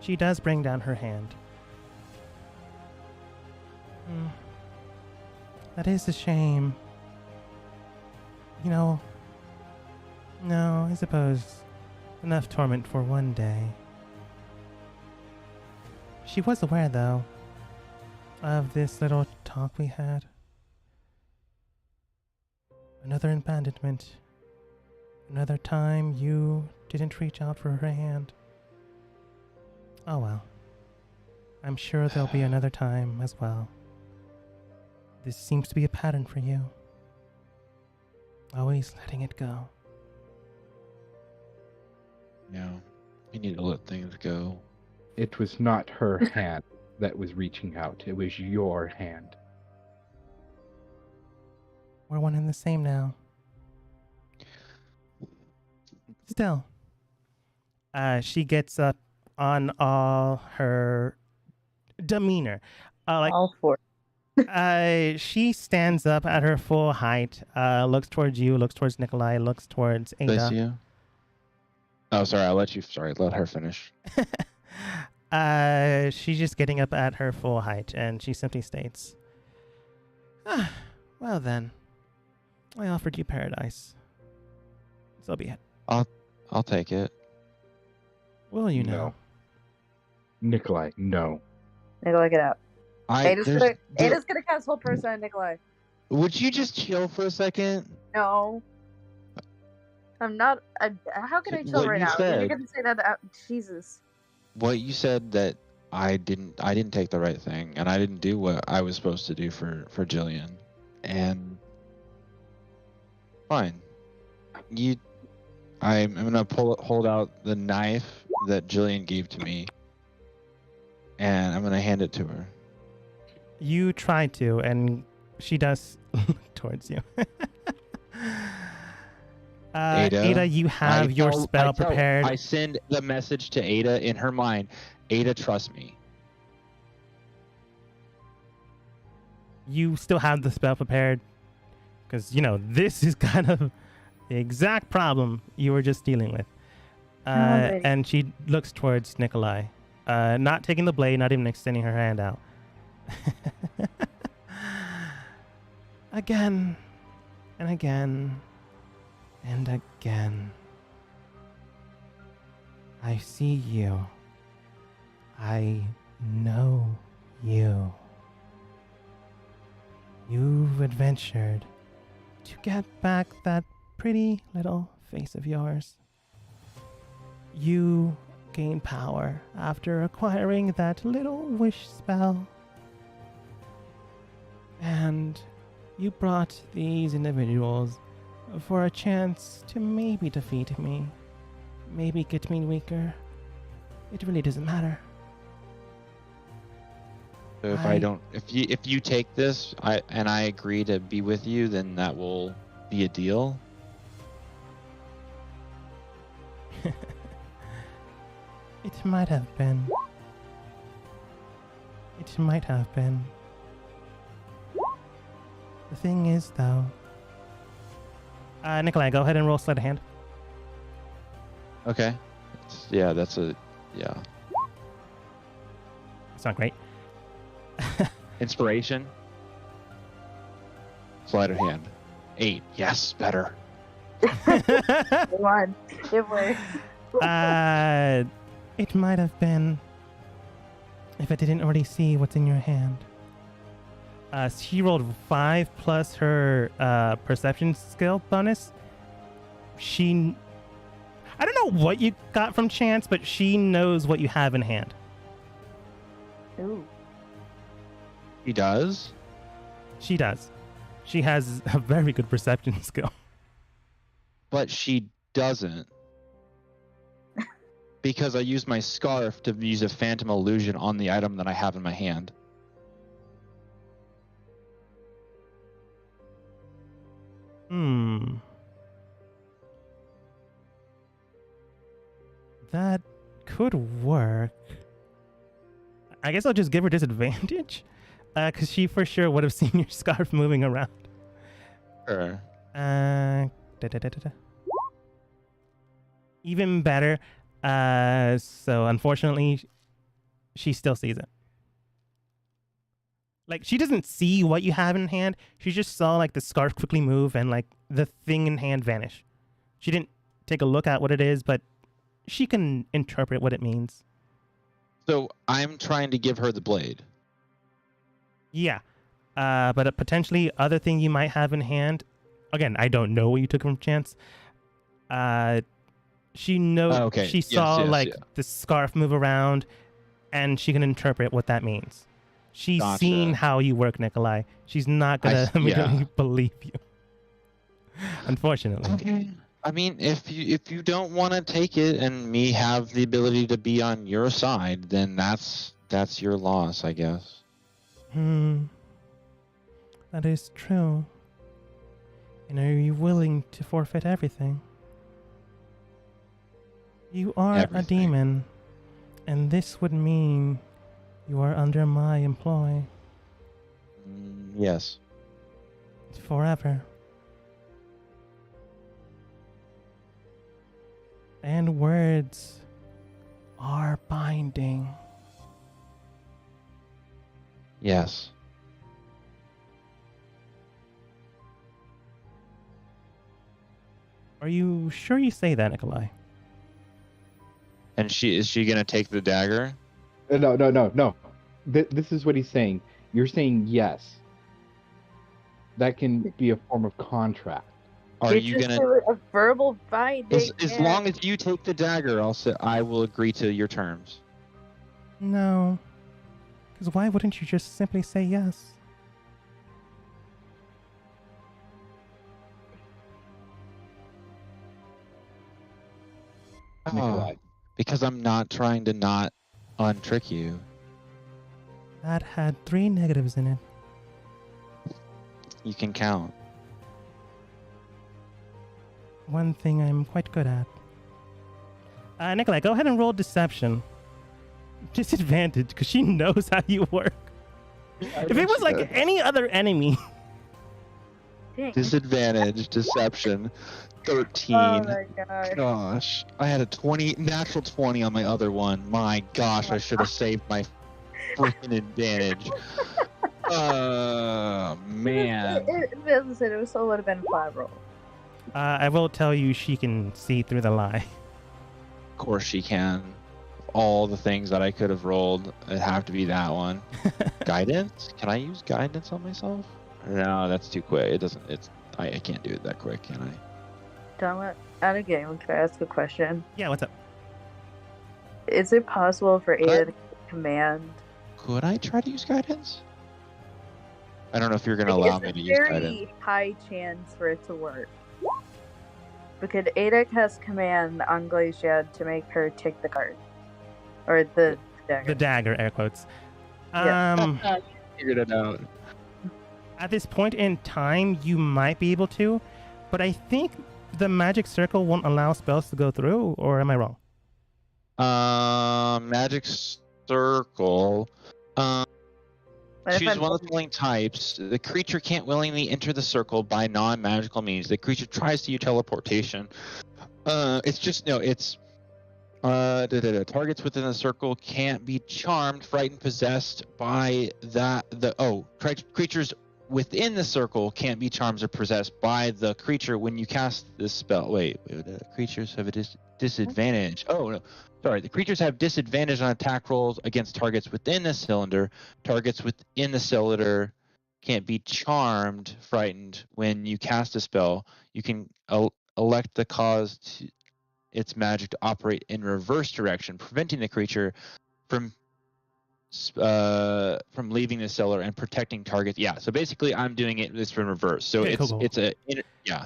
She does bring down her hand. That is a shame. You know, no, I suppose enough torment for one day. She was aware, though, of this little talk we had. Another abandonment. Another time you didn't reach out for her hand. Oh well. I'm sure there'll be another time as well. This seems to be a pattern for you. Always letting it go. Yeah. You need to let things go. It was not her hand that was reaching out. It was your hand. We're one and the same now. Still. She gets up on all her demeanor. All four. She stands up at her full height, looks towards you, looks towards Nikolai, looks towards Ada. Bless you. Oh, sorry. Let her finish. She's just getting up at her full height, and she simply states, well then, I offered you paradise. So be it. I'll take it. Will you No. know? Nikolai, no. Nikolai, get out. Ada's There's- gonna cast whole person on Nikolai. Would you just chill for a second? No. I'm not. How can I chill What right you now? said. You're gonna say that out. Jesus. What you said that I didn't take the right thing, and I didn't do what I was supposed to do for Jillian, and fine. I'm gonna hold out the knife that Jillian gave to me, and I'm gonna hand it to her. You try to, and she does look towards you. Ada, you have your spell prepared. I send the message to Ada in her mind. Ada, trust me. You still have the spell prepared, because this is kind of the exact problem you were just dealing with. And she looks towards Nikolai, not taking the blade, not even extending her hand out. Again and again and again, I see you. I know you. You've adventured to get back that pretty little face of yours. You gain power after acquiring that little wish spell. And you brought these individuals for a chance to maybe defeat me, maybe get me weaker. It really doesn't matter. So if you take this, I agree to be with you, then that will be a deal. It might have been. It might have been. The thing is, though... Nikolai, go ahead and roll sleight of hand. Okay. Yeah. It's not great. Inspiration. Sleight of hand. 8. Yes, better. Come on. It works. It might have been if I didn't already see what's in your hand. She rolled 5 plus her perception skill bonus. I don't know what you got from Chance, but she knows what you have in hand. Ooh. He does? She does. She has a very good perception skill. But she doesn't. Because I used my scarf to use a phantom illusion on the item that I have in my hand. That could work. I guess I'll just give her disadvantage. Because she for sure would have seen your scarf moving around. Sure. Even better. So unfortunately, she still sees it. Like, she doesn't see what you have in hand. She just saw, like, the scarf quickly move and, like, the thing in hand vanish. She didn't take a look at what it is, but she can interpret what it means. So I'm trying to give her the blade. Yeah. But a potentially other thing you might have in hand. Again, I don't know what you took from Chance. She knows. Okay. She saw the scarf move around, and she can interpret what that means. She's seen how you work, Nikolai. She's not gonna immediately believe you. Unfortunately. Okay. I mean, if you don't want to take it and me have the ability to be on your side, then that's your loss, I guess. That is true. And are you willing to forfeit everything? You are a demon, and this would mean you are under my employ. Yes. Forever. And words are binding. Yes. Are you sure you say that, Nikolai? And is she gonna take the dagger? No. This is what he's saying. You're saying yes. That can be a form of contract. Are you gonna a verbal binding? As long as you take the dagger, I will agree to your terms. No. Because why wouldn't you just simply say yes? Nikolai. Because I'm not trying to not untrick you. That had 3 negatives in it. You can count. One thing I'm quite good at. Nikolai, go ahead and roll deception. Disadvantage, because she knows how you work. If it was like any other enemy. Dang. Disadvantage, deception, 13. Oh my god. Gosh, I had a natural 20 on my other one. My gosh, I should have saved my freaking advantage. Man. It still would have been a 5 roll. I will tell you she can see through the lie. Of course she can. All the things that I could have rolled, it'd have to be that one. Guidance? Can I use guidance on myself? No, that's too quick. It doesn't. I can't do it that quick, can I? Dom, out of game, can I ask a question? Yeah, what's up? Is it possible for Ada What? to command? Could I try to use guidance? I don't know if you're going to allow me to use There's a guidance. very high chance for it to work. But could Ada cast command on Glaciad to make her take the card? Or the dagger? The dagger, air quotes. Yeah. Figured it out. At this point in time, you might be able to, but I think the magic circle won't allow spells to go through, or am I wrong? Magic circle. But if Choose I'm- one of the following types. The creature can't willingly enter the circle by non-magical means. The creature tries to use teleportation. Targets within the circle can't be charmed, frightened, possessed by creatures within the circle can't be charmed or possessed by the creature when you cast this spell. Creatures have a disadvantage. Oh no. Sorry, the creatures have disadvantage on attack rolls against targets within the cylinder. Targets within the cylinder can't be charmed, frightened when you cast a spell. You can elect the cause to its magic to operate in reverse direction, preventing the creature from leaving the cellar and protecting targets. Yeah, so basically I'm doing it this in reverse. So Okay, it's cool. it's a yeah.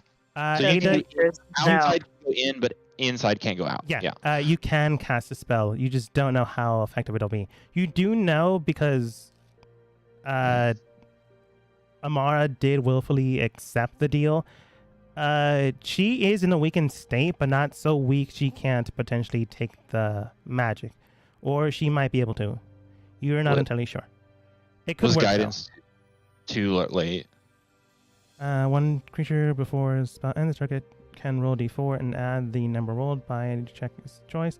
So you Ada, can outside can go in, but inside can't go out. yeah, you can cast a spell. You just don't know how effective it'll be. You do know because Amara did willfully accept the deal. She is in a weakened state, but not so weak she can't potentially take the magic. Or she might be able to. You're not What? entirely sure. It could Was work, though. guidance too late? One creature before spell ends the target can roll d4 and add the number rolled by check his choice.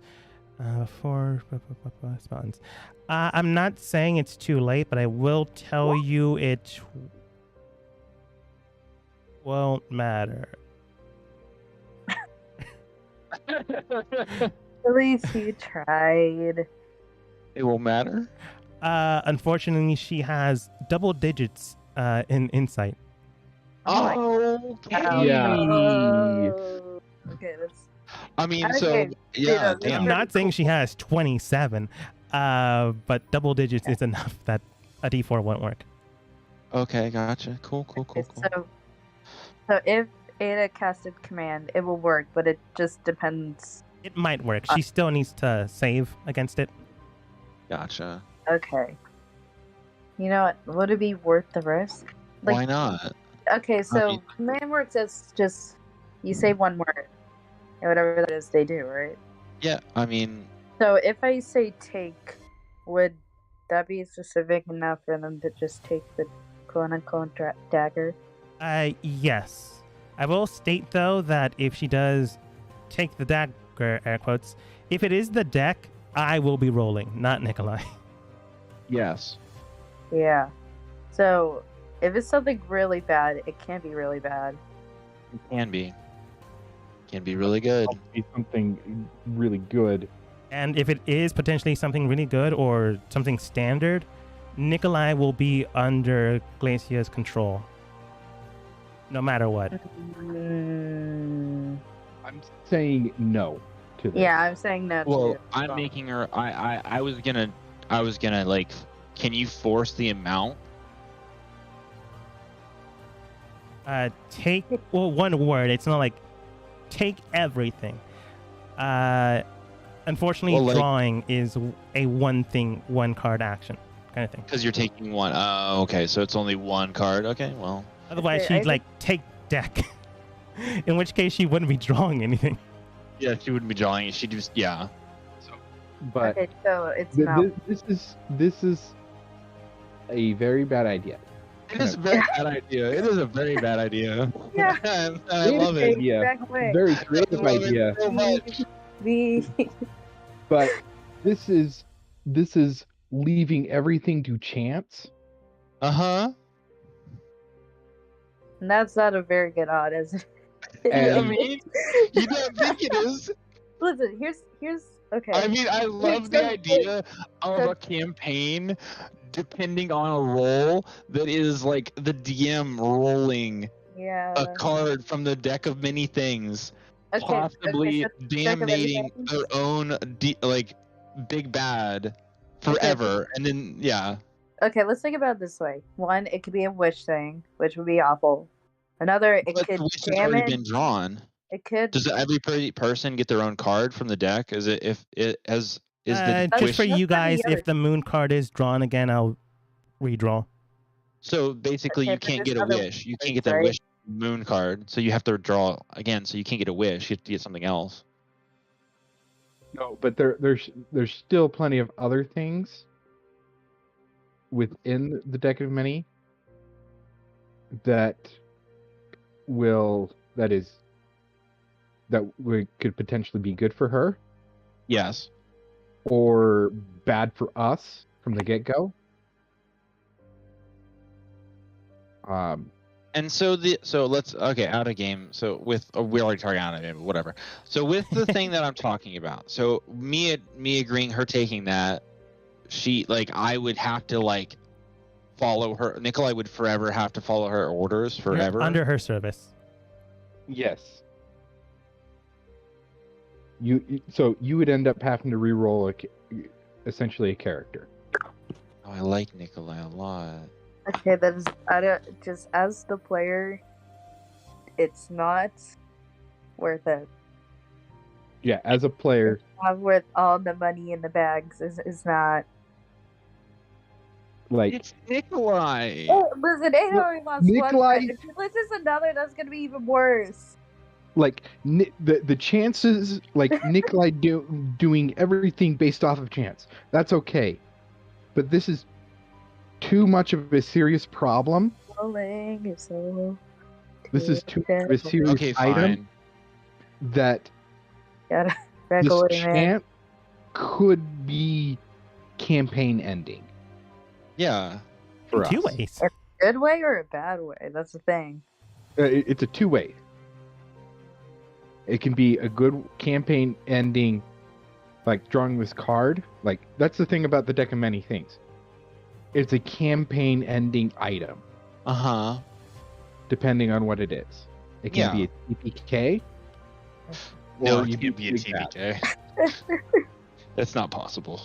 For spell ends. I'm not saying it's too late, but I will tell you it won't matter. At least you tried. It will matter. Unfortunately, she has double digits in insight. Oh Okay. Yeah. Okay, that's I mean, Okay, so yeah. yeah, Damn. I'm not saying she has 27, but double digits is enough that a d4 won't work. Okay, gotcha. Cool. so if Ada casted command, it will work, but it just depends. It might work. She still needs to save against it. Gotcha. Okay. You know what? Would it be worth the risk? Why not? Okay, so mean- command works as just you say one word, and whatever that is, they do, right? Yeah, I mean, So if I say take, would that be specific enough for them to just take the quote-unquote dagger? Yes. I will state, though, that if she does take the dagger, air quotes, if it is the deck, I will be rolling, not Nikolai. Yes. Yeah. So if it's something really bad, it can be really bad. it can be. Can be really good. Be something really good. And if it is potentially something really good or something standard, Nikolai will be under Glacia's control. No matter what. Mm, I'm saying no to this. yeah, I'm saying no. Well, too. I'm making her. I was gonna like. Can you force the amount? Take, well, one word. It's not like take everything. Unfortunately, Well, like- drawing is a one card action kind of thing. Because you're taking one. Oh, okay. So it's only one card. Okay, well. Otherwise, Okay, I she'd like take deck. In which case, she wouldn't be drawing anything. Yeah, she wouldn't be drawing it. She'd just, yeah. But Okay, so it's th- not. this is a very bad idea. It is a very bad idea. It is a very bad idea. Yeah. I love it. Idea. Back away. Very creative I love it idea. so much. The But this is leaving everything to chance. Uh-huh. and that's not a very good odd, is it? And- I mean, you don't think it is. Listen, here's okay. I mean, I love the So- idea of so- a campaign depending on a roll that is like the DM rolling yeah. a card from the deck of many things, Okay, possibly okay, so deck of many damnating things? their own like big bad forever, and then yeah. Okay, let's think about it this way. One, it could be a wish thing, which would be awful. Another, it But could the wish has already damage. been drawn. It could. Does every person get their own card from the deck? Is it if it has is the That's Just for wish? That's you not the guys, other- if the moon card is drawn again, I'll redraw. So basically, Okay, you but can't there's get a other wish. You ways, can't get that right? wish moon card. So you have to draw again. So you can't get a wish. You have to get something else. No, but there's still plenty of other things within the deck of many that could potentially be good for her Yes. or bad for us from the get-go. And so let's out of game. So with we already talking out of game, but whatever. So with the thing that I'm talking about. So me agreeing her taking that, she like I would have to like follow her. Nikolai would forever have to follow her orders You're forever. under her service. Yes. So you would end up having to re-roll essentially a character. Oh, I like Nikolai a lot. Okay, that is. I don't. Just as the player, it's not worth it. Yeah, as a player, Not worth all the money in the bags. Is not. like It's Nikolai. Oh, listen, it only lost Nikolai- one. If this is another, that's gonna be even worse. like the chances, like Nikolai doing everything based off of chance. That's okay, but this is too much of a serious problem. Rolling is so. This is too much of a serious Okay, item fine. that Gotta this back away, man. chance could be campaign ending Yeah. for Two us. ways. Good way or a bad way? That's the thing. It's a two-way. It can be a good campaign ending, like drawing this card. Like that's the thing about the deck of many things. It's a campaign ending item, Uh-huh. depending on what it is. It can be a TPK, No, or it you can't do be a big bad. TBK. That's not possible.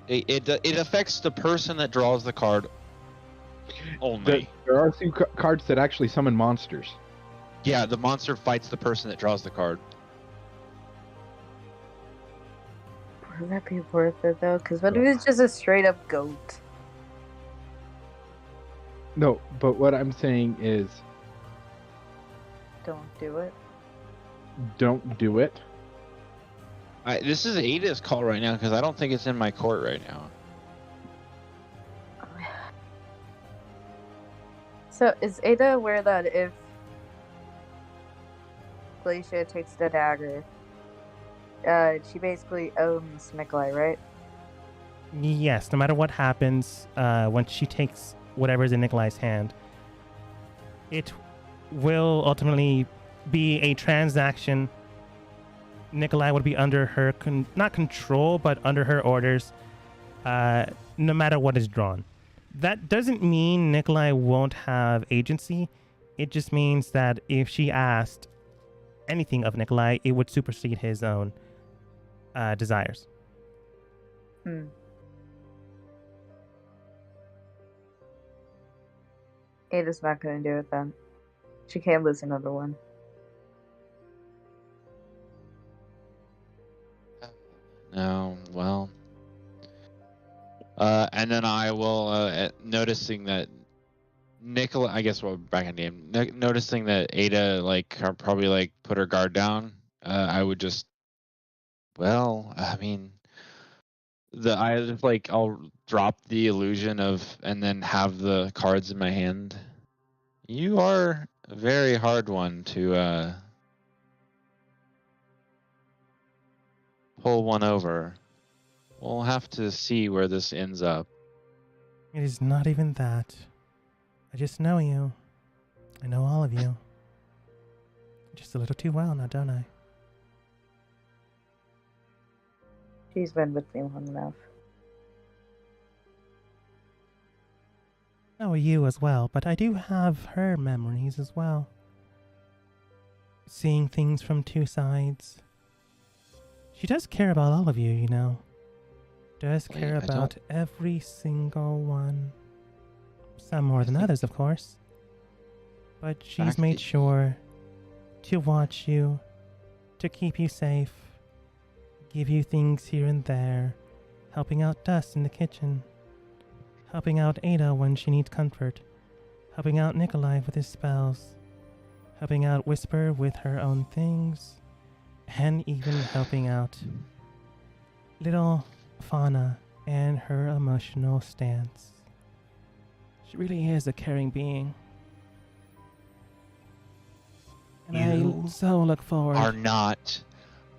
It affects the person that draws the card only. There are two cards that actually summon monsters. Yeah, the monster fights the person that draws the card. Would that be worth it though? Because what if it's just a straight up goat? No, but what I'm saying is, Don't do it. don't do it. This is Ada's call right now because I don't think it's in my court right now. So is Ada aware that if Glacia takes the dagger, she basically owns Nikolai, right? Yes, no matter what happens, once she takes whatever's in Nikolai's hand, it will ultimately be a transaction. Nikolai would be under her, not control, but under her orders, no matter what is drawn. That doesn't mean Nikolai won't have agency. It just means that if she asked anything of Nikolai, it would supersede his own desires. Ada's not gonna do it then. She can't lose another one. No, well. And then I will, noticing that Nicola, I guess we'll back in game. Noticing that Ada, like, probably, like, put her guard down, I would just, well, I mean, I'll drop the illusion of, and then have the cards in my hand. You are a very hard one to, pull one over. We'll have to see where this ends up. It is not even that. I just know you. I know all of you. Just a little too well now, don't I? She's been with me long enough. I know you as well, but I do have her memories as well. Seeing things from two sides. She does care about all of you, you know. Does care about every single one. Some more than others, of course. But she's made sure to watch you, to keep you safe, give you things here and there, helping out Dust in the kitchen, helping out Ada when she needs comfort, helping out Nikolai with his spells, helping out Whisper with her own things, and even helping out little Fauna and her emotional stance. She really is a caring being. And I so look forward. Are not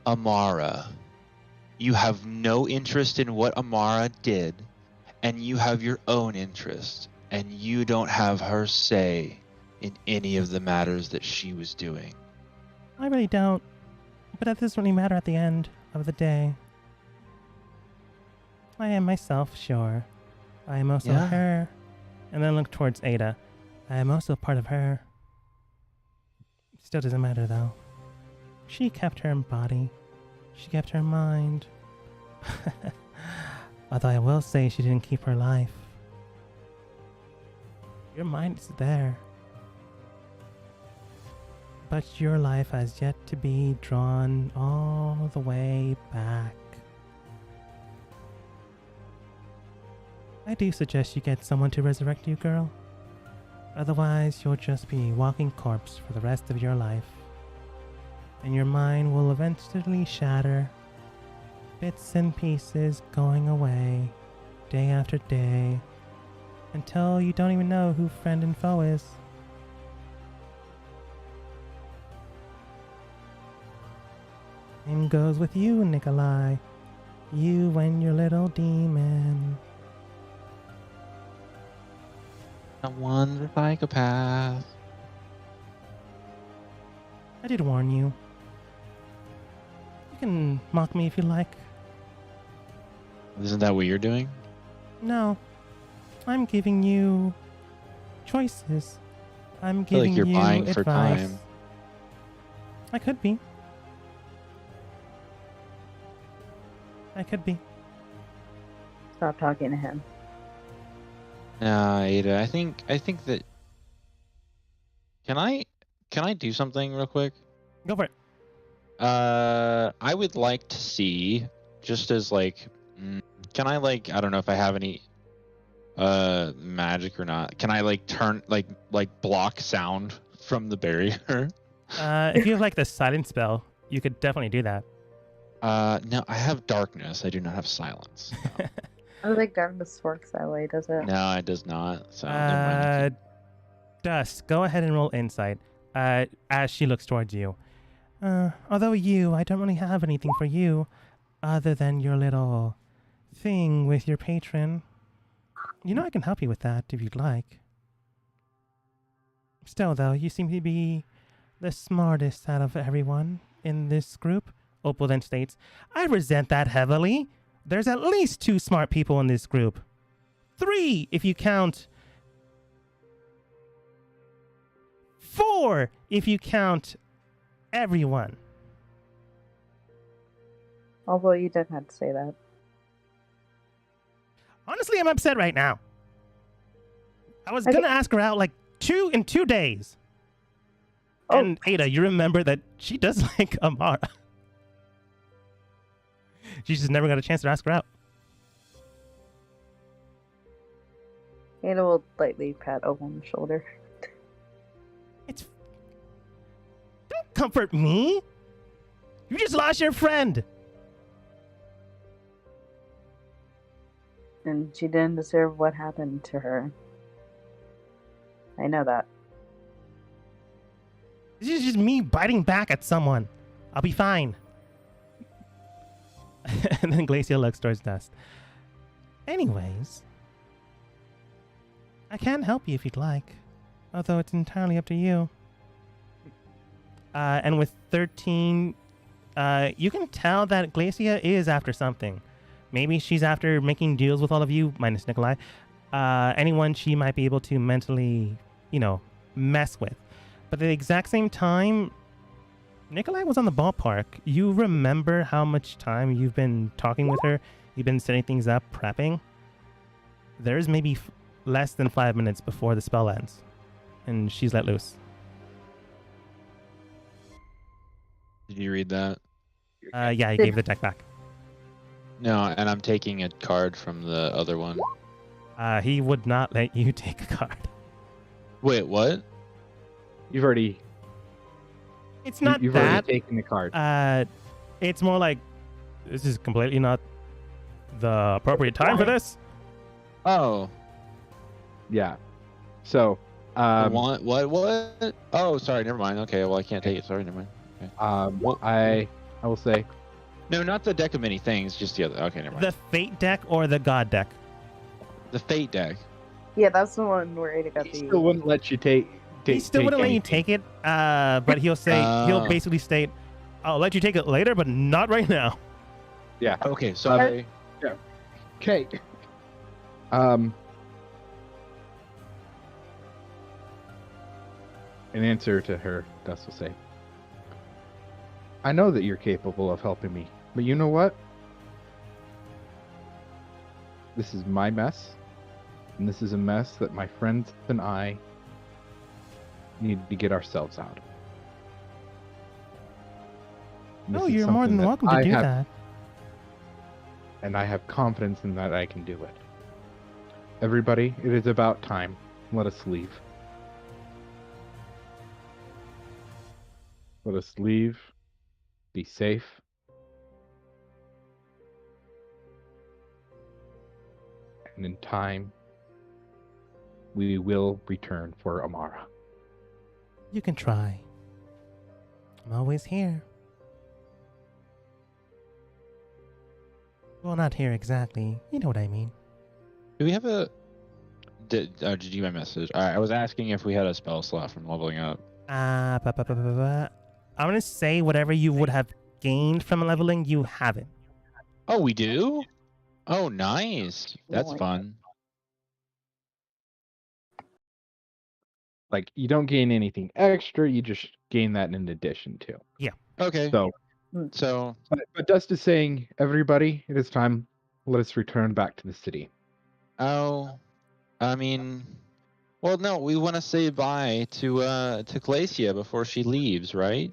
Amara. You have no interest in what Amara did, and you have your own interest, and you don't have her say in any of the matters that she was doing. I really don't, but that doesn't really matter at the end of the day. I am myself, sure. I am also her. And then look towards Ada. I am also part of her. Still doesn't matter though. She kept her body. She kept her mind. Although I will say she didn't keep her life. Your mind is there. But your life has yet to be drawn all the way back. I do suggest you get someone to resurrect you, girl. Otherwise, you'll just be a walking corpse for the rest of your life. And your mind will eventually shatter, bits and pieces going away, day after day, until you don't even know who friend and foe is. Same goes with you, Nikolai. You and your little demon. One psychopath. I did warn you. You can mock me if you like. Isn't that what you're doing? No. I'm giving you choices. I'm I feel giving like you're you buying advice. for time. I could be. I could be. Stop talking to him. Nah, Ada, I think that Can I do something real quick? Go for it. I would like to see, just as like, can I like, I don't know if I have any magic or not. Can I like turn like block sound from the barrier? If you have like the silence spell, you could definitely do that. No, I have darkness. I do not have silence. No. I don't think darkness works that way, does it? No, it does not. So never mind. Dust, go ahead and roll insight. As she looks towards you. Although I don't really have anything for you, other than your little thing with your patron. You know I can help you with that if you'd like. Still, though, you seem to be the smartest out of everyone in this group. Opal then states, I resent that heavily. There's at least 2 smart people in this group. 3, if you count. 4, if you count everyone. Although you didn't have to say that. Honestly, I'm upset right now. I was gonna ask her out like in 2 days. Oh. And Ada, you remember that she does like Amara. She just never got a chance to ask her out. Ada will lightly pat Opal on the shoulder. It's... Don't comfort me! You just lost your friend! And she didn't deserve what happened to her. I know that. This is just me biting back at someone. I'll be fine. And then Glacia looks towards Dust. Anyways, I can help you if you'd like, although it's entirely up to you. And with 13, you can tell that Glacia is after something. Maybe she's after making deals with all of you, minus Nikolai. Anyone she might be able to mentally, mess with. But at the exact same time, Nikolai was on the ballpark. You remember how much time you've been talking with her? You've been setting things up, prepping? There's maybe less than 5 minutes before the spell ends. And she's let loose. Did you read that? Yeah, he gave the deck back. No, and I'm taking a card from the other one. He would not let you take a card. Wait, what? You've already. It's not You've that. already taken the card. It's more like this is completely not the appropriate time for this. Oh. Yeah. So. What? Oh, sorry. Never mind. Okay. Well, I can't take it. Sorry. Never mind. Okay. I will say. No, not the deck of many things. Just the other. Okay. Never mind. The Fate deck or the God deck? The Fate deck. Yeah, that's the one where Ada got He the. still wouldn't let you take. He still wouldn't let you take it. But he'll say he'll basically state, "I'll let you take it later, but not right now." Yeah. Okay. So. Okay. In answer to her, Dust will say, I know that you're capable of helping me, but you know what? This is my mess, and this is a mess that my friends and I need to get ourselves out of. And No, this is you're more than something welcome to I do have- that. And I have confidence in that I can do it. Everybody, it is about time. Let us leave. Let us leave. Be safe. And in time, we will return for Amara. You can try. I'm always here. Well, not here exactly. You know what I mean. Do we have a? Did you my message? I was asking if we had a spell slot from leveling up. I'm gonna say whatever you would have gained from leveling, you haven't. Oh, we do? Oh, nice. That's fun. Like, you don't gain anything extra, you just gain that in addition to. Okay. So. But Dust is saying, everybody, it is time. Let us return back to the city. Oh, I mean, well, no, we want to say bye to Glacia before she leaves, right?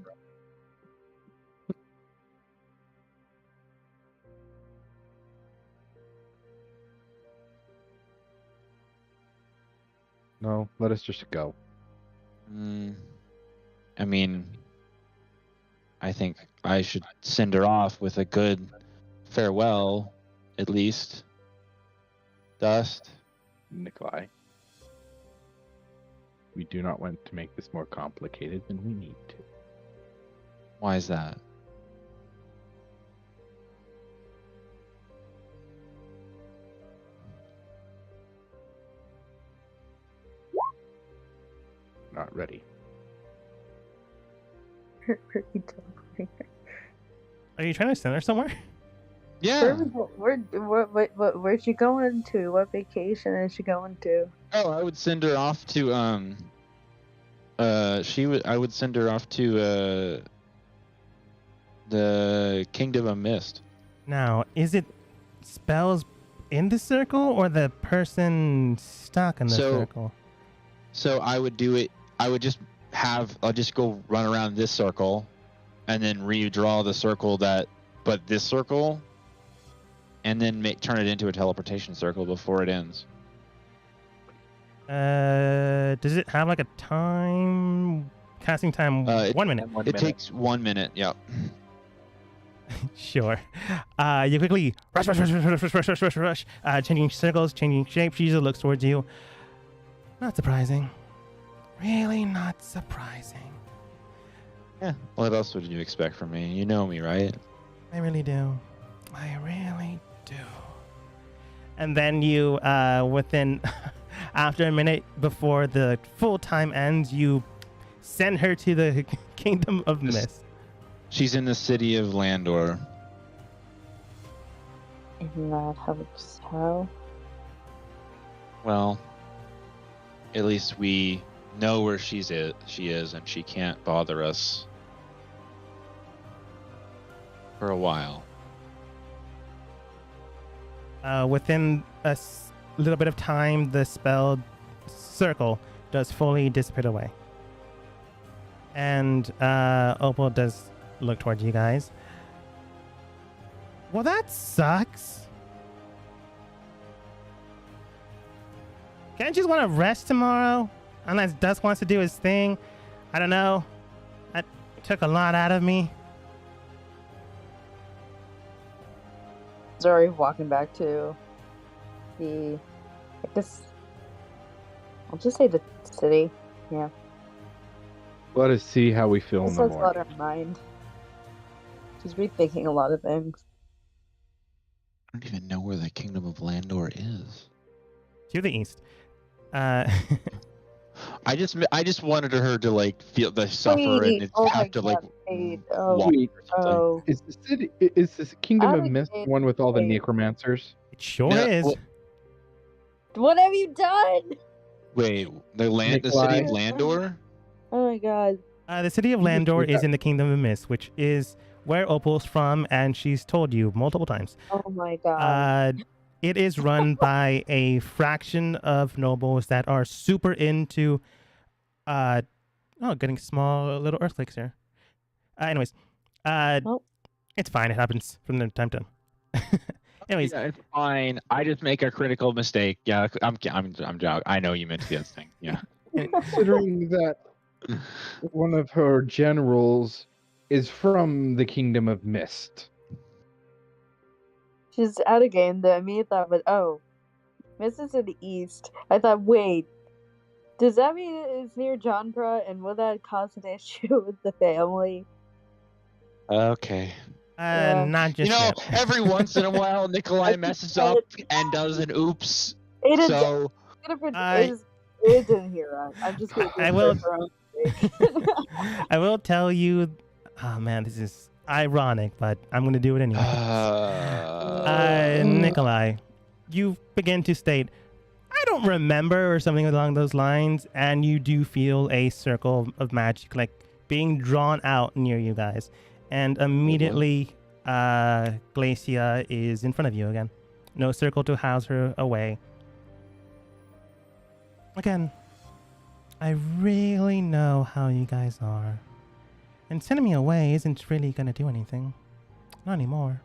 No, let us just go. I mean, I think I should send her off with a good farewell, at least. Dust. Nikolai. We do not want to make this more complicated than we need to. Why is that? Not ready. Are you trying to send her somewhere? Yeah. Where's she going to? What vacation is she going to? Oh, I would send her off to I would send her off to the Kingdom of Mist. Now, is it spells in the circle or the person stuck in the circle? So I would do it. I'll just go run around this circle, and then redraw the circle but this circle and then turn it into a teleportation circle before it ends. Does it have like a time? Casting time? 1 minute. It takes 1 minute. Yep. Sure. You quickly rush, changing circles, changing shape. She just looks towards you. Not surprising. Really not surprising. Yeah. What else would you expect from me? You know me, right? I really do. I really do. And then you, within, after a minute before the full time ends, you send her to the Kingdom of Mist. She's in the city of Landor. And that helps how? Well, at least we know where she is, and she can't bother us for a while. Within a little bit of time, the spell circle does fully dissipate away. And Opal does look towards you guys. Well, that sucks. Can't you just want to rest tomorrow? Unless Dusk wants to do his thing. I don't know. That took a lot out of me. Sorry, walking back to the, I guess, I'll just say the city. Yeah. Let us see how we feel in This the has a lot morning. on mind. She's rethinking a lot of things. I don't even know where the Kingdom of Landor is. To the east. I just wanted her to like feel the suffer Wait, and oh my have to like God, wait, walk Wait, or something. Oh, Is the city? Is this Kingdom of Mist Alligator the one with all the Wait. necromancers? It sure No, is. well, what have you done? wait, the city of Nikolai? Landor? Oh my God. The city of Landor is in the Kingdom of Mist, which is where Opal's from, and she's told you multiple times. Oh my God. It is run by a fraction of nobles that are super into, getting small little earthquakes here. Anyways, Well. it's fine. It happens from time to time. Anyways, Yeah, it's fine. I just make a critical mistake. Yeah, I'm joking. I know you meant the other thing. Yeah. Considering that one of her generals is from the Kingdom of Mist. She's out of game though. I mean, I thought, but oh, Miss is in the east. I thought, wait, does that mean it's near Johnbra, and will that cause an issue with the family? Okay. Yeah. not just You know, yet. every once in a while, Nikolai messes up and does an oops. It is. So It didn't hear us. I'm just gonna. I will- I will tell you. Oh man, this is ironic, but I'm gonna do it anyway. Nikolai, you begin to state, I don't remember, or something along those lines, and you do feel a circle of magic like being drawn out near you guys, and immediately Glacia is in front of you again. No circle to house her away. Again, I really know how you guys are, and sending me away isn't really gonna do anything. Not anymore.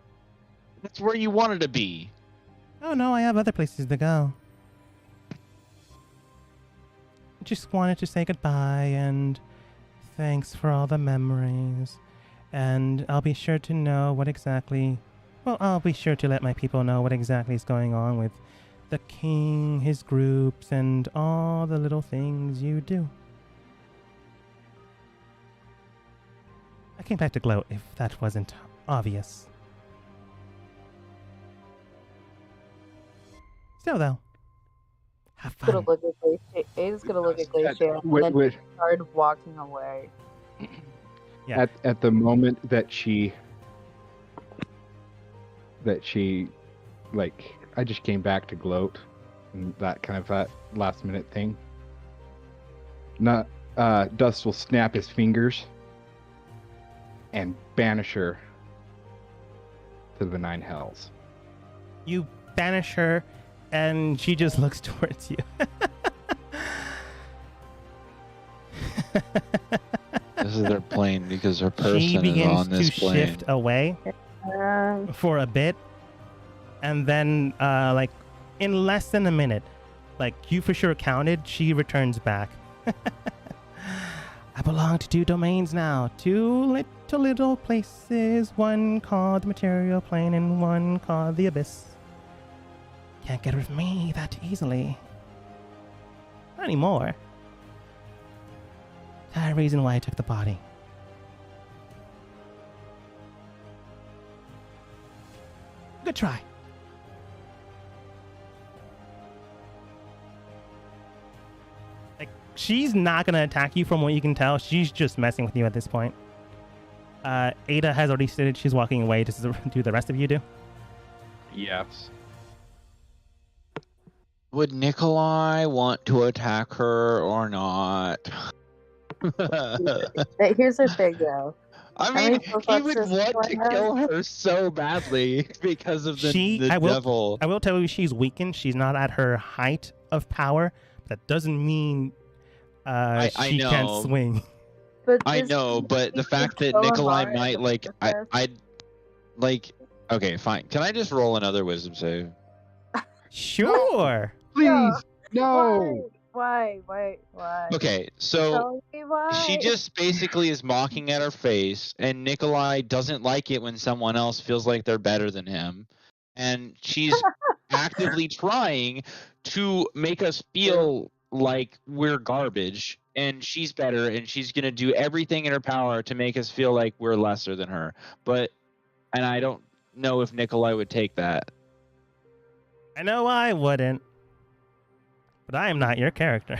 That's where you wanted to be. Oh no, I have other places to go. Just wanted to say goodbye and thanks for all the memories. And I'll be sure to know what exactly... Well, I'll be sure to let my people know what exactly is going on with the king, his groups, and all the little things you do. I came back to gloat if that wasn't obvious. Still, though, have Gonna fun. look at Glacia. Ada's gonna look at Glacia and then Wait, start walking away. Yeah. At the moment that she like, I just came back to gloat and that kind of that last minute thing. Not Dust will snap his fingers and banish her to the 9 hells. You banish her, and she just looks towards you. This is their plane because her She person is begins on this to plane. shift away for a bit, And then, like, in less than a minute, like you for sure counted, she returns back. I belong to 2 domains now. 2 little places. One called the material plane and one called the abyss. Can't get rid of me that easily. Not anymore. That's the reason why I took the body. Good try. Like, she's not gonna attack you from what you can tell. She's just messing with you at this point. Ada has already stated she's walking away. Do the rest of you do? Yes. Would Nikolai want to attack her or not? Here's the thing, though. I How mean, many he flip-flops would does want to Nikolai have? kill her so badly because of the devil. I will tell you she's weakened. She's not at her height of power. That doesn't mean she can't swing. But I this- know, but the you fact could that kill Nikolai Amara might, with like, this. I'd, like, okay, fine. Can I just roll another wisdom save? Sure. Please, no. Why? Okay, so Tell me why. she just basically is mocking at her face, and Nikolai doesn't like it when someone else feels like they're better than him. And she's actively trying to make us feel like we're garbage, and she's better, and she's going to do everything in her power to make us feel like we're lesser than her. And I don't know if Nikolai would take that. I know I wouldn't. But I am not your character.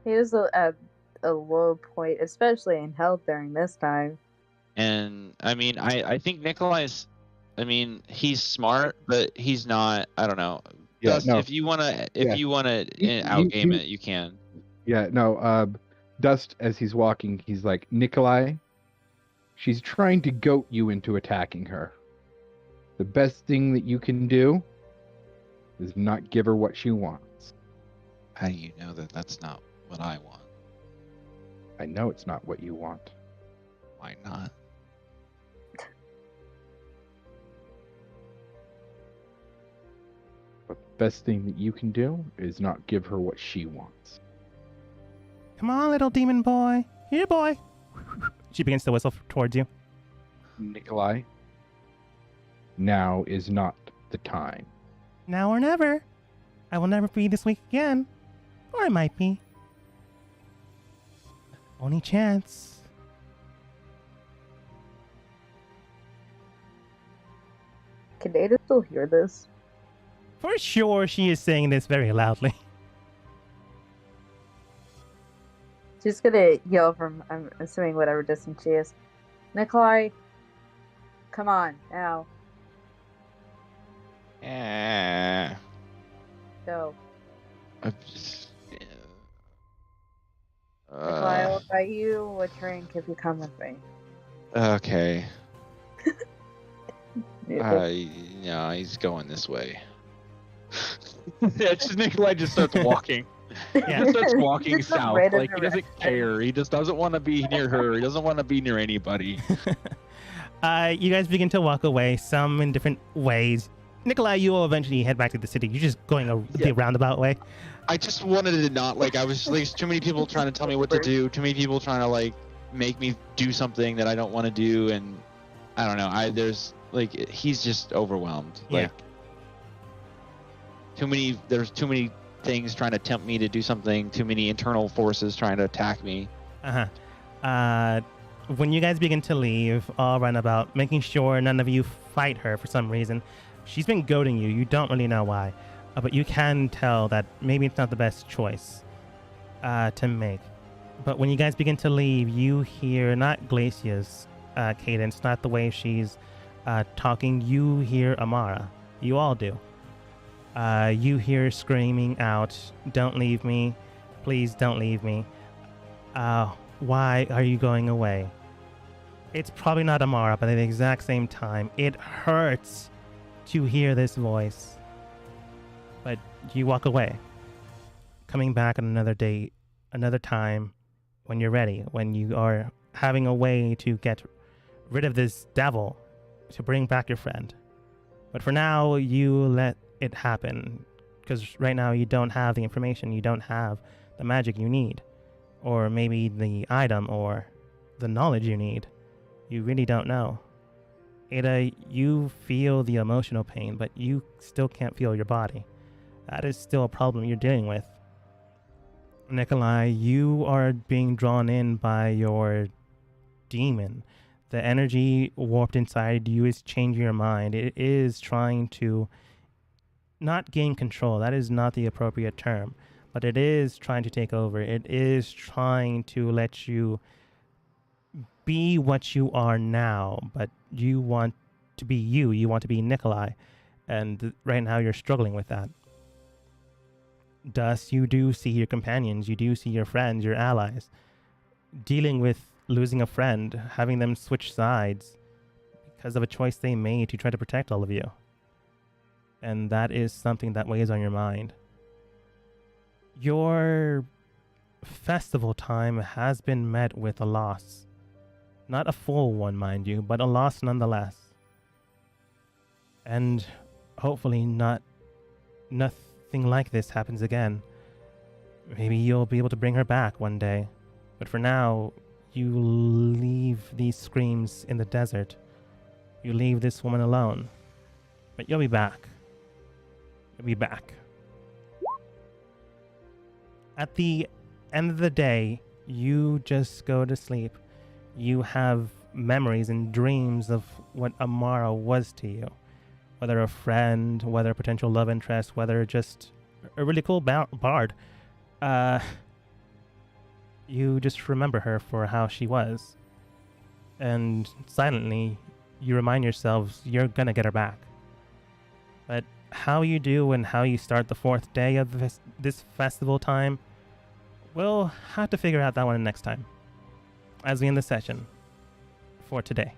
He was at a low point, especially in health during this time. And I mean, I think Nikolai's, I mean, he's smart, but he's not. I don't know. Yeah, Dust, no. if you wanna He- outgame he- it, you can. Yeah, no. Dust, as he's walking, he's like, Nikolai, she's trying to goat you into attacking her. The best thing that you can do is not give her what she wants. How do you know that that's not what I want? I know it's not what you want. Why not? But the best thing that you can do is not give her what she wants. Come on, little demon boy. Here, boy. She begins to whistle towards you. Nikolai, now is not the time. Now or never. I will never be this weak again. Or I might be. Only chance. Can Ada still hear this? For sure, she is saying this very loudly. She's gonna yell from, I'm assuming, whatever distance she is. Nikolai, come on, now. Yeah. Go. I'm just, Nikolai, I'll buy you a drink if you come with me. okay. Yeah, he's going this way. Yeah, it's just Nikolai just starts walking. Yeah. He starts walking Just a south. random Like, he doesn't care. He just doesn't want to be near her. He doesn't want to be near anybody. You guys begin to walk away, some in different ways. Nikolai, you will eventually head back to the city. You're just going the roundabout way. I just wanted to not, like, I was, there's too many people trying to tell me what to do. Too many people trying to, like, make me do something that I don't want to do. And I don't know. There's, like, he's just overwhelmed. Yeah. Like, there's too many things trying to tempt me to do something. Too many internal forces trying to attack me. When you guys begin to leave, all run about, making sure none of you fight her for some reason. She's been goading you. You don't really know why. But you can tell that maybe it's not the best choice to make. But when you guys begin to leave, you hear not Glacia's cadence, not the way she's talking. You hear Amara. You all do. You hear screaming out, "Don't leave me. Please don't leave me. Why are you going away?" It's probably not Amara, but at the exact same time, it hurts to hear this voice. But you walk away, coming back on another date, another time, when you're ready, when you are having a way to get rid of this devil, to bring back your friend. But for now, you let it happen. Because right now you don't have the information, you don't have the magic you need. Or maybe the item or the knowledge you need. You really don't know. Ada, you feel the emotional pain, but you still can't feel your body. That is still a problem you're dealing with. Nikolai, you are being drawn in by your demon. The energy warped inside you is changing your mind. It is trying to not gain control. That is not the appropriate term. But it is trying to take over. It is trying to let you be what you are now. But you want to be you. You want to be Nikolai. And right now you're struggling with that. Thus, you do see your companions. You do see your friends, your allies. Dealing with losing a friend, having them switch sides because of a choice they made to try to protect all of you. And that is something that weighs on your mind. Your festival time has been met with a loss. Not a full one, mind you, but a loss nonetheless. And hopefully nothing like this happens again. Maybe you'll be able to bring her back one day. But for now, you leave these screams in the desert. You leave this woman alone. But you'll be back. You'll be back. At the end of the day, you just go to sleep. You have memories and dreams of what Amara was to you. Whether a friend, whether a potential love interest, whether just a really cool bard. You just remember her for how she was. And silently, you remind yourselves you're gonna get her back. But how you do and how you start the 4th day of this festival time, we'll have to figure out that one next time. As we end the session for today.